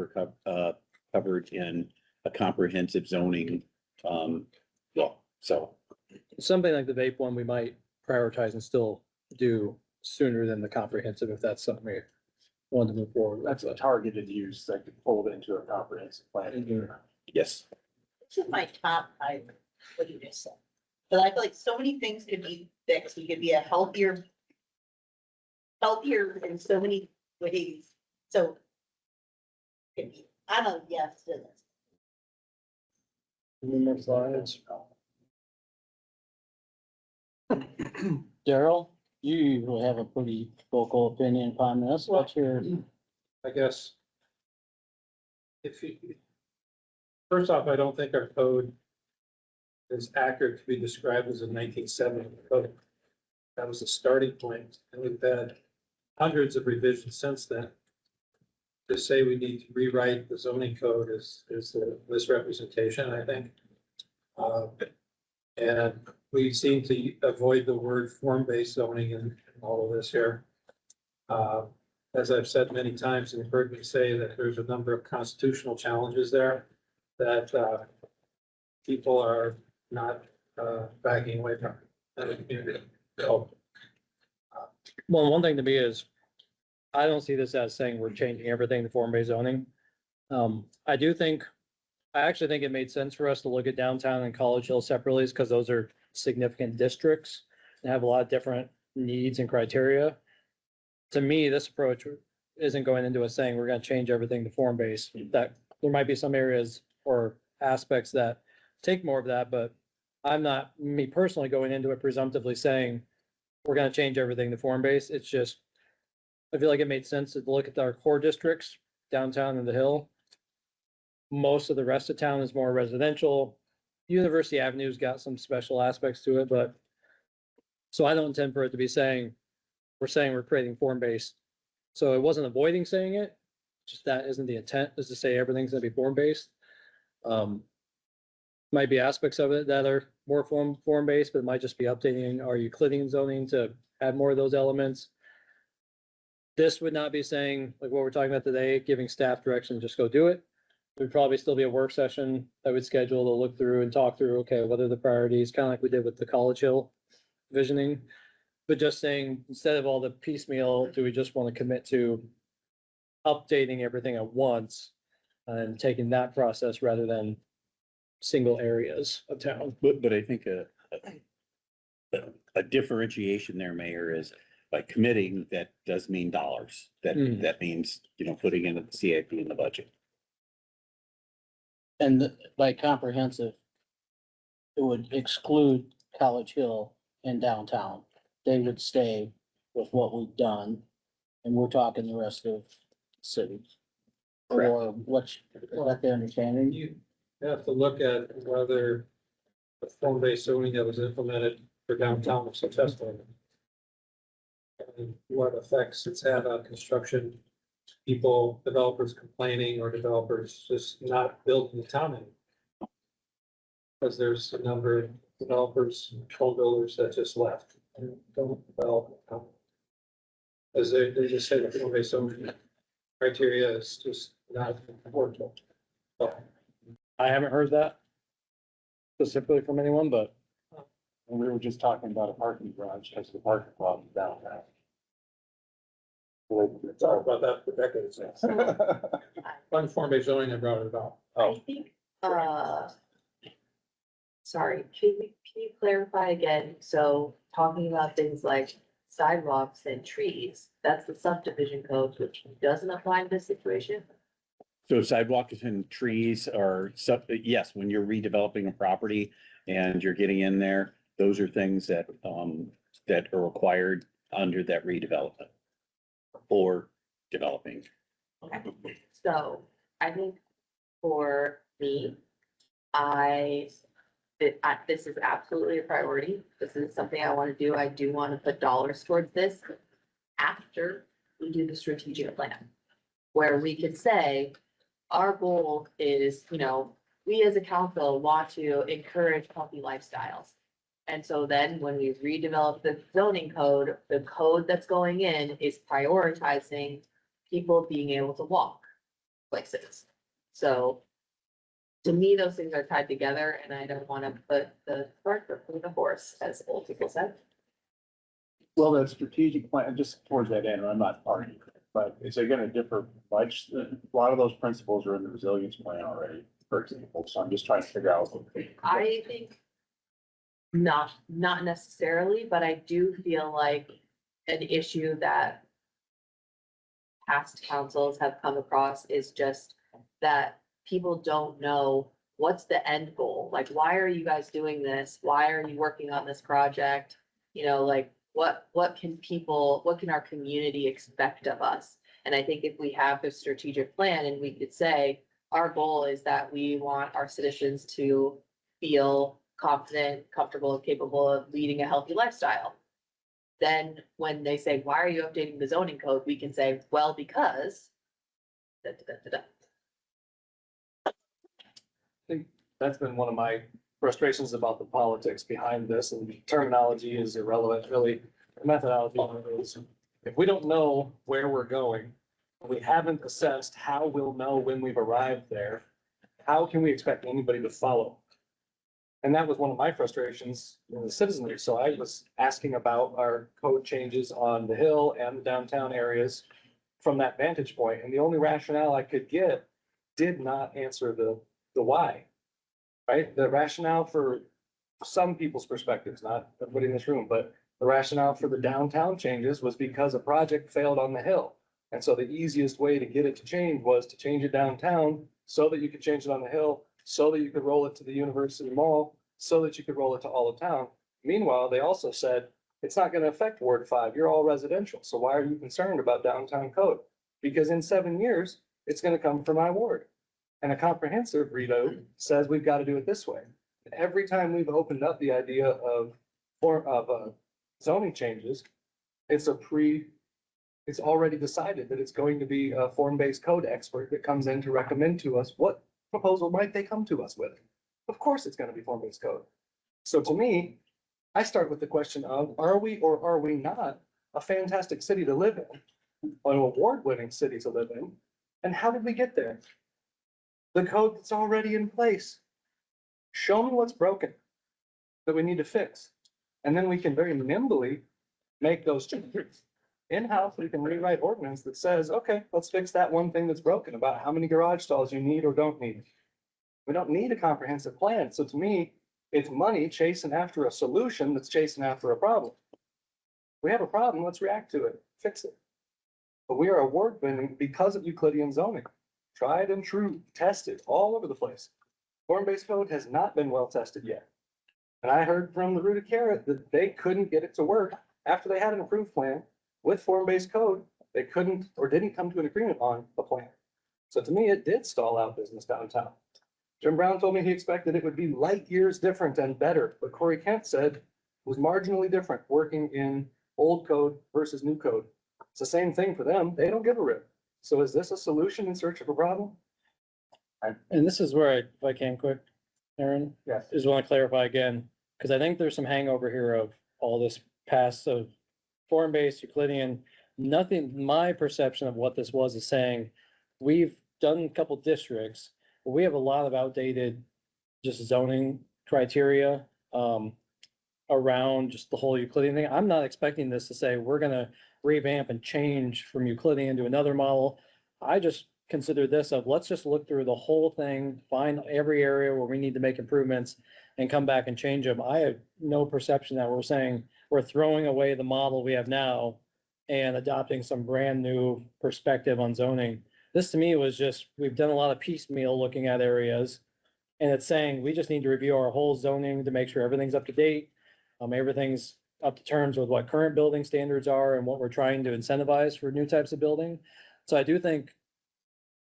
covered in a comprehensive zoning law. So Something like the vape one, we might prioritize and still do sooner than the comprehensive, if that's something we want to move forward with. That's a targeted use that could fold into a comprehensive plan. yes. This is my top five, what you just said. But I feel like so many things could be fixed. We could be a healthier in so many ways. So I'm a yes to this. Any more slides? Daryl, you usually have a pretty vocal opinion upon this. What's your, I guess. If you, first off, I don't think our code is accurate to be described as a 1970 code. That was the starting point, and we've had hundreds of revisions since then. To say we need to rewrite the zoning code is a misrepresentation, I think. And we seem to avoid the word form-based zoning in all of this here. As I've said many times, and you've heard me say that there's a number of constitutional challenges there that people are not backing away from in the community. So, Well, one thing to me is, I don't see this as saying we're changing everything to form-based zoning. I actually think it made sense for us to look at downtown and College Hill separately, because those are significant districts and have a lot of different needs and criteria. To me, this approach isn't going into us saying we're gonna change everything to form-based. That there might be some areas or aspects that take more of that, but I'm not, me personally, going into it presumptively saying we're gonna change everything to form-based. It's just, I feel like it made sense to look at our core districts, downtown and the Hill. Most of the rest of town is more residential. University Avenue's got some special aspects to it, but so I don't intend for it to be saying we're creating form-based. So it wasn't avoiding saying it, just that isn't the intent, is to say everything's gonna be form-based. Might be aspects of it that are more form-based, but it might just be updating our Euclidean zoning to add more of those elements. This would not be saying, like what we're talking about today, giving staff direction, just go do it. There'd probably still be a work session that would schedule to look through and talk through, okay, what are the priorities, kind of like we did with the College Hill visioning. But just saying, instead of all the piecemeal, do we just want to commit to updating everything at once and taking that process rather than single areas of town? But I think a differentiation there, Mayor, is by committing, that does mean dollars. That means, putting in the CIP in the budget. and by comprehensive, it would exclude College Hill and downtown. They would stay with what we've done, and we're talking the rest of the city. Or what's, is that the understanding? you have to look at whether the form-based zoning that was implemented for downtown was successful. and what effects it's had on construction. People, developers complaining or developers just not building the town anymore. Because there's a number of developers, home builders that just left and don't develop. the town. As they just say, the form-based zoning criteria is just not important. So, I haven't heard that specifically from anyone, but And we were just talking about a parking garage, because the parking problem downtown. talked about that for decades now. On form-based zoning, I brought it about. I think, sorry, can you clarify again? So talking about things like sidewalks and trees, that's the subdivision code, which doesn't apply to this situation? So sidewalks and trees are, yes, when you're redeveloping a property and you're getting in there, those are things that, that are required under that redevelopment or developing. Okay, so I think for me, this is absolutely a priority. This is something I want to do. I do want to put dollars towards this after we do the strategic plan. Where we could say, our goal is, you know, we as a council want to encourage healthy lifestyles. And so then when we redevelop the zoning code, the code that's going in is prioritizing people being able to walk places. So to me, those things are tied together and I don't want to put the cart before the horse, as old people said. Well, the strategic plan, just towards that end, I'm not arguing, but is it gonna differ much? A lot of those principles are in the resilience plan already, for example, so I'm just trying to figure out. I think not necessarily, but I do feel like an issue that past councils have come across is just that people don't know what's the end goal. Like, why are you guys doing this? Why are you working on this project? You know, like, what can our community expect of us? And I think if we have a strategic plan and we could say, our goal is that we want our citizens to feel confident, comfortable, and capable of leading a healthy lifestyle. Then when they say, why are you updating the zoning code? We can say, well, because. Da, da, da, da, da. I think that's been one of my frustrations about the politics behind this, and terminology is irrelevant, really. The methodology is, if we don't know where we're going, we haven't assessed how we'll know when we've arrived there, how can we expect anybody to follow? And that was one of my frustrations in the citizenry. So I was asking about our code changes on the Hill and the downtown areas from that vantage point, and the only rationale I could get did not answer the why. Right? The rationale for some people's perspectives, not everybody in this room, but the rationale for the downtown changes was because a project failed on the Hill. And so the easiest way to get it to change was to change it downtown so that you could change it on the Hill, so that you could roll it to the University Mall, so that you could roll it to all of town. Meanwhile, they also said, it's not going to affect Ward 5. You're all residential. So why are you concerned about downtown code? Because in 7 years, it's going to come from my ward. And a comprehensive redo says we've got to do it this way. Every time we've opened up the idea of zoning changes, it's already decided that it's going to be a form-based code expert that comes in to recommend to us what proposal might they come to us with. Of course, it's going to be form-based code. So to me, I start with the question of, are we or are we not a fantastic city to live in, an award-winning city to live in? And how did we get there? The code that's already in place. Show me what's broken that we need to fix. And then we can very nimbly make those changes. In-house, we can rewrite ordinance that says, okay, let's fix that one thing that's broken about how many garage stalls you need or don't need. We don't need a comprehensive plan. So to me, it's money chasing after a solution that's chasing after a problem. We have a problem, let's react to it, fix it. But we are award-winning because of Euclidean zoning. Tried and true, tested all over the place. Form-based code has not been well tested yet. And I heard from the Rooted Carrot that they couldn't get it to work after they had an approved plan with form-based code. They couldn't or didn't come to an agreement on a plan. So to me, it did stall out business downtown. Jim Brown told me he expected it would be light years different and better, but Corey Kent said it was marginally different working in old code versus new code. It's the same thing for them. They don't give a rip. So is this a solution in search of a problem? And this is where if I can quick, Aaron, Yes. just want to clarify again, because I think there's some hangover here of all this past of form-based Euclidean. Nothing, my perception of what this was is saying, we've done a couple districts, but we have a lot of outdated just zoning criteria around just the whole Euclidean thing. I'm not expecting this to say, we're gonna revamp and change from Euclidean to another model. I just consider this of, let's just look through the whole thing, find every area where we need to make improvements and come back and change them. I have no perception that we're saying we're throwing away the model we have now and adopting some brand new perspective on zoning. This to me was just, we've done a lot of piecemeal looking at areas. And it's saying we just need to review our whole zoning to make sure everything's up to date. Everything's up to terms with what current building standards are and what we're trying to incentivize for new types of building. So I do think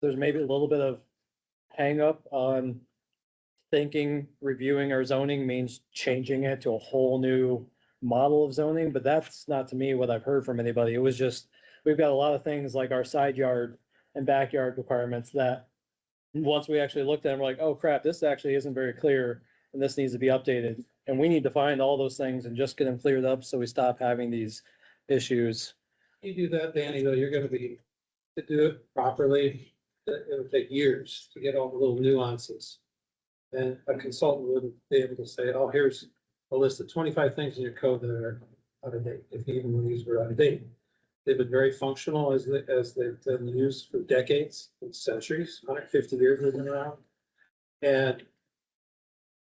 there's maybe a little bit of hang up on thinking reviewing our zoning means changing it to a whole new model of zoning, but that's not to me what I've heard from anybody. It was just, we've got a lot of things like our side yard and backyard requirements that once we actually looked at them, we're like, oh crap, this actually isn't very clear and this needs to be updated. And we need to find all those things and just get them cleared up so we stop having these issues. You do that, Danny, though, you're gonna be, to do it properly, it would take years to get all the little nuances. And a consultant wouldn't be able to say, oh, here's a list of 25 things in your code that are out of date, if even when these were out of date. They've been very functional as they've been used for decades and centuries, 150 years they've been around. And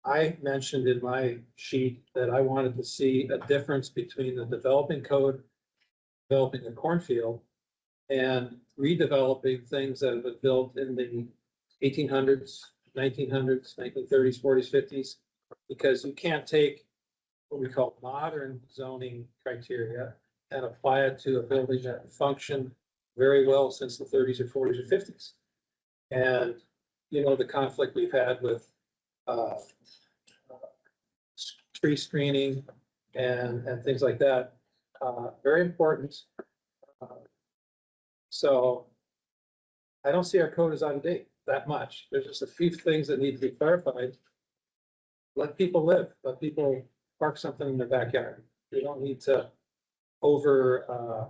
I mentioned in my sheet that I wanted to see a difference between the developing code, developing a cornfield, and redeveloping things that have been built in the 1800s, 1900s, 1930s, 40s, 50s, because you can't take what we call modern zoning criteria and apply it to a building that functioned very well since the 30s or 40s or 50s. And, you know, the conflict we've had with tree screening and things like that, very important. So I don't see our code as out of date that much. There's just a few things that need to be clarified. Let people live, let people park something in their backyard. You don't need to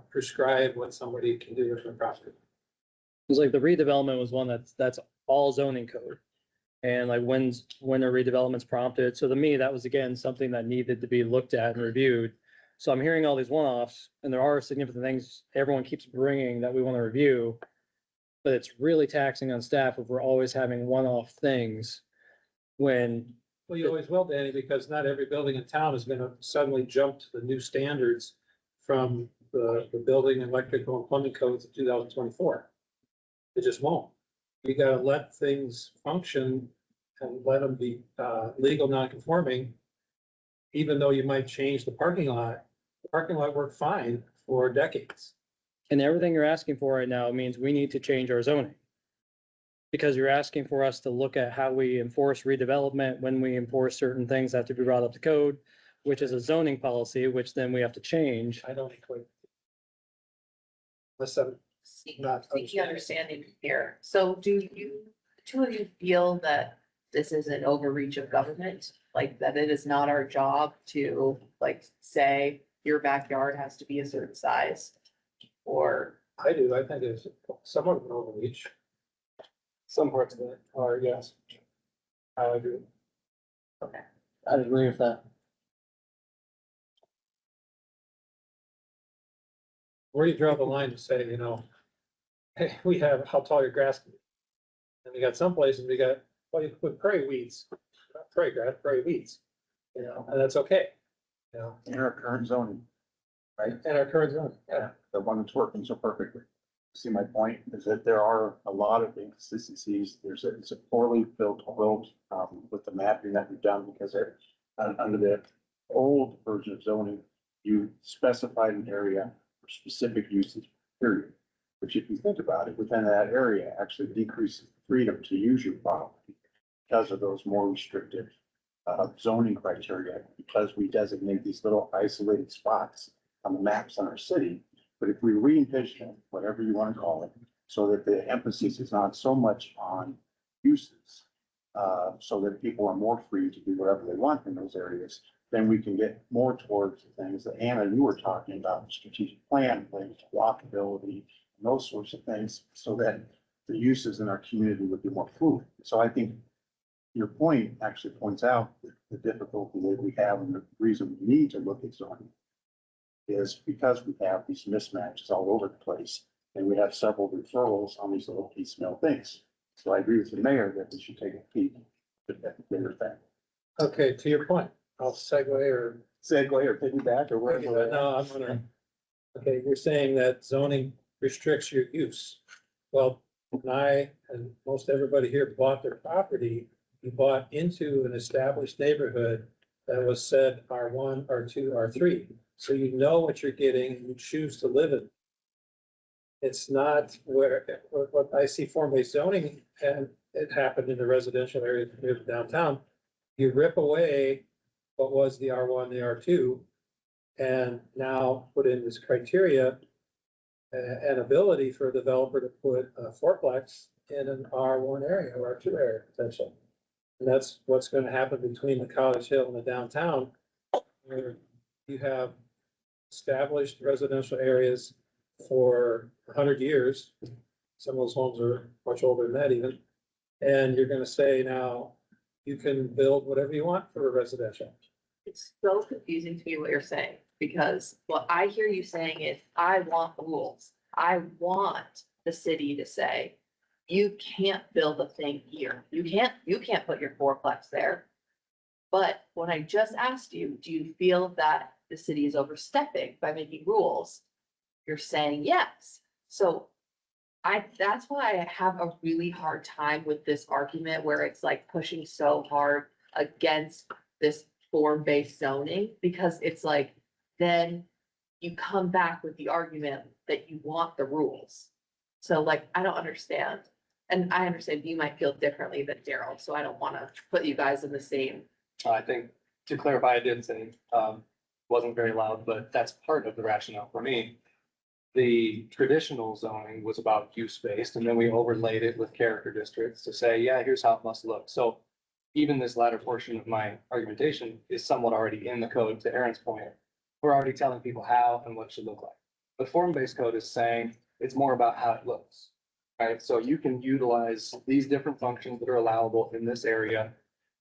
prescribe what somebody can do with their property. It's like the redevelopment was one that's all zoning code. And like when a redevelopment's prompted. So to me, that was again, something that needed to be looked at and reviewed. So I'm hearing all these one-offs and there are significant things everyone keeps bringing that we want to review. But it's really taxing on staff if we're always having one-off things when. Well, you always will, Danny, because not every building in town is gonna suddenly jump to the new standards from the building, electrical and plumbing codes of 2024. It just won't. You gotta let things function and let them be legal non-conforming. Even though you might change the parking lot worked fine for decades. And everything you're asking for right now means we need to change our zoning. Because you're asking for us to look at how we enforce redevelopment, when we enforce certain things have to be brought up to code, which is a zoning policy, which then we have to change. I don't equate. Unless I'm not Seeking understanding here. So do you, two of you feel that this is an overreach of government? Like that it is not our job to like say your backyard has to be a certain size? Or I do, I think it's somewhat of an overreach. Some parts of it are, yes. I agree. I'd agree with that. Where do you draw the line to say, you know, hey, we have how tall your grass can be? And we got some places, we got, well, you put prairie weeds, not prairie grass, prairie weeds, you know, and that's okay. You know, In our current zoning, right? and our current zone, Yeah, the one that's working so perfectly. See, my point is that there are a lot of inconsistencies. It's a poorly built road with the mapping that we've done because under the old version of zoning, you specified an area for specific uses, period. Which if you think about it, within that area actually decreases the freedom to use your property because of those more restrictive zoning criteria, because we designate these little isolated spots on the maps in our city. But if we re-envision it, whatever you want to call it, so that the emphasis is not so much on uses, so that people are more free to do whatever they want in those areas, then we can get more towards the things that Anna, you were talking about, strategic plan, things, walkability, and those sorts of things, so that the uses in our community would be more fluid. So I think your point actually points out the difficulty that we have, and the reason we need to look at zoning is because we have these mismatches all over the place, and we have several referrals on these little piecemeal things. So I agree with the mayor that we should take a peek at that bigger thing. Okay, to your point, I'll segue or. Segue or piggyback or whatever. No, I'm gonna, okay, you're saying that zoning restricts your use. Well, when I and most everybody here bought their property, you bought into an established neighborhood that was said R1, R2, R3. So you know what you're getting, and you choose to live in. It's not what I see form-based zoning, and it happened in the residential area near downtown. You rip away what was the R1, the R2, and now put in this criteria and ability for a developer to put a fourplex in an R1 area or R2 area potentially. And that's what's going to happen between the College Hill and the downtown, where you have established residential areas for 100 years. Some of those homes are much older than that even. And you're going to say now you can build whatever you want for a residential. It's so confusing to me what you're saying, because what I hear you saying is, I want rules. I want the city to say, you can't build a thing here. You can't put your fourplex there. But when I just asked you, do you feel that the city is overstepping by making rules? You're saying yes. So that's why I have a really hard time with this argument where it's like pushing so hard against this form-based zoning, because it's like, then you come back with the argument that you want the rules. So like, I don't understand. And I understand you might feel differently than Daryl, so I don't want to put you guys in the same. I think to clarify, I did say, wasn't very loud, but that's part of the rationale for me. The traditional zoning was about use-based, and then we overlaid it with character districts to say, yeah, here's how it must look. So even this latter portion of my argumentation is somewhat already in the code, to Aaron's point. We're already telling people how and what it should look like. The form-based code is saying it's more about how it looks, right? So you can utilize these different functions that are allowable in this area,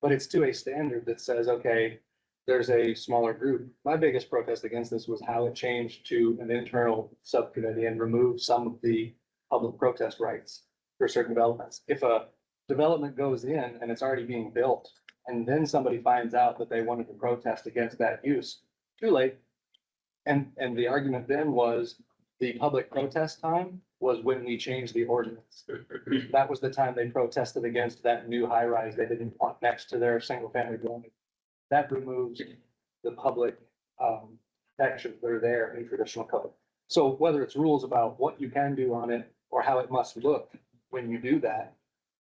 but it's to a standard that says, okay, there's a smaller group. My biggest protest against this was how it changed to an internal subcommittee and removed some of the public protest rights for certain developments. If a development goes in and it's already being built, and then somebody finds out that they wanted to protest against that use, too late. And the argument then was the public protest time was when we changed the ordinance. That was the time they protested against that new high rise they didn't want next to their single family dwelling. That removes the public protections that are there in traditional code. So whether it's rules about what you can do on it or how it must look when you do that,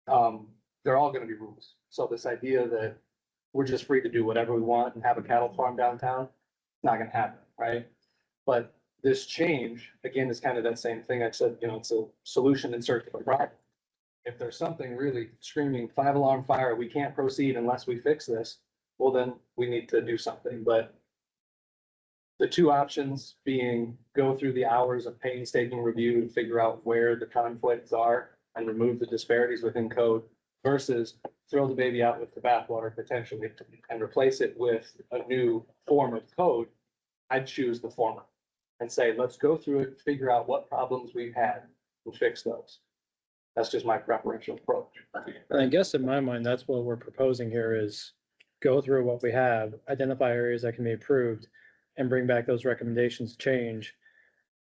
they're all gonna be rules. So this idea that we're just free to do whatever we want and have a cattle farm downtown, it's not gonna happen, right? But this change, again, is kind of that same thing I said, it's a solution in search of a problem. If there's something really screaming 5-alarm fire, we can't proceed unless we fix this, well, then we need to do something. But the two options being go through the hours of painstaking review to figure out where the conflicts are and remove the disparities within code versus throw the baby out with the bathwater potentially and replace it with a new form of code, I'd choose the former and say, let's go through it, figure out what problems we've had and fix those. That's just my preferential approach. And I guess in my mind, that's what we're proposing here is go through what we have, identify areas that can be improved and bring back those recommendations to change.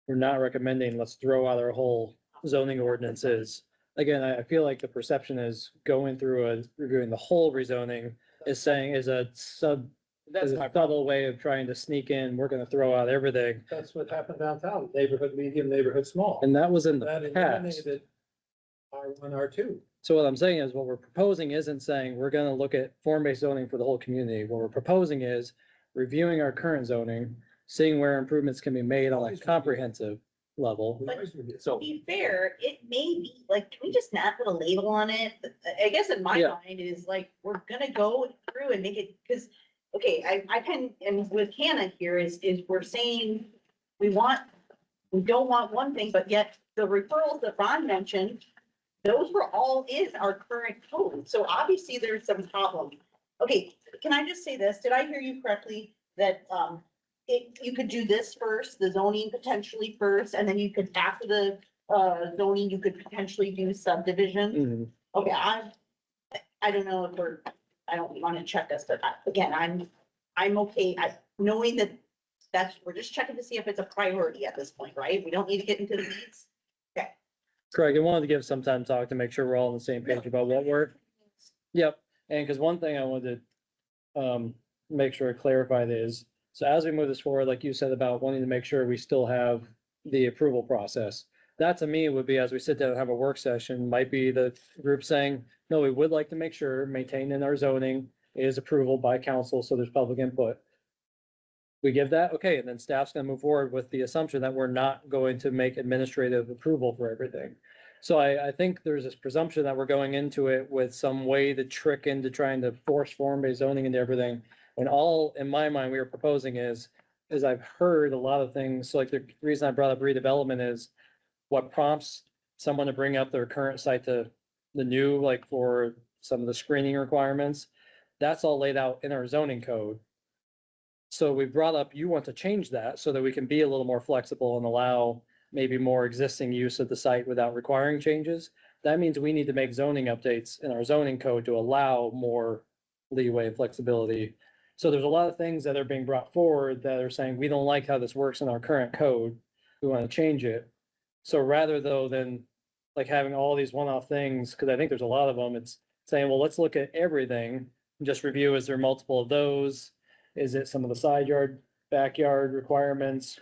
We're not recommending, let's throw out our whole zoning ordinances. Again, I feel like the perception is going through and reviewing the whole rezoning is saying is a subtle way of trying to sneak in, we're gonna throw out everything. That's what happened downtown, neighborhood medium, neighborhood small. And that was in That the past. eliminated R1, R2. So what I'm saying is what we're proposing isn't saying we're gonna look at form-based zoning for the whole community. What we're proposing is reviewing our current zoning, seeing where improvements can be made on a comprehensive level. To So, be fair, it may be, like, can we just not put a label on it? I guess in my Yeah. mind is like, we're gonna go through and make it, because, okay, I can, and with Hannah here is we're saying we don't want one thing, but yet the referrals that Ron mentioned, those were all in our current code. So obviously there's some problem. Okay, can I just say this? Did I hear you correctly that, you could do this first, the zoning potentially first, and then you could, after the, zoning, you could potentially do subdivision? mhm. Okay, I don't know if I don't want to check this, but again, I'm okay, knowing that we're just checking to see if it's a priority at this point, right? We don't need to get into the weeds. Craig, I wanted to give some time to talk to make sure we're all on the same page about what we're, yep. And because one thing I wanted to make sure I clarified is, so as we move this forward, like you said about wanting to make sure we still have the approval process. That to me would be, as we sit down and have a work session, might be the group saying, no, we would like to make sure maintained in our zoning is approval by council, so there's public input. We give that, okay, and then staff's gonna move forward with the assumption that we're not going to make administrative approval for everything. So I think there's this presumption that we're going into it with some way to trick into trying to force form-based zoning into everything. And all, in my mind, we were proposing is I've heard a lot of things, like the reason I brought up redevelopment is what prompts someone to bring up their current site to the new, like for some of the screening requirements. That's all laid out in our zoning code. So we brought up, you want to change that so that we can be a little more flexible and allow maybe more existing use of the site without requiring changes. That means we need to make zoning updates in our zoning code to allow more leeway and flexibility. So there's a lot of things that are being brought forward that are saying, we don't like how this works in our current code. We want to change it. So rather though than like having all these one-off things, because I think there's a lot of them, it's saying, well, let's look at everything and just review, is there multiple of those? Is it some of the side yard, backyard requirements?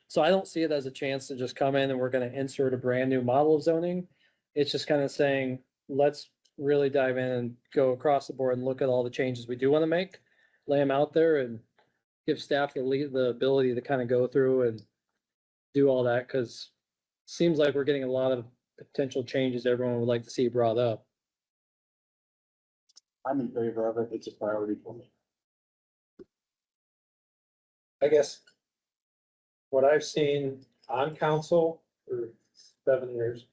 So I don't see it as a chance to just come in and we're gonna insert a brand new model of zoning. It's just kind of saying, let's really dive in and go across the board and look at all the changes we do want to make, lay them out there and give staff the ability to kind of go through and do all that, because it seems like we're getting a lot of potential changes everyone would like to see brought up. I'm in favor of it. It's a priority for me. I guess what I've seen on council for 7 years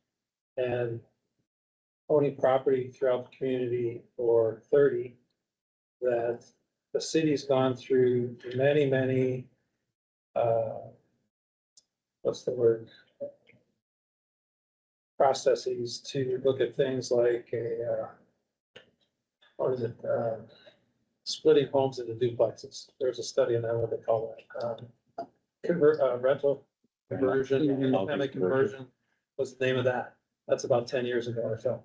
and owning property throughout the community for 30, that the city's gone through many, what's the word? Processes to look at things like what is it? Splitting homes into duplexes. There's a study on that, what they call that. Rental conversion, multifamily conversion was the name of that. That's about 10 years ago or so.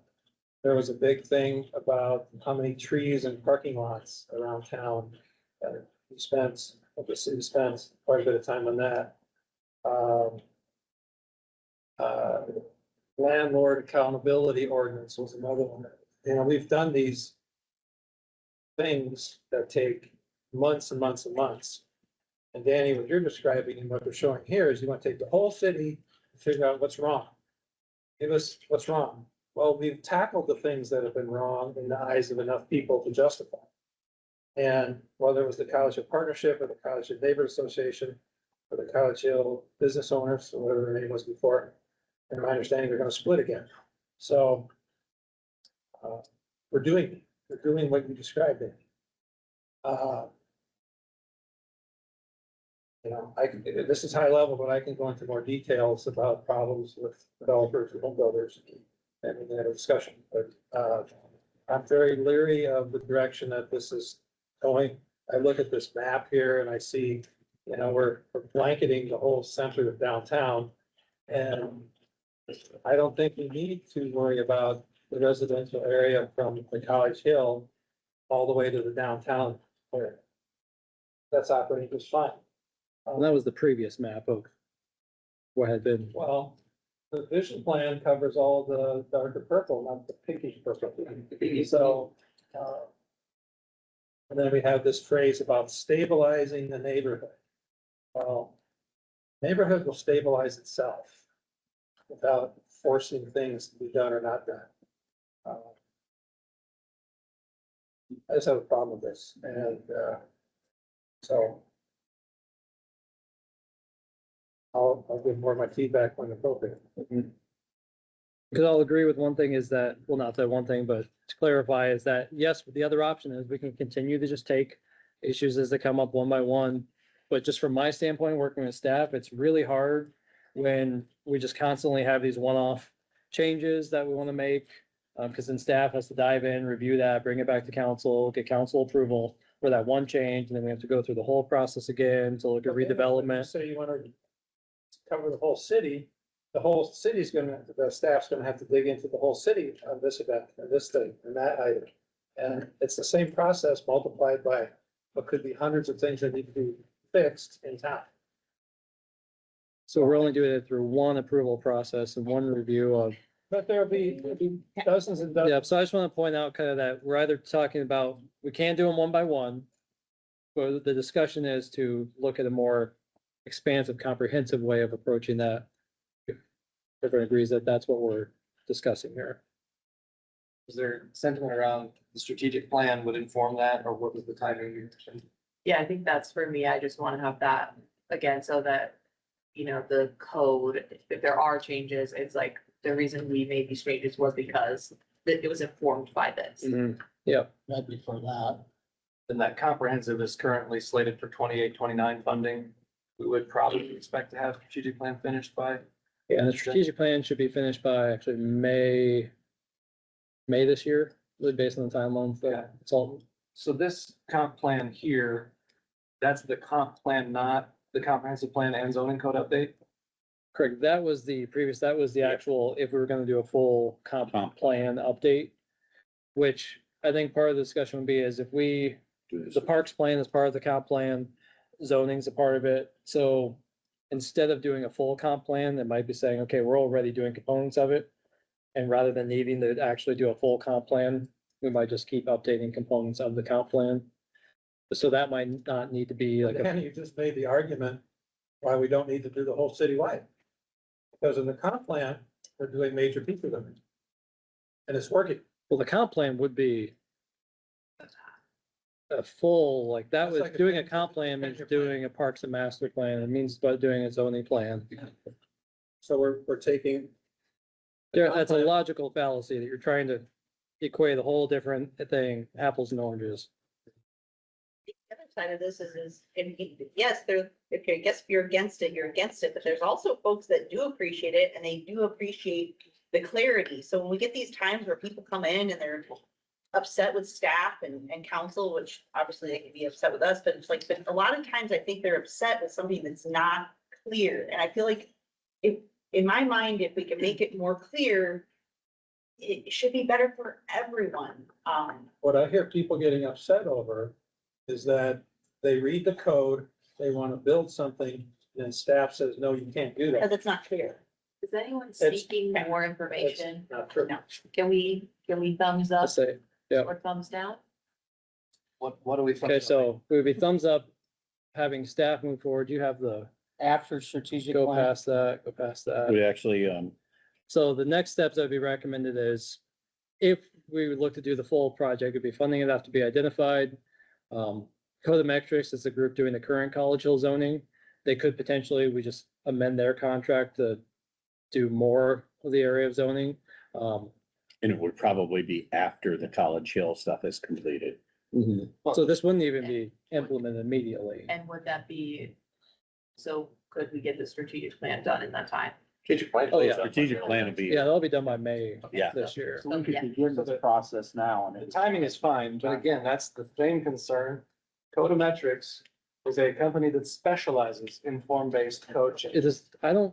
There was a big thing about how many trees and parking lots around town. The city spends quite a bit of time on that. Landlord accountability ordinance was another one. You know, we've done these things that take months and months and months. And Danny, what you're describing and what we're showing here is you want to take the whole city and figure out what's wrong. Give us what's wrong. Well, we've tackled the things that have been wrong in the eyes of enough people to justify. And whether it was the College Hill Partnership or the College Hill Neighbor Association or the College Hill Business Owners, or whatever the name was before, in my understanding, they're going to split again. So we're doing what you described it. You know, this is high level, but I can go into more details about problems with developers and home builders and in that discussion. But I'm very leery of the direction that this is going. I look at this map here and I see, you know, we're blanketing the whole center of downtown. And I don't think we need to worry about the residential area from the College Hill all the way to the downtown area. That's operating just fine. And that was the previous map of what had been. Well, the vision plan covers all the darker purple, not the pinkish purple. So, and then we have this phrase about stabilizing the neighborhood. Well, neighborhood will stabilize itself without forcing things to be done or not done. I just have a problem with this, and, so I'll give more of my feedback when appropriate. Because I'll agree with one thing is that, well, not that one thing, but to clarify is that, yes, the other option is we can continue to just take issues as they come up one by one. But just from my standpoint, working with staff, it's really hard when we just constantly have these one-off changes that we want to make. Because then staff has to dive in, review that, bring it back to council, get council approval for that one change, and then we have to go through the whole process again to look at redevelopment. Say you wanna cover the whole city, the whole city's gonna, the staff's gonna have to dig into the whole city on this event, and this thing, and that item. And it's the same process multiplied by what could be hundreds of things that need to be fixed in town. So we're only doing it through one approval process and one review of. But there'll be dozens and dozens. Yeah, so I just want to point out kind of that we're either talking about, we can't do them one by one. But the discussion is to look at a more expansive, comprehensive way of approaching that. If everyone agrees that that's what we're discussing here. Is there sentiment around the strategic plan would inform that, or what was the timing you mentioned? Yeah, I think that's for me. I just want to have that again, so that, you know, the code, if there are changes, it's like, the reason we made these changes was because it was informed by this. Yeah, I'd be for that. And that comprehensive is currently slated for 28-29 funding. We would probably expect to have strategic plan finished by. yeah, and the strategic plan should be finished by actually May this year, really based on the timeline. Yeah. It's all, So this comp plan here, that's the comp plan, not the comprehensive plan and zoning code update? correct. That was the previous, that was the actual, if we were gonna do a full comp plan update. Which I think part of the discussion would be is if we, the parks plan is part of the comp plan, zoning's a part of it. So instead of doing a full comp plan, it might be saying, okay, we're already doing components of it. And rather than needing to actually do a full comp plan, we might just keep updating components of the comp plan. So that might not need to be like, Then you just made the argument why we don't need to do the whole citywide. Because in the comp plan, we're doing major pieces of it. And it's working. well, the comp plan would be a full, like that That's was like a doing a 10 comp plan means 10-year plan. doing a parks and master plan. It means about doing a zoning plan. So we're taking. Yeah, that's a logical fallacy that you're trying to equate a whole different thing, apples and oranges. The other side of this is, yes, there, if you're, I guess if you're against it, you're against it, but there's also folks that do appreciate it and they do appreciate the clarity. So when we get these times where people come in and they're upset with staff and council, which obviously they can be upset with us, but it's like, but a lot of times I think they're upset with something that's not clear. And I feel like if, in my mind, if we can make it more clear, it should be better for everyone. What I hear people getting upset over is that they read the code, they want to build something, and then staff says, no, you can't do Because that. it's not clear. Is anyone It's- seeking more information? Not true. No. Can we thumbs up Let's say, yeah. or thumbs down? What do we? Okay, so it would be thumbs up, having staff move forward. You have the, After strategic go plan, past that, go past that. We actually, So the next steps that would be recommended is if we would look to do the full project, it'd be funding would have to be identified. Codometrics is the group doing the current College Hill zoning. They could potentially, we just amend their contract to do more of the area of zoning. and it would probably be after the College Hill stuff is completed. So this wouldn't even be implemented immediately. And would that be, so could we get the strategic plan done in that time? Strategic plan. Oh, yeah. Strategic plan would be, Yeah, that'll be done by May yeah. this year. So we could Yeah. begin this process now and The it's. timing is fine, but again, that's the same concern. Codometrics is a company that specializes in form-based coaching. It is, I don't,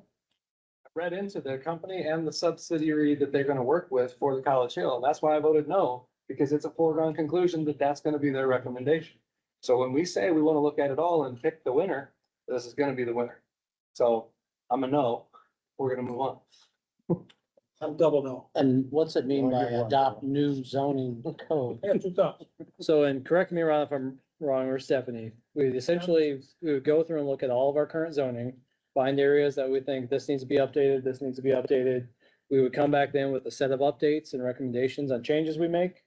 Read into their company and the subsidiary that they're gonna work with for the College Hill, and that's why I voted no, because it's a foregone conclusion that that's gonna be their recommendation. So when we say we wanna look at it all and pick the winner, this is gonna be the winner. So I'm a no, we're gonna move on. I'm double no. and what's it mean Well, by you're one. adopt new zoning code? Yeah, two thumbs. so, and correct me around if I'm Ron or Stephanie, we would go through and look at all of our current zoning, find areas that we think this needs to be updated, this needs to be updated. We would come back then with a set of updates and recommendations on changes we make.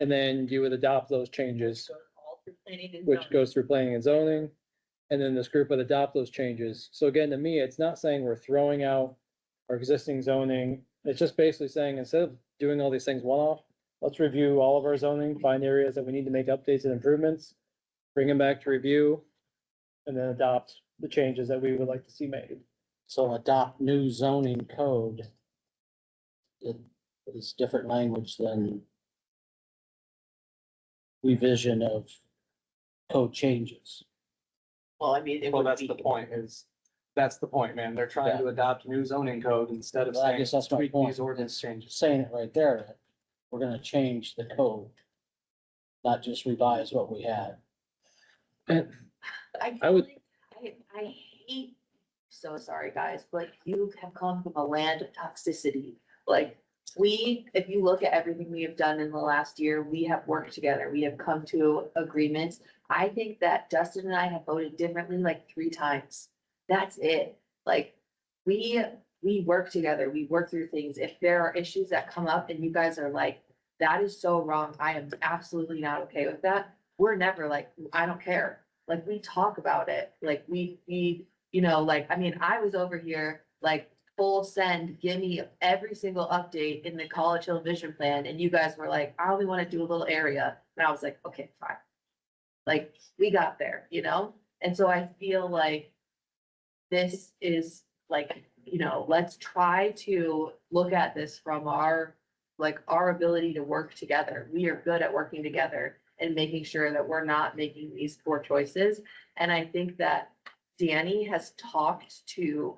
And then you would adopt those changes, All through planning and which zoning. goes through planning and zoning. And then this group would adopt those changes. So again, to me, it's not saying we're throwing out our existing zoning. It's just basically saying, instead of doing all these things one-off, let's review all of our zoning, find areas that we need to make updates and improvements, bring them back to review, and then adopt the changes that we would like to see made. So adopt new zoning code. It is different language than revision of code changes. Well, I mean, it Well, would that's be, the point that's the point, man. They're trying to adopt new zoning code instead of Well, I saying guess that's my tweak point. these ordinance changes. Saying it right there, that we're gonna change the code. Not just revise what we had. I I would- feel like, I hate, so sorry, guys, but you have come from a land of toxicity. Like, if you look at everything we have done in the last year, we have worked together, we have come to agreements. I think that Dustin and I have voted differently like 3 times. That's it. Like, we work together, we work through things. If there are issues that come up and you guys are like, that is so wrong, I am absolutely not okay with that. We're never like, I don't care. Like, we talk about it, like, like, I mean, I was over here, like, full send, give me every single update in the College Hill Vision Plan, and you guys were like, I only wanna do a little area, and I was like, okay, fine. Like, we got there, and so I feel like this is like, let's try to look at this from our ability to work together. We are good at working together and making sure that we're not making these poor choices. And I think that Danny has talked to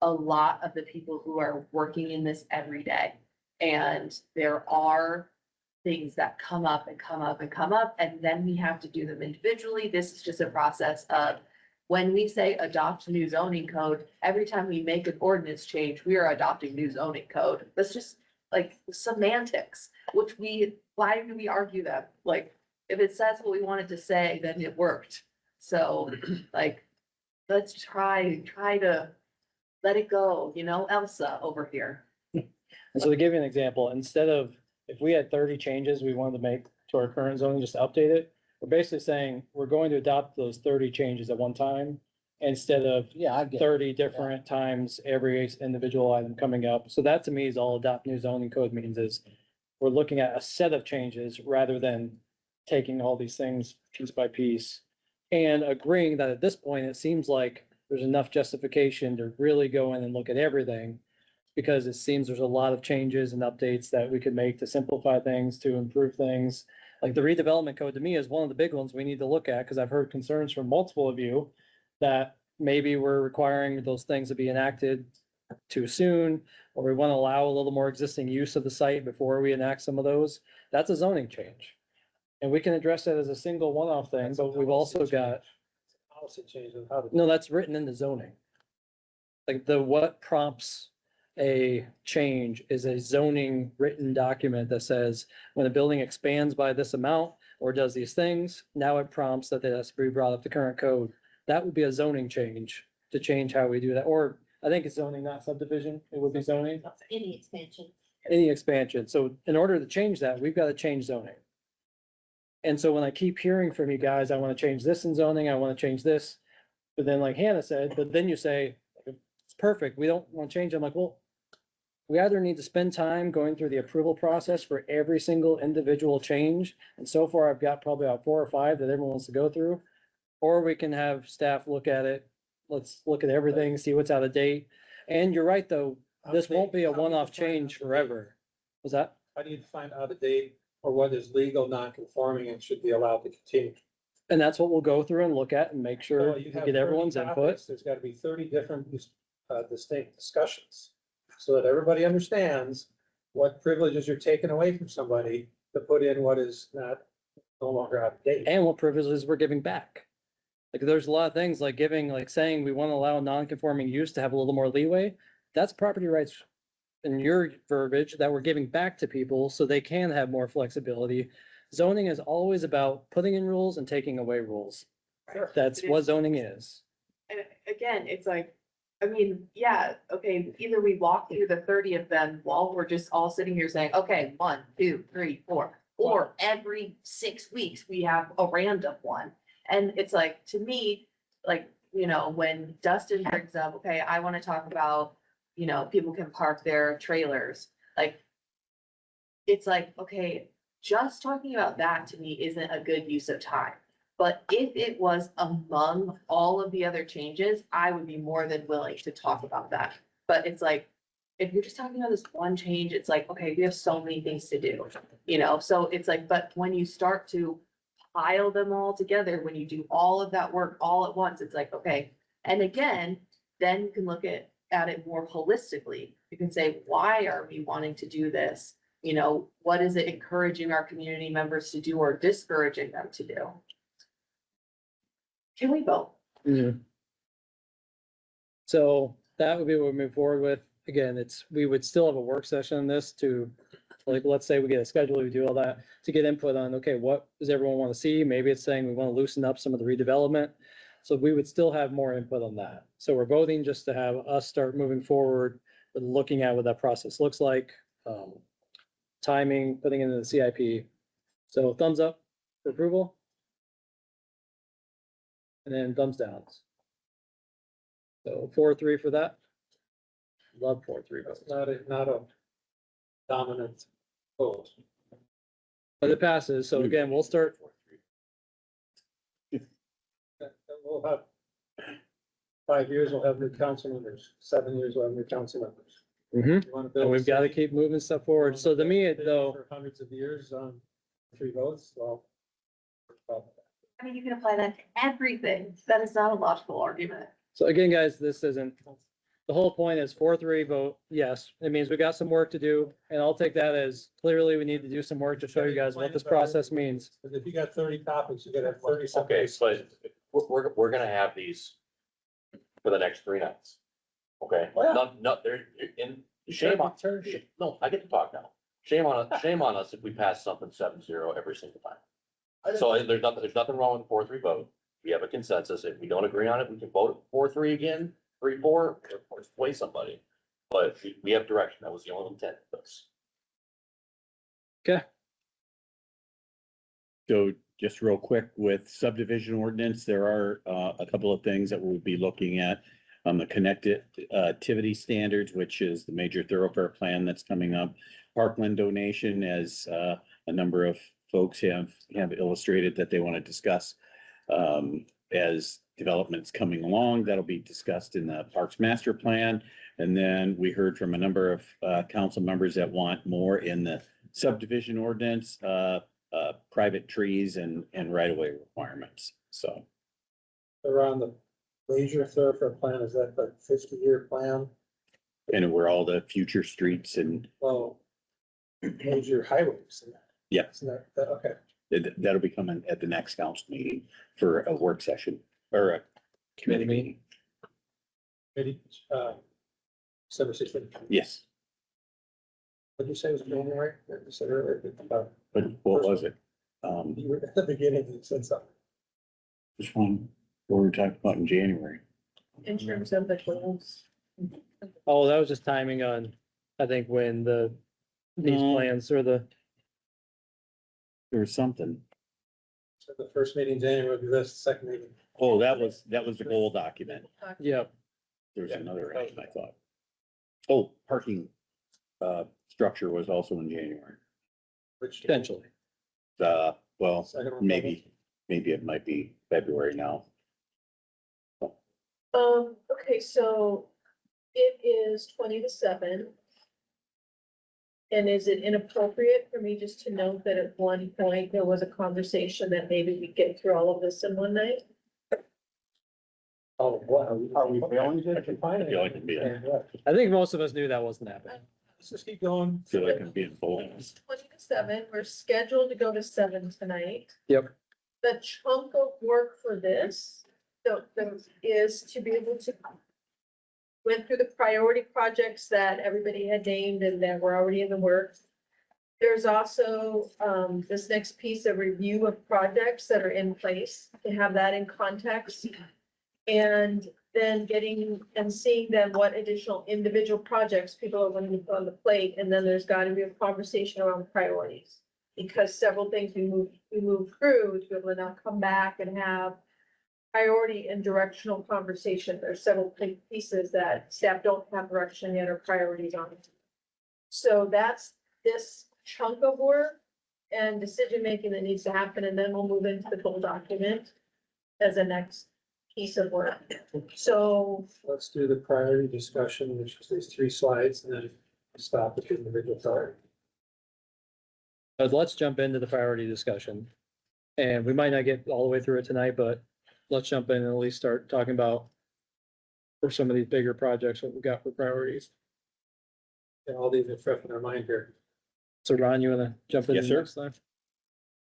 a lot of the people who are working in this every day. And there are things that come up and come up and come up, and then we have to do them individually. This is just a process of, when we say adopt new zoning code, every time we make an ordinance change, we are adopting new zoning code. That's just like semantics, why do we argue that? Like, if it says what we wanted to say, then it worked. So like, let's try to let it go, Elsa over here. And so to give you an example, instead of, if we had 30 changes we wanted to make to our current zoning, just to update it, we're basically saying we're going to adopt those 30 changes at one time instead of Yeah, I get it. 30 different times every individual item coming up. So that to me is all adopt new zoning code means, is we're looking at a set of changes rather than taking all these things piece by piece and agreeing that at this point, it seems like there's enough justification to really go in and look at everything, because it seems there's a lot of changes and updates that we could make to simplify things, to improve things. Like the redevelopment code to me is one of the big ones we need to look at, because I've heard concerns from multiple of you that maybe we're requiring those things to be enacted too soon, or we want to allow a little more existing use of the site before we enact some of those. That's a zoning change. And we can address that as a single one-off thing, but we've also got, Policy change of how to. no, that's written in the zoning. Like what prompts a change is a zoning written document that says, when a building expands by this amount or does these things, now it prompts that it has to be brought up to current code. That would be a zoning change to change how we do that. Or I think it's zoning, not subdivision. It would be zoning, Any expansion. any expansion. So in order to change that, we've got to change zoning. And so when I keep hearing from you guys, I want to change this in zoning, I want to change this. But then like Hannah said, but then you say, it's perfect, we don't want to change. I'm like, well, we either need to spend time going through the approval process for every single individual change. And so far I've got probably about 4 or 5 that everyone wants to go through. Or we can have staff look at it. Let's look at everything, see what's out of date. And you're right, though, this won't be a one-off change forever. Was that? How do you define out of date, or what is legal non-conforming and should be allowed to continue? And that's what we'll go through and look at and make sure Well, we you have get 30 everyone's input. topics, there's got to be 30 different distinct discussions, so that everybody understands what privileges you're taking away from somebody to put in what is no longer out of date. And what privileges we're giving back. Like, there's a lot of things like saying we want to allow non-conforming use to have a little more leeway. That's property rights in your verbiage that we're giving back to people so they can have more flexibility. zoning is always about putting in rules and taking away rules. That's what zoning is. And again, it's like, I mean, yeah, okay, either we walk through the 30 of them while we're just all sitting here saying, okay, 1, 2, 3, 4. Or every 6 weeks, we have a random one. And it's like, to me, like, you know, when Dustin brings up, okay, I want to talk about, you know, people can park their trailers, like, it's like, okay, just talking about that to me isn't a good use of time. But if it was among all of the other changes, I would be more than willing to talk about that. But it's like, if you're just talking about this one change, it's like, okay, we have so many things to do, you know? So it's like, but when you start to pile them all together, when you do all of that work all at once, it's like, okay. And again, then you can look at it more holistically. You can say, why are we wanting to do this? You know, what is it encouraging our community members to do or discouraging them to do? Can we vote? So that would be what we move forward with. Again, we would still have a work session on this to, like, let's say we get a schedule, we do all that, to get input on, okay, what does everyone want to see? Maybe it's saying we want to loosen up some of the redevelopment. So we would still have more input on that. So we're voting just to have us start moving forward with looking at what that process looks like, timing, putting it into the CIP. So thumbs up for approval. And then thumbs down. So 4-3 for that. Love 4-3 votes. Not a dominant vote. But it passes. So again, we'll start. We'll have 5 years, we'll have new council members. 7 years, we'll have new council members. Mhm. You wanna build And a we've got to city, keep moving stuff forward. So to me, for though, hundreds of years on 3 votes, well. I mean, you can apply that to everything. That is not a logical argument. so again, guys, this isn't, the whole point is 4-3 vote. Yes, it means we got some work to do. And I'll take that as clearly we need to do some work to show you guys what this process means. Because if you got 30 topics, you gotta have 30 Okay, something. but we're gonna have these for the next 3 nights. Okay, no, they're in, shame on, no, I get to talk now. Shame on us if we pass something 7-0 every single time. So there's nothing wrong with the 4-3 vote. We have a consensus. If we don't agree on it, we can vote 4-3 again, 3-4, or sway somebody. But we have direction. That was the only intent of this. Okay. So just real quick with subdivision ordinance, there are a couple of things that we'll be looking at. The connectivity standards, which is the major thoroughfare plan that's coming up. Parkland donation, as a number of folks have illustrated that they want to discuss as developments coming along. That'll be discussed in the Parks Master Plan. And then we heard from a number of council members that want more in the subdivision ordinance, private trees and right-of-way requirements. So Around the major thoroughfare plan, is that the 50-year plan? and where all the future streets and Well, major highways. Yeah. Isn't that, okay. that'll be coming at the next council meeting for a work session or a committee meeting. Maybe, 76. Yes, What did you say was January? You said earlier, but what was it? you were at the beginning, you said something. Which one? What were we talking about in January? In terms of the goals. Oh, that was just timing on, I think, when these No. plans or the, There was something. So the first meeting in January would be this, second meeting. Oh, that was the goal document. yeah, There was Yeah. another item, I thought. Oh, parking, structure was also in January. Which. potentially. Well, Second one. maybe it might be February now. Okay, so it is 20 to 7. And is it inappropriate for me just to note that at one point there was a conversation that maybe we get through all of this in one night? Oh, what? Are we failing to define I it? feel like it'd be, I I think most of us knew that wasn't happening. Let's just keep going. feel like it'd be in bold. 20 to 7, we're scheduled to go to 7 tonight. Yep. The chunk of work for this, is to be able to went through the priority projects that everybody had named and that were already in the works. There's also, this next piece of review of projects that are in place, to have that in context. And then getting and seeing then what additional individual projects people are willing to put on the plate, and then there's gotta be a conversation around priorities. Because several things we move through to be able to now come back and have priority and directional conversation. There's several big pieces that staff don't have direction yet or priorities on. So that's this chunk of work and decision-making that needs to happen, and then we'll move into the goal document as a next piece of work. So, Let's do the priority discussion, which is these 3 slides, and then stop at the individual priority. Let's jump into the priority discussion. And we might not get all the way through it tonight, but let's jump in and at least start talking about for some of these bigger projects, what we got for priorities. And all these are fresh in our mind here. So Ron, you wanna jump in Yes, sir. next time?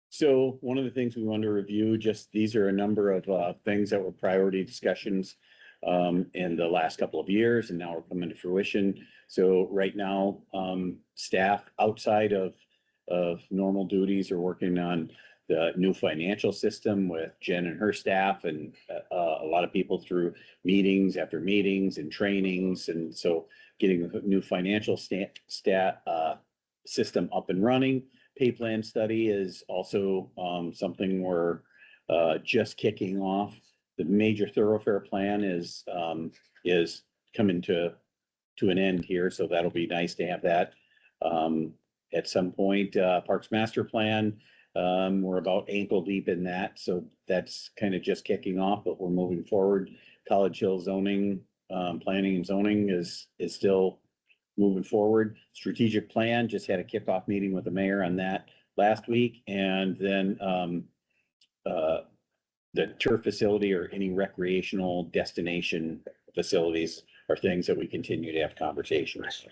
So one of the things we want to review, just these are a number of things that were priority discussions in the last couple of years, and now are coming to fruition. So right now, staff outside of normal duties are working on the new financial system with Jen and her staff, and a lot of people through meetings after meetings and trainings. And so getting the new financial system up and running. Pay plan study is also something we're just kicking off. The major thoroughfare plan is coming to an end here, so that'll be nice to have that at some point. Parks Master Plan, we're about ankle deep in that, so that's kind of just kicking off, but we're moving forward. College Hill zoning, planning and zoning is still moving forward. Strategic plan, just had a kickoff meeting with the mayor on that last week. And then the turf facility or any recreational destination facilities are things that we continue to have conversations.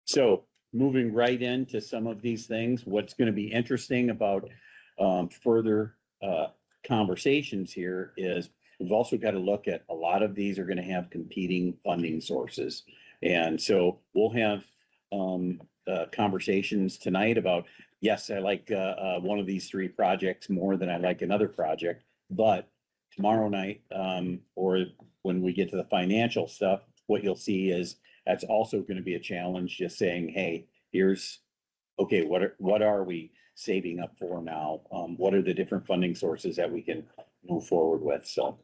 So moving right into some of these things, what's going to be interesting about further conversations here is we've also got to look at a lot of these are going to have competing funding sources. And so we'll have conversations tonight about, yes, I like one of these 3 projects more than I like another project, but tomorrow night or when we get to the financial stuff, what you'll see is that's also going to be a challenge, just saying, hey, here's, okay, what are we saving up for now? What are the different funding sources that we can move forward with? So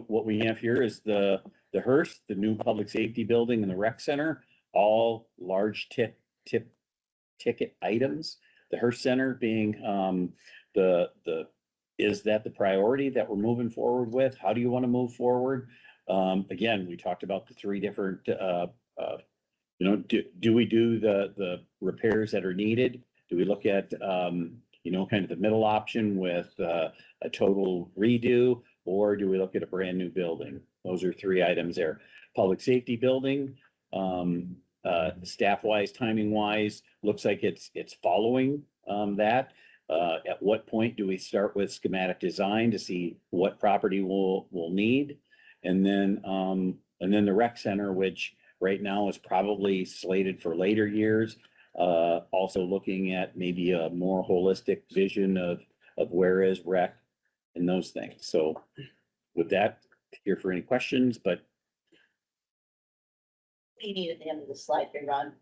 what we have here is the Hearst, the new public safety building and the rec center, all large ticket items. The Hearst Center being is that the priority that we're moving forward with? How do you want to move forward? Again, we talked about the 3 different do we do the repairs that are needed? Do we look at kind of the middle option with a total redo? Or do we look at a brand new building? Those are 3 items there. Public safety building, staff wise, timing wise, looks like it's following that. At what point do we start with schematic design to see what property we'll need? And then the rec center, which right now is probably slated for later years. Also looking at maybe a more holistic vision of where is rec and those things. So with that, here for any questions, but You need at the end of the slide here, Ron,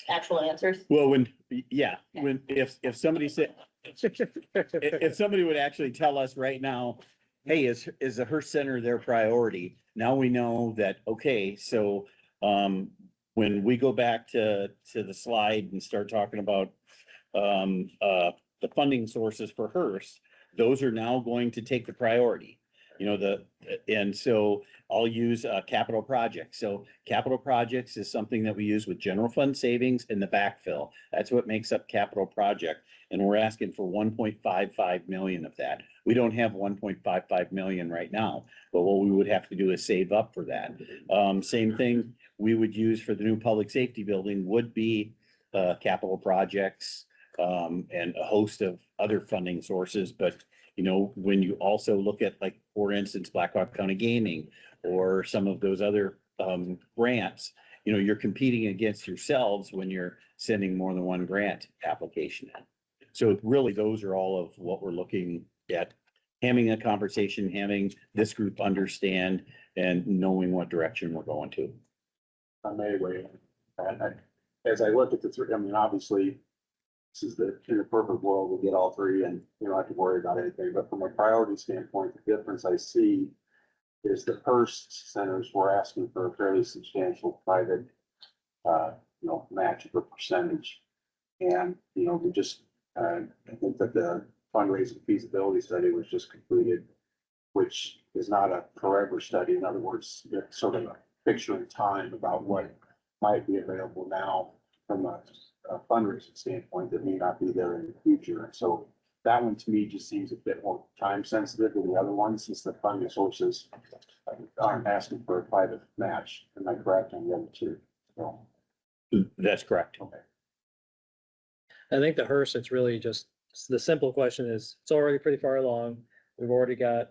actual answers. well, if somebody said, if somebody would actually tell us right now, hey, is the Hearst Center their priority? Now we know that, okay, so when we go back to the slide and start talking about the funding sources for Hearst, those are now going to take the priority. And so I'll use capital projects. So capital projects is something that we use with general fund savings and the backfill. That's what makes up capital project. And we're asking for 1.55 million of that. We don't have 1.55 million right now, but what we would have to do is save up for that. Same thing we would use for the new public safety building would be capital projects and a host of other funding sources. But when you also look at, like, for instance, Blackhawk County Gaming or some of those other grants, you know, you're competing against yourselves when you're sending more than one grant application in. So really, those are all of what we're looking at, having a conversation, having this group understand and knowing what direction we're going to. I may weigh in. And as I look at the three, I mean, obviously, this is in a perfect world, we'll get all three and you don't have to worry about anything. But from a priority standpoint, the difference I see is the Hearst centers, we're asking for a fairly substantial private, match of a percentage. And, we just, I think that the fundraising feasibility study was just completed, which is not a forever study. In other words, it's sort of a picture in time about what might be available now from a fundraising standpoint that may not be there in the future. And so that one to me just seems a bit more time sensitive than the other ones, since the funding sources aren't asking for a private match. Am I correct on the other two? So, That's correct. okay. I think the Hearst, it's really just, the simple question is, it's already pretty far along. We've already got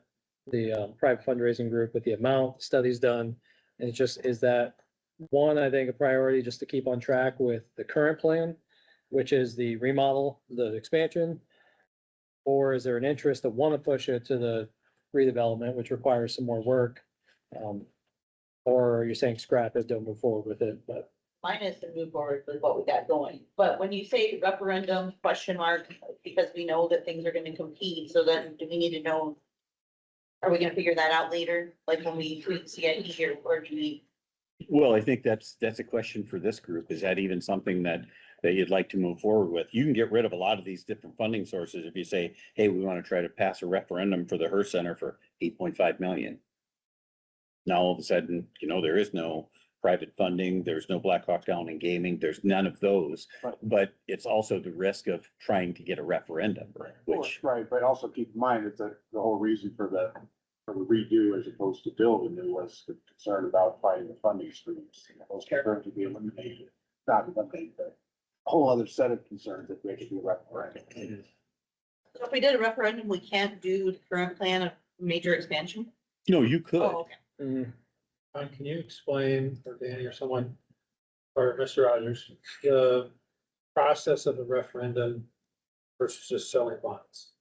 the private fundraising group with the amount, studies done. And it's just, is that one, I think a priority just to keep on track with the current plan, which is the remodel, the expansion? Or is there an interest to want to push it to the redevelopment, which requires some more work? Or are you saying scrap it, don't move forward with it, but. Mine is to move forward with what we got going, but when you say referendum question mark, because we know that things are gonna compete, so then do we need to know? Are we gonna figure that out later, like when we tweak CIP or do we? Well, I think that's a question for this group. Is that even something that you'd like to move forward with? You can get rid of a lot of these different funding sources if you say, hey, we want to try to pass a referendum for the Hearst Center for 8.5 million. Now, all of a sudden, there is no private funding, there's no Black Hawk Down in gaming, there's none of those. Right. But it's also the risk of trying to get a referendum, which, Right, but also keep in mind that the whole reason for the redo as opposed to build a new was the concern about finding the funding streams. Those concerns would be eliminated, not eliminated, but a whole other set of concerns if we had to do a referendum. So if we did a referendum, we can't do the current plan of major expansion? you could. Oh, okay. Mm, Can you explain, or Danny or someone, or Mr. Rogers, the process of a referendum versus just selling bonds?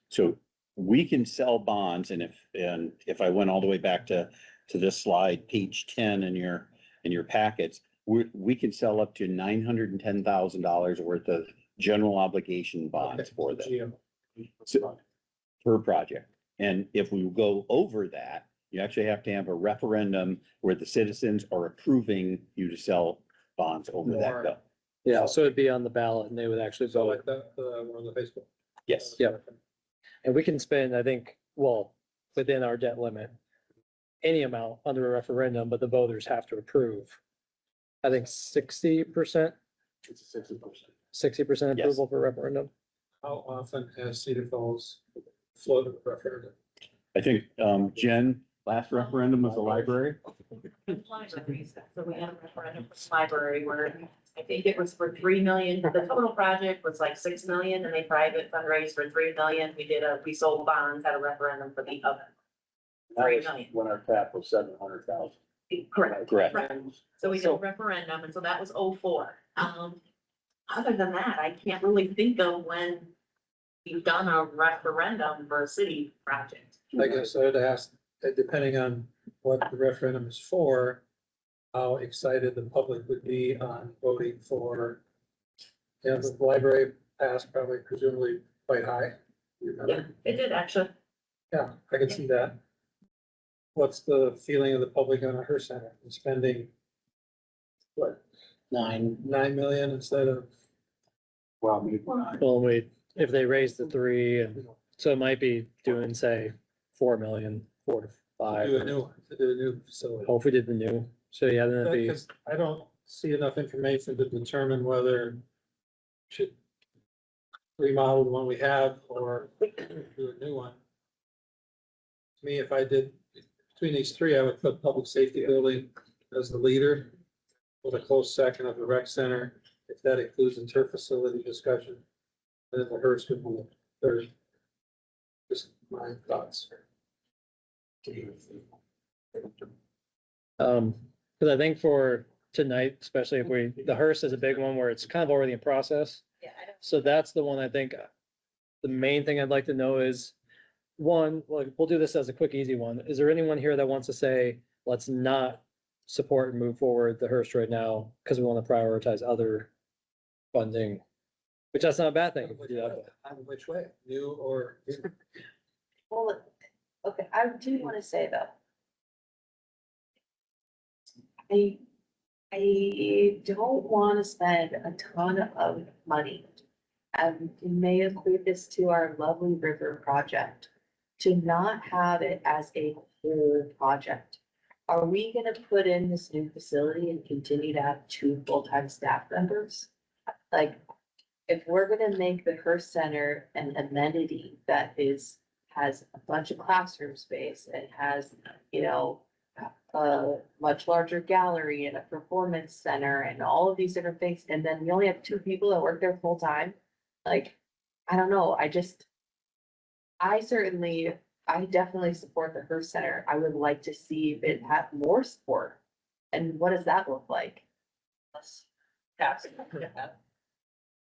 So we can sell bonds, and if I went all the way back to this slide, page 10 in your packets, we can sell up to $910,000 worth of general obligation bonds Okay, for them GM. So- per project. And if we go over that, you actually have to have a referendum where the citizens are approving you to sell bonds over that More. bill. yeah, so it'd be on the ballot and they would actually So vote. like that, one of the Facebook. Yes. Yep. And we can spend, I think, well, within our debt limit, any amount under a referendum, but the voters have to approve. I think 60%, It's a 60%. 60% Yes. approval for referendum. How often has Cedar Falls floated a referendum? I think, Jen, last referendum was the library. Libraries, so we had a referendum for the library where I think it was for 3 million, the total project was like 6 million and they private fundraised for 3 million. We sold bonds, had a referendum for the other. That 3 was million. when our cap was 700,000. Correct. Correct. Right. So we did a referendum and so that was 04. Other than that, I can't really think of when we've done a referendum for a city project. I guess I'd ask, depending on what the referendum is for, how excited the public would be on voting for. The library passed probably presumably quite high. You remember? It did actually. Yeah, I can see that. What's the feeling of the public on a Hearst Center and spending, what, 9. 9 million instead of? Well, maybe Well, if they raise the 3, and so it might be doing, say, 4 million, 4 to 5. Do a new one, to do a new facility. Oh, if we did the new, so yeah, then it'd be, Because I don't see enough information to determine whether we should remodel the one we have or do a new one. To me, if I did, between these three, I would put public safety building as the leader with a close second of the rec center, if that includes the turf facility discussion. And then the Hearst would be third. Just my thoughts. Cause I think for tonight, especially if we, the hearse is a big one where it's kind of already in process. Yeah, I don't. So that's the one I think, the main thing I'd like to know is, one, like, we'll do this as a quick, easy one. Is there anyone here that wants to say, let's not support and move forward the Hearst right now, because we want to prioritize other funding? Which that's not a bad thing. if we do that. On which way, new or? Well, okay, I do wanna say though. I don't wanna spend a ton of money. And we may equate this to our lovely river project, to not have it as a whole project. Are we gonna put in this new facility and continue to have 2 full-time staff members? Like, if we're gonna make the Hearst Center an amenity that has a bunch of classroom space, and has, you know, a much larger gallery and a performance center and all of these different things, and then we only have 2 people that work there full time, like, I don't know, I definitely support the Hearst Center. I would like to see it have more support. And what does that look like?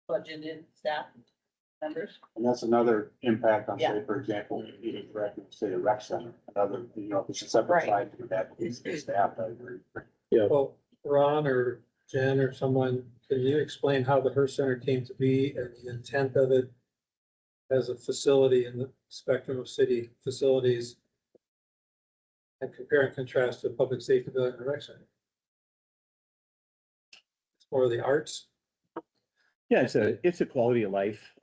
Budgeted staff members. And that's another impact on, Yeah. say, for example, even direct, say, a rec center, another, you know, if it's a separate Right. side to that, it's staff, I agree. Well, Ron or Jen or someone, can you explain how the Hearst Center came to be and the intent of it as a facility in the spectrum of city facilities? And compare and contrast to public safety building and rec center? It's more of the arts. Yeah, it's a quality of life,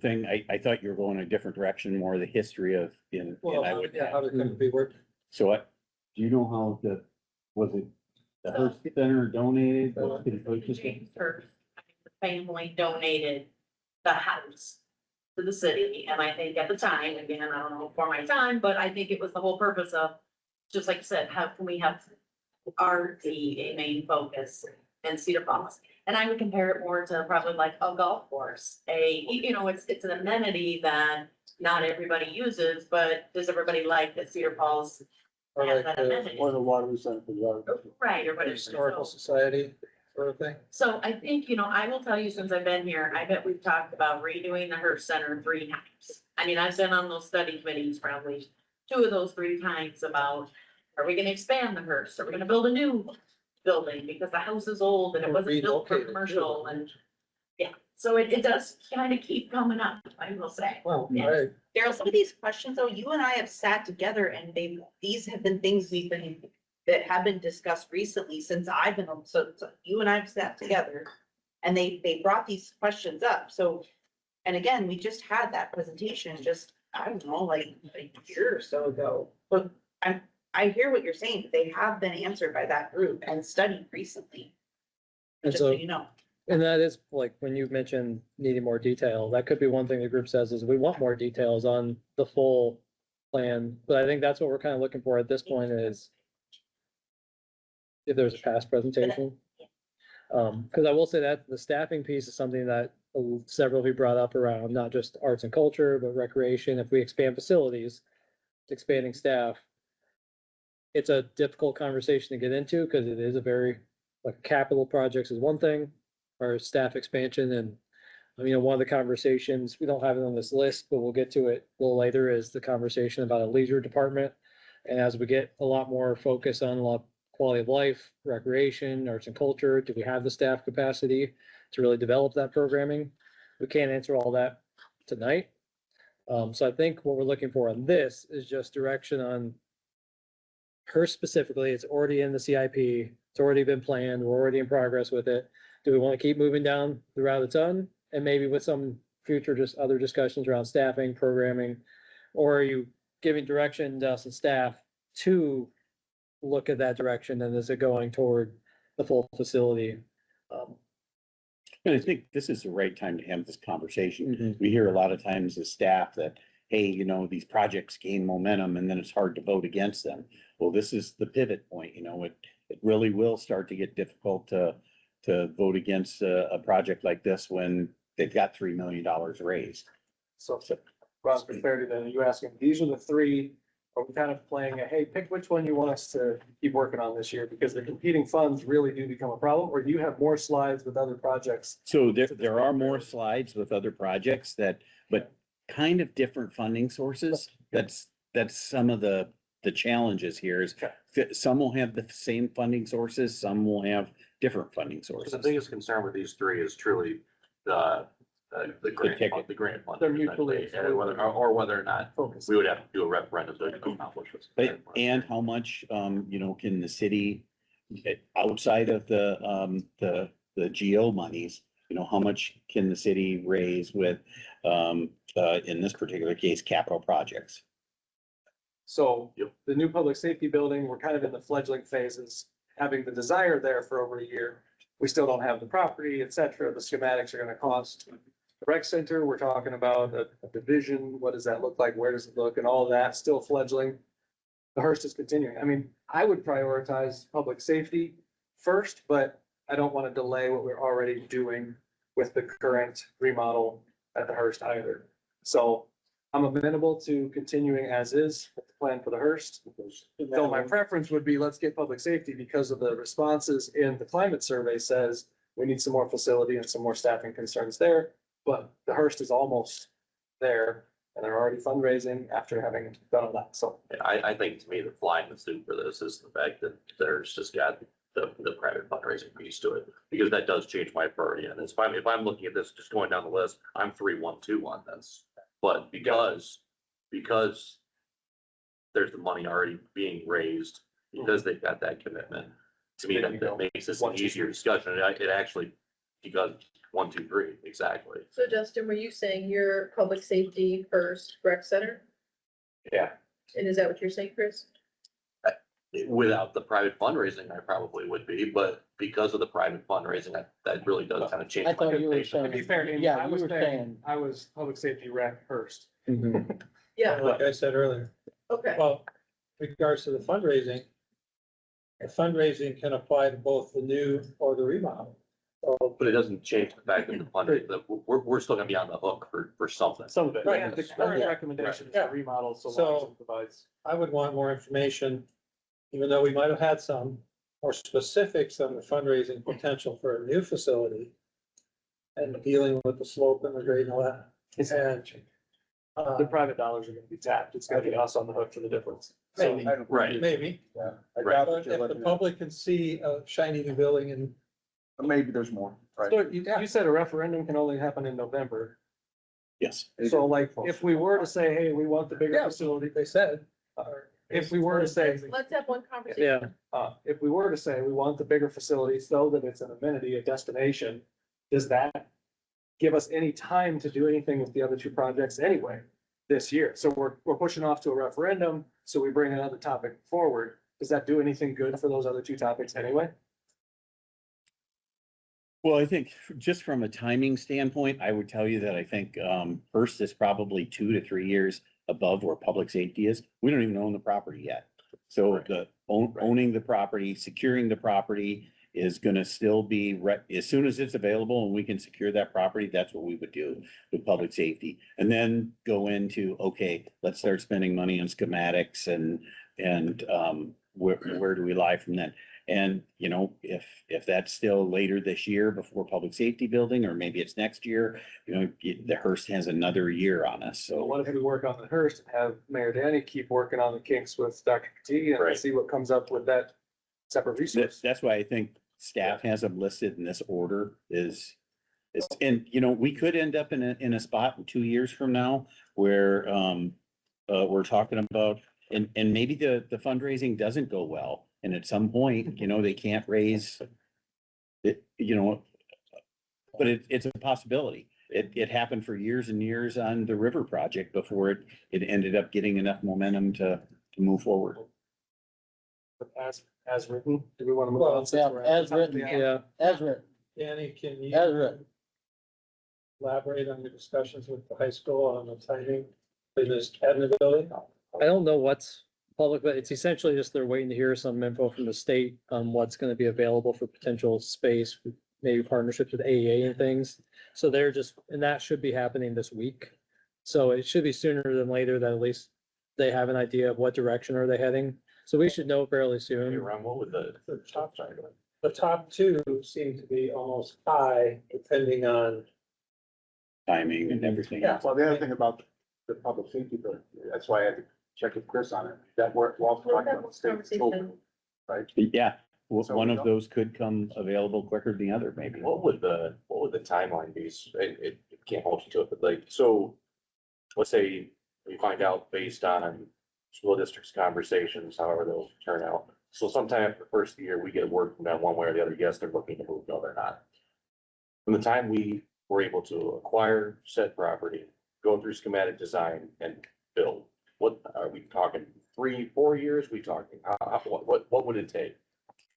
thing. I thought you were going a different direction, more the history of, and Well, I would. yeah, how did it come to be working? So what, do you know how was it the Hearst Center donated? Or did it purchase it? James First, the family donated the house to the city, and I think at the time, again, I don't know for my time, but I think it was the whole purpose of, just like you said, how can we have art be a main focus in Cedar Falls? And I would compare it more to probably like a golf course, it's an amenity that not everybody uses, but does everybody like that Cedar Falls Or has like that the amenity? Or the water center for the water. Right, or whatever. Historical So- Society sort of thing? So I think, I will tell you, since I've been here, I bet we've talked about redoing the Hearst Center 3 times. I mean, I've been on those study committees probably 2 of those 3 times about, are we gonna expand the Hearst? Are we gonna build a new building? Because the house is old and it wasn't built for Relocate it, too. commercial and, yeah. So it does kind of keep coming up, I will say. Well, Yeah. I, Daryl, some of these questions, though, you and I have sat together and these have been things that have been discussed recently since I've been on, so you and I have sat together. And they brought these questions up, so, and again, we just had that presentation just, I don't know, like a year or so ago. But I hear what you're saying, but they have been answered by that group and studied recently, And just so so, you know. and that is like, when you mentioned needing more detail, that could be one thing the group says is we want more details on the full plan. But I think that's what we're kind of looking for at this point is if there's a past presentation. Cause I will say that the staffing piece is something that several of you brought up around, not just arts and culture, but recreation. If we expand facilities, expanding staff, it's a difficult conversation to get into because it is a very, like, capital projects is one thing, or staff expansion. And one of the conversations, we don't have it on this list, but we'll get to it a little later, is the conversation about a leisure department. And as we get a lot more focus on a lot quality of life, recreation, arts and culture, do we have the staff capacity to really develop that programming? We can't answer all that tonight. So I think what we're looking for on this is just direction on her specifically. It's already in the CIP. It's already been planned. We're already in progress with it. Do we want to keep moving down the route it's on? And maybe with some future, just other discussions around staffing, programming, or are you giving direction to us and staff to look at that direction, and is it going toward the full facility? And I think this is the right time to have this conversation. Mhm. We hear a lot of times as staff that, hey, these projects gain momentum and then it's hard to vote against them. Well, this is the pivot point, it really will start to get difficult to vote against a project like this when they've got $3 million raised. So, Ross, for clarity then, are you asking, these are the 3 are we kind of playing a, hey, pick which one you want us to keep working on this year? Because the competing funds really do become a problem, or do you have more slides with other projects? So there are more slides with other projects but kind of different funding sources. That's some of the challenges here is some will have the same funding sources, some will have different funding So sources. the biggest concern with these three is truly the grant, ticket. the grant fund. They're mutually And whether, or whether or not Focus. we would have to do a referendum to accomplish this. And how much, can the city, outside of the GO monies, how much can the city raise with, in this particular case, capital projects? So Yep. the new public safety building, we're kind of in the fledgling phases, having the desire there for over a year. We still don't have the property, et cetera. The schematics are gonna cost. The rec center, we're talking about a division. What does that look like? Where does it look? And all of that, still fledgling. The Hearst is continuing. I mean, I would prioritize public safety first, but I don't want to delay what we're already doing with the current remodel at the Hearst either. So I'm amenable to continuing as is with the plan for the Hearst. So my preference would be, let's get public safety because of the responses in the climate survey says we need some more facility and some more staffing concerns there. But the Hearst is almost there and they're already fundraising after having done all that. So I think to me, the flying the suit for this is the fact that there's just got the private fundraising piece to it. Because that does change my priority. And it's fine, if I'm looking at this, just going down the list, I'm 3-1-2 on this. But because there's the money already being raised, because they've got that commitment, to me, that makes this an easier discussion. It actually, because 1, 2, 3, exactly. So Justin, were you saying you're public safety first, rec center? yeah, And is that what you're saying, Chris? Without the private fundraising, I probably would be, but because of the private fundraising, that really does kind of change. I my thought you were hesitation. to be saying, fair, Amy, Yeah, I you was were saying, saying- I was public safety rec Hearst. Yeah, Like I said earlier, okay. well, regards to the fundraising can apply to both the new or the remodel. So But it doesn't change the fact that the funding, that we're still gonna be on the hook for something. Some of it. Right. Yeah, the current Yeah. recommendation is Yeah. to remodel so So- long as it provides. I would want more information, even though we might have had some more specifics on the fundraising potential for a new facility and dealing with the slope and the grade and all that. And, The private dollars are gonna be tapped. It's gonna be us on the hook for the difference. So maybe, Right. maybe, I Right. doubt but that you're if the looking at, public can see a shiny new building and maybe there's more, right? So you said a referendum can only happen in November. Yes. So like, if we were to say, hey, we want the bigger Yeah. facility, they said, if we were to say, Let's have one conversation. Yeah, if we were to say we want the bigger facility so that it's an amenity, a destination, does that give us any time to do anything with the other two projects anyway this year? So we're pushing off to a referendum, so we bring another topic forward. Does that do anything good for those other two topics anyway? Well, I think just from a timing standpoint, I would tell you that I think Hearst is probably 2 to 3 years above where public safety is. We don't even own the property yet. So owning the property, securing the property is gonna still be, as soon as it's available and we can secure that property, that's what we would do with public safety. And then go into, okay, let's start spending money on schematics and where do we lie from that? And, if that's still later this year before public safety building, or maybe it's next year, the Hearst has another year on us, So so. what if we work on the Hearst and have Mayor Danny keep working on the kinks with Dr. Kati and Right. see what comes up with that separate resource? That's why I think staff has them listed in this order and, we could end up in a spot in 2 years from now where, we're talking about, and maybe the fundraising doesn't go well. And at some point, they can't raise it, but it's a possibility. It happened for years and years on the river project before it ended up getting enough momentum to move forward. As written, do we want to move Well, on? since yeah, we're at the as top of the written, hour? yeah. Ezra, Danny, can you Ezra, elaborate on your discussions with the high school on the timing for this admin building? I don't know what's public, but it's essentially just they're waiting to hear some info from the state on what's gonna be available for potential space, maybe partnerships with AEA and things. So they're just, and that should be happening this week. So it should be sooner than later that at least they have an idea of what direction are they heading. So we should know fairly Hey, soon. Ron, what would the top side of it? The top two seem to be almost high, depending on. Timing and everything else. Well, the other thing about the public safety, bill, that's why I had to check with Chris on it, that we're also talking about the state children, right? Yeah, So one we of don't- those could come available quicker than the other, maybe. What would the timeline be? It can't hold you to it, but like, so let's say we find out based on school districts conversations, however those turn out. So sometime after the first year, we get a word from them one way or the other, yes, they're looking to move, no, they're not. From the time we were able to acquire said property, go through schematic design and build, what are we talking, 3-4 years? We talking, what would it take?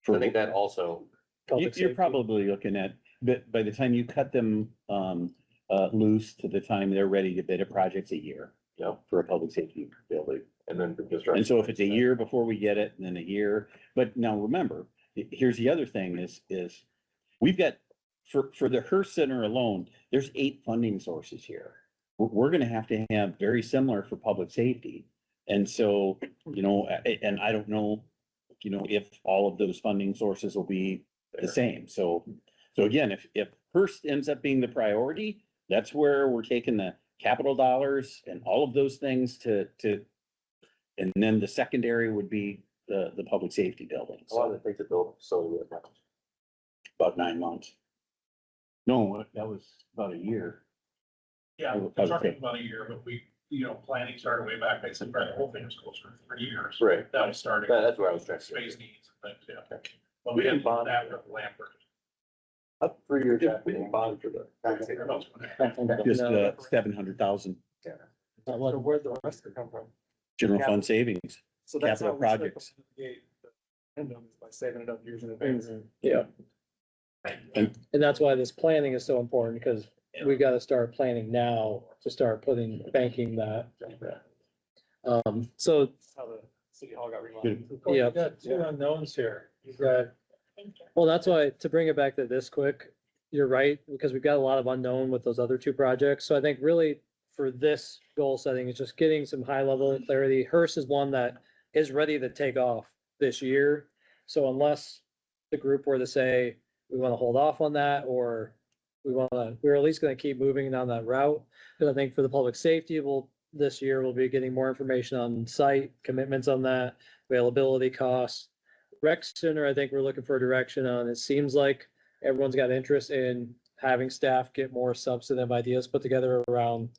I think that also, Public You're safety. probably looking at, but by the time you cut them, loose to the time they're ready to bid a project's a year. you know, For a public safety building. and then the construction. And so if it's a year before we get it, and then a year, but now remember, here's the other thing is we've got, for the Hearst Center alone, there's 8 funding sources here. We're gonna have to have very similar for public safety. And so, you know, and I don't know, you know, if all of those funding sources will be the same. So again, if Hearst ends up being the priority, that's where we're taking the capital dollars and all of those things to, and then the secondary would be the public safety building. A lot of So the things that build facility with that. about 9 months. No, that was about a year. Yeah, Public we're talking safety. about a year, but we, planning started way back, I said, the whole thing was close for 3 years. Right. That was starting. That's where I was trying to. Space needs and things, yeah. But We we didn't didn't bond. bond after Lambert. Up 3 years. We didn't bond for the. Just No. 700,000 So where'd the rest of it come from? general fund savings. So that's Capital how we start projects. to mitigate the windows by saving it up years in advance. Yeah. And that's why this planning is so important, because we gotta start planning now to start banking that. So, That's how the city hall got remodeled. Yeah. You've got 2 unknowns here. You've got, well, that's why, to bring it back to this quick, you're right, because we've got a lot of unknown with those other 2 projects. So I think really for this goal setting, it's just getting some high level clarity. Hearst is one that is ready to take off this year. So unless the group were to say, we want to hold off on that, or we're at least going to keep moving down that route. Because I think for the public safety, this year we'll be getting more information on site commitments on that, availability costs. Rec Center, I think we're looking for a direction on. It seems like everyone's got interest in having staff get more substantive ideas put together around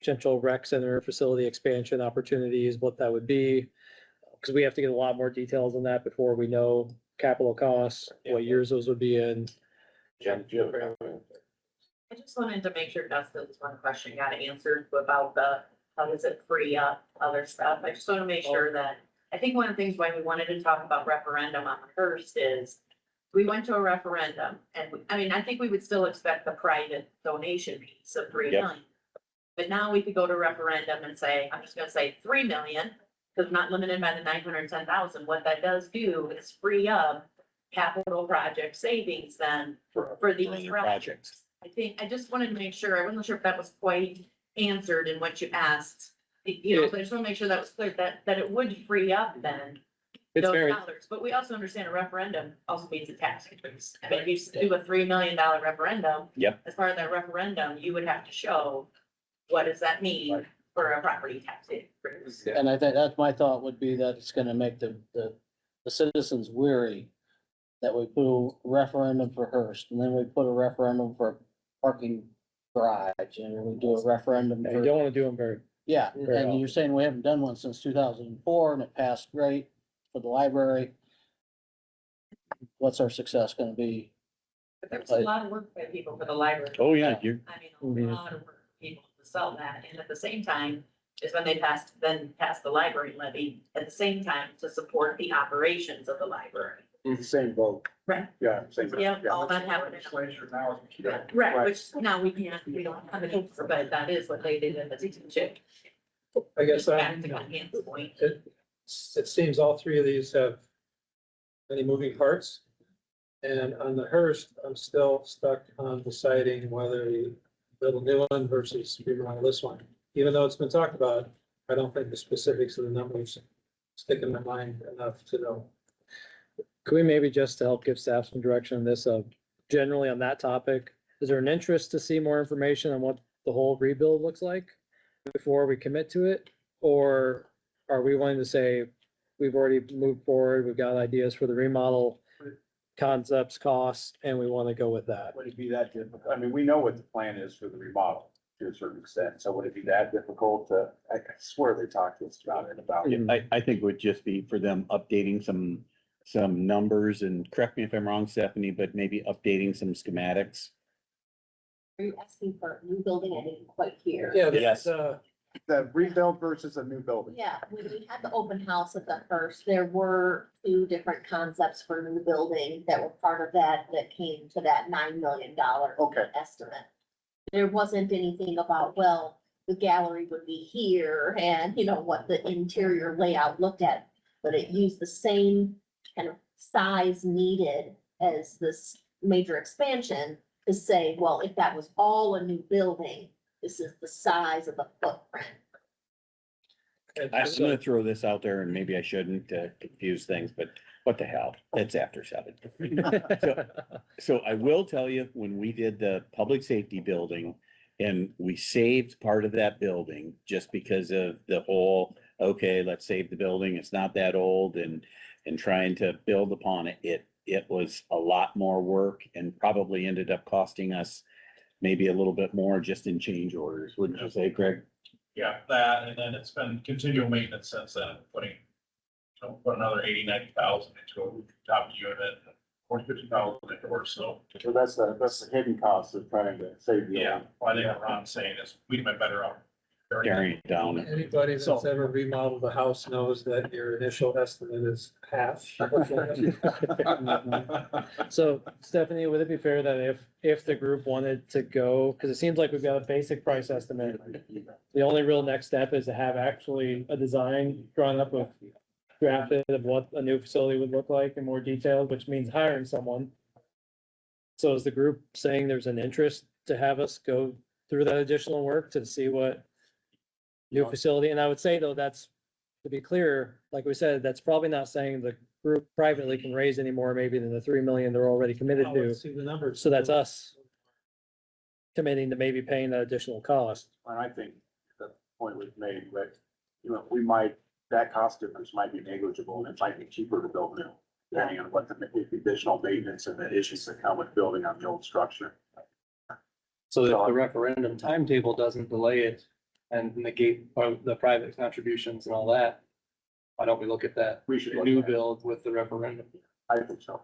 potential rec center facility expansion opportunities, what that would be. Because we have to get a lot more details on that before we know capital costs, what years those would be in. Jen, do you have a comment? I just wanted to make sure Dustin's one question got answered about how does it free up other stuff? I just want to make sure that, I think one of the things why we wanted to talk about referendum on the first is we went to a referendum and, I think we would still expect the private donation piece of 3 Yep. million. But now we could go to referendum and say, I'm just gonna say 3 million, because not limited by the 910,000. What that does do is free up capital project savings then for these other projects. I just wanted to make sure, I wasn't sure if that was quite answered in what you asked. So I just want to make sure that was clear, that it would free up then It's those very, dollars. But we also understand a referendum also means a tax increase. If you do a $3 million referendum. Yep. As part of that referendum, you would have to show, what does that mean for a property tax increase? And I think that's my thought would be that it's gonna make the citizens weary that we put a referendum for Hearst, and then we put a referendum for parking garage, and we do a referendum you for, don't want to do them very, yeah, very and you're saying we haven't done one since 2004, and it passed great for the library. What's our success gonna be? But there's a lot of work by people for the library. Oh, yeah, A lot of work for people to sell that, and at the same time, is when they passed the library levy, at the same time to support the operations of the library. Same vote. Right. Yeah, same. vote. Yeah, all that happened. Right, which now we don't have an answer, but that is what they did in the teaching. I guess Back to Diane's point. it seems all 3 of these have many moving parts. And on the Hearst, I'm still stuck on deciding whether we build a new one versus remodel this one. Even though it's been talked about, I don't think the specifics of the numbers stick in my mind enough to know. Could we maybe just to help give staff some direction on this, generally on that topic, is there an interest to see more information on what the whole rebuild looks like before we commit to it? Or are we wanting to say, we've already moved forward, we've got ideas for the remodel, concepts, costs, and we want to go with that? Would it be that difficult? I mean, we know what the plan is for the remodel to a certain extent, so would it be that difficult to, I swear they talked to us about it, about. I think it would just be for them updating some numbers, and correct me if I'm wrong, Stephanie, but maybe updating some schematics. Are you asking for a new building? I didn't quite hear. Yeah, Yes. The rebuild versus a new building. Yeah, when we had the open house at the first, there were two different concepts for new building that were part of that came to that $9 million Okay. estimate. There wasn't anything about, well, the gallery would be here and, you know, what the interior layout looked at. But it used the same kind of size needed as this major expansion to say, well, if that was all a new building, this is the size of the footprint. I'm gonna throw this out there, and maybe I shouldn't confuse things, but what the hell? It's after 7. So I will tell you, when we did the public safety building and we saved part of that building just because of the whole, okay, let's save the building, it's not that old, and trying to build upon it, it was a lot more work and probably ended up costing us maybe a little bit more just in change orders, wouldn't you say, Craig? Yeah, that, and then it's been continual maintenance since then, putting, put another 80,000-90,000 into a rooftop unit, 40,000-50,000 indoors, so. So that's the hidden cost of trying to save the. Yeah, well, I think what Ron's saying is we'd been better off. Carrying it down. Anybody that's ever remodeled a house knows that your initial estimate is half. So Stephanie, would it be fair that if the group wanted to go, because it seems like we've got a basic price estimate, the only real next step is to have actually a design drawn up with drafted of what a new facility would look like in more detail, which means hiring someone. So is the group saying there's an interest to have us go through that additional work to see what new facility? And I would say though, that's, to be clear, like we said, that's probably not saying the group privately can raise any more maybe than the 3 million they're already committed Oh, to. let's see the numbers. So that's us committing to maybe paying that additional cost. And I think the point was made, but, that cost difference might be negligible, and it might be cheaper to build new, depending on what the additional maintenance and the issues that come with building on the old structure. So if the referendum timetable doesn't delay it and negate the private contributions and all that, why don't we look at that We should. look new at it. build with the referendum? I think so.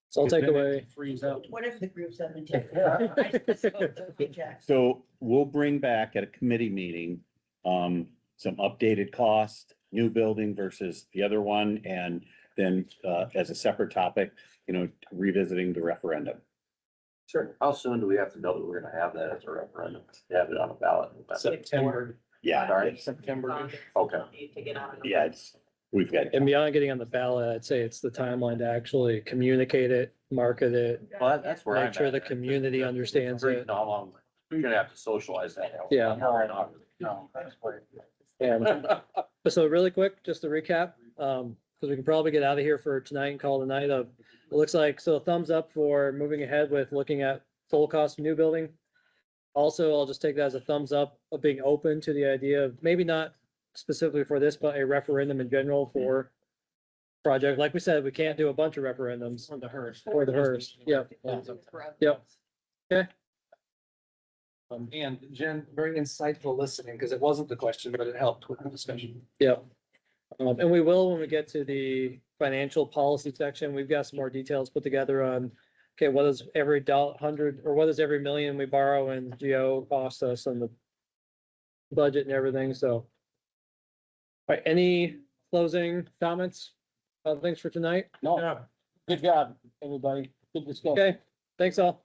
So I'll take away. Freeze out. What if the groups have been So we'll bring back at a committee meeting, some updated cost, new building versus the other one, and then, as a separate topic, revisiting the referendum. Sure. How soon do we have to know that we're gonna have that as a referendum, to have it on the ballot? September. Yeah, Sorry? September. Okay. To get on. yeah, we've got. And beyond getting on the ballot, I'd say it's the timeline to actually communicate it, market it, Well, that's where I'm make sure at. the community understands it. How long, we're gonna have to socialize that. Yeah. No, that's great. And so really quick, just to recap, because we can probably get out of here for tonight and call tonight. It looks like, so a thumbs up for moving ahead with looking at full cost of new building. Also, I'll just take that as a thumbs up of being open to the idea of maybe not specifically for this, but a referendum in general for project. Like we said, we can't do a bunch of referendums. For the Hearst. For the Hearst. Yep. Yep. Okay. And Jen, very insightful listening, because it wasn't the question, but it helped with the discussion. Yep. And we will, when we get to the financial policy section, we've got some more details put together on, okay, what does every $100 or what does every million we borrow in GO cost us and the budget and everything, so. All right, any closing comments? Thanks for tonight. No, good job, everybody. Good discussion. Okay, thanks all.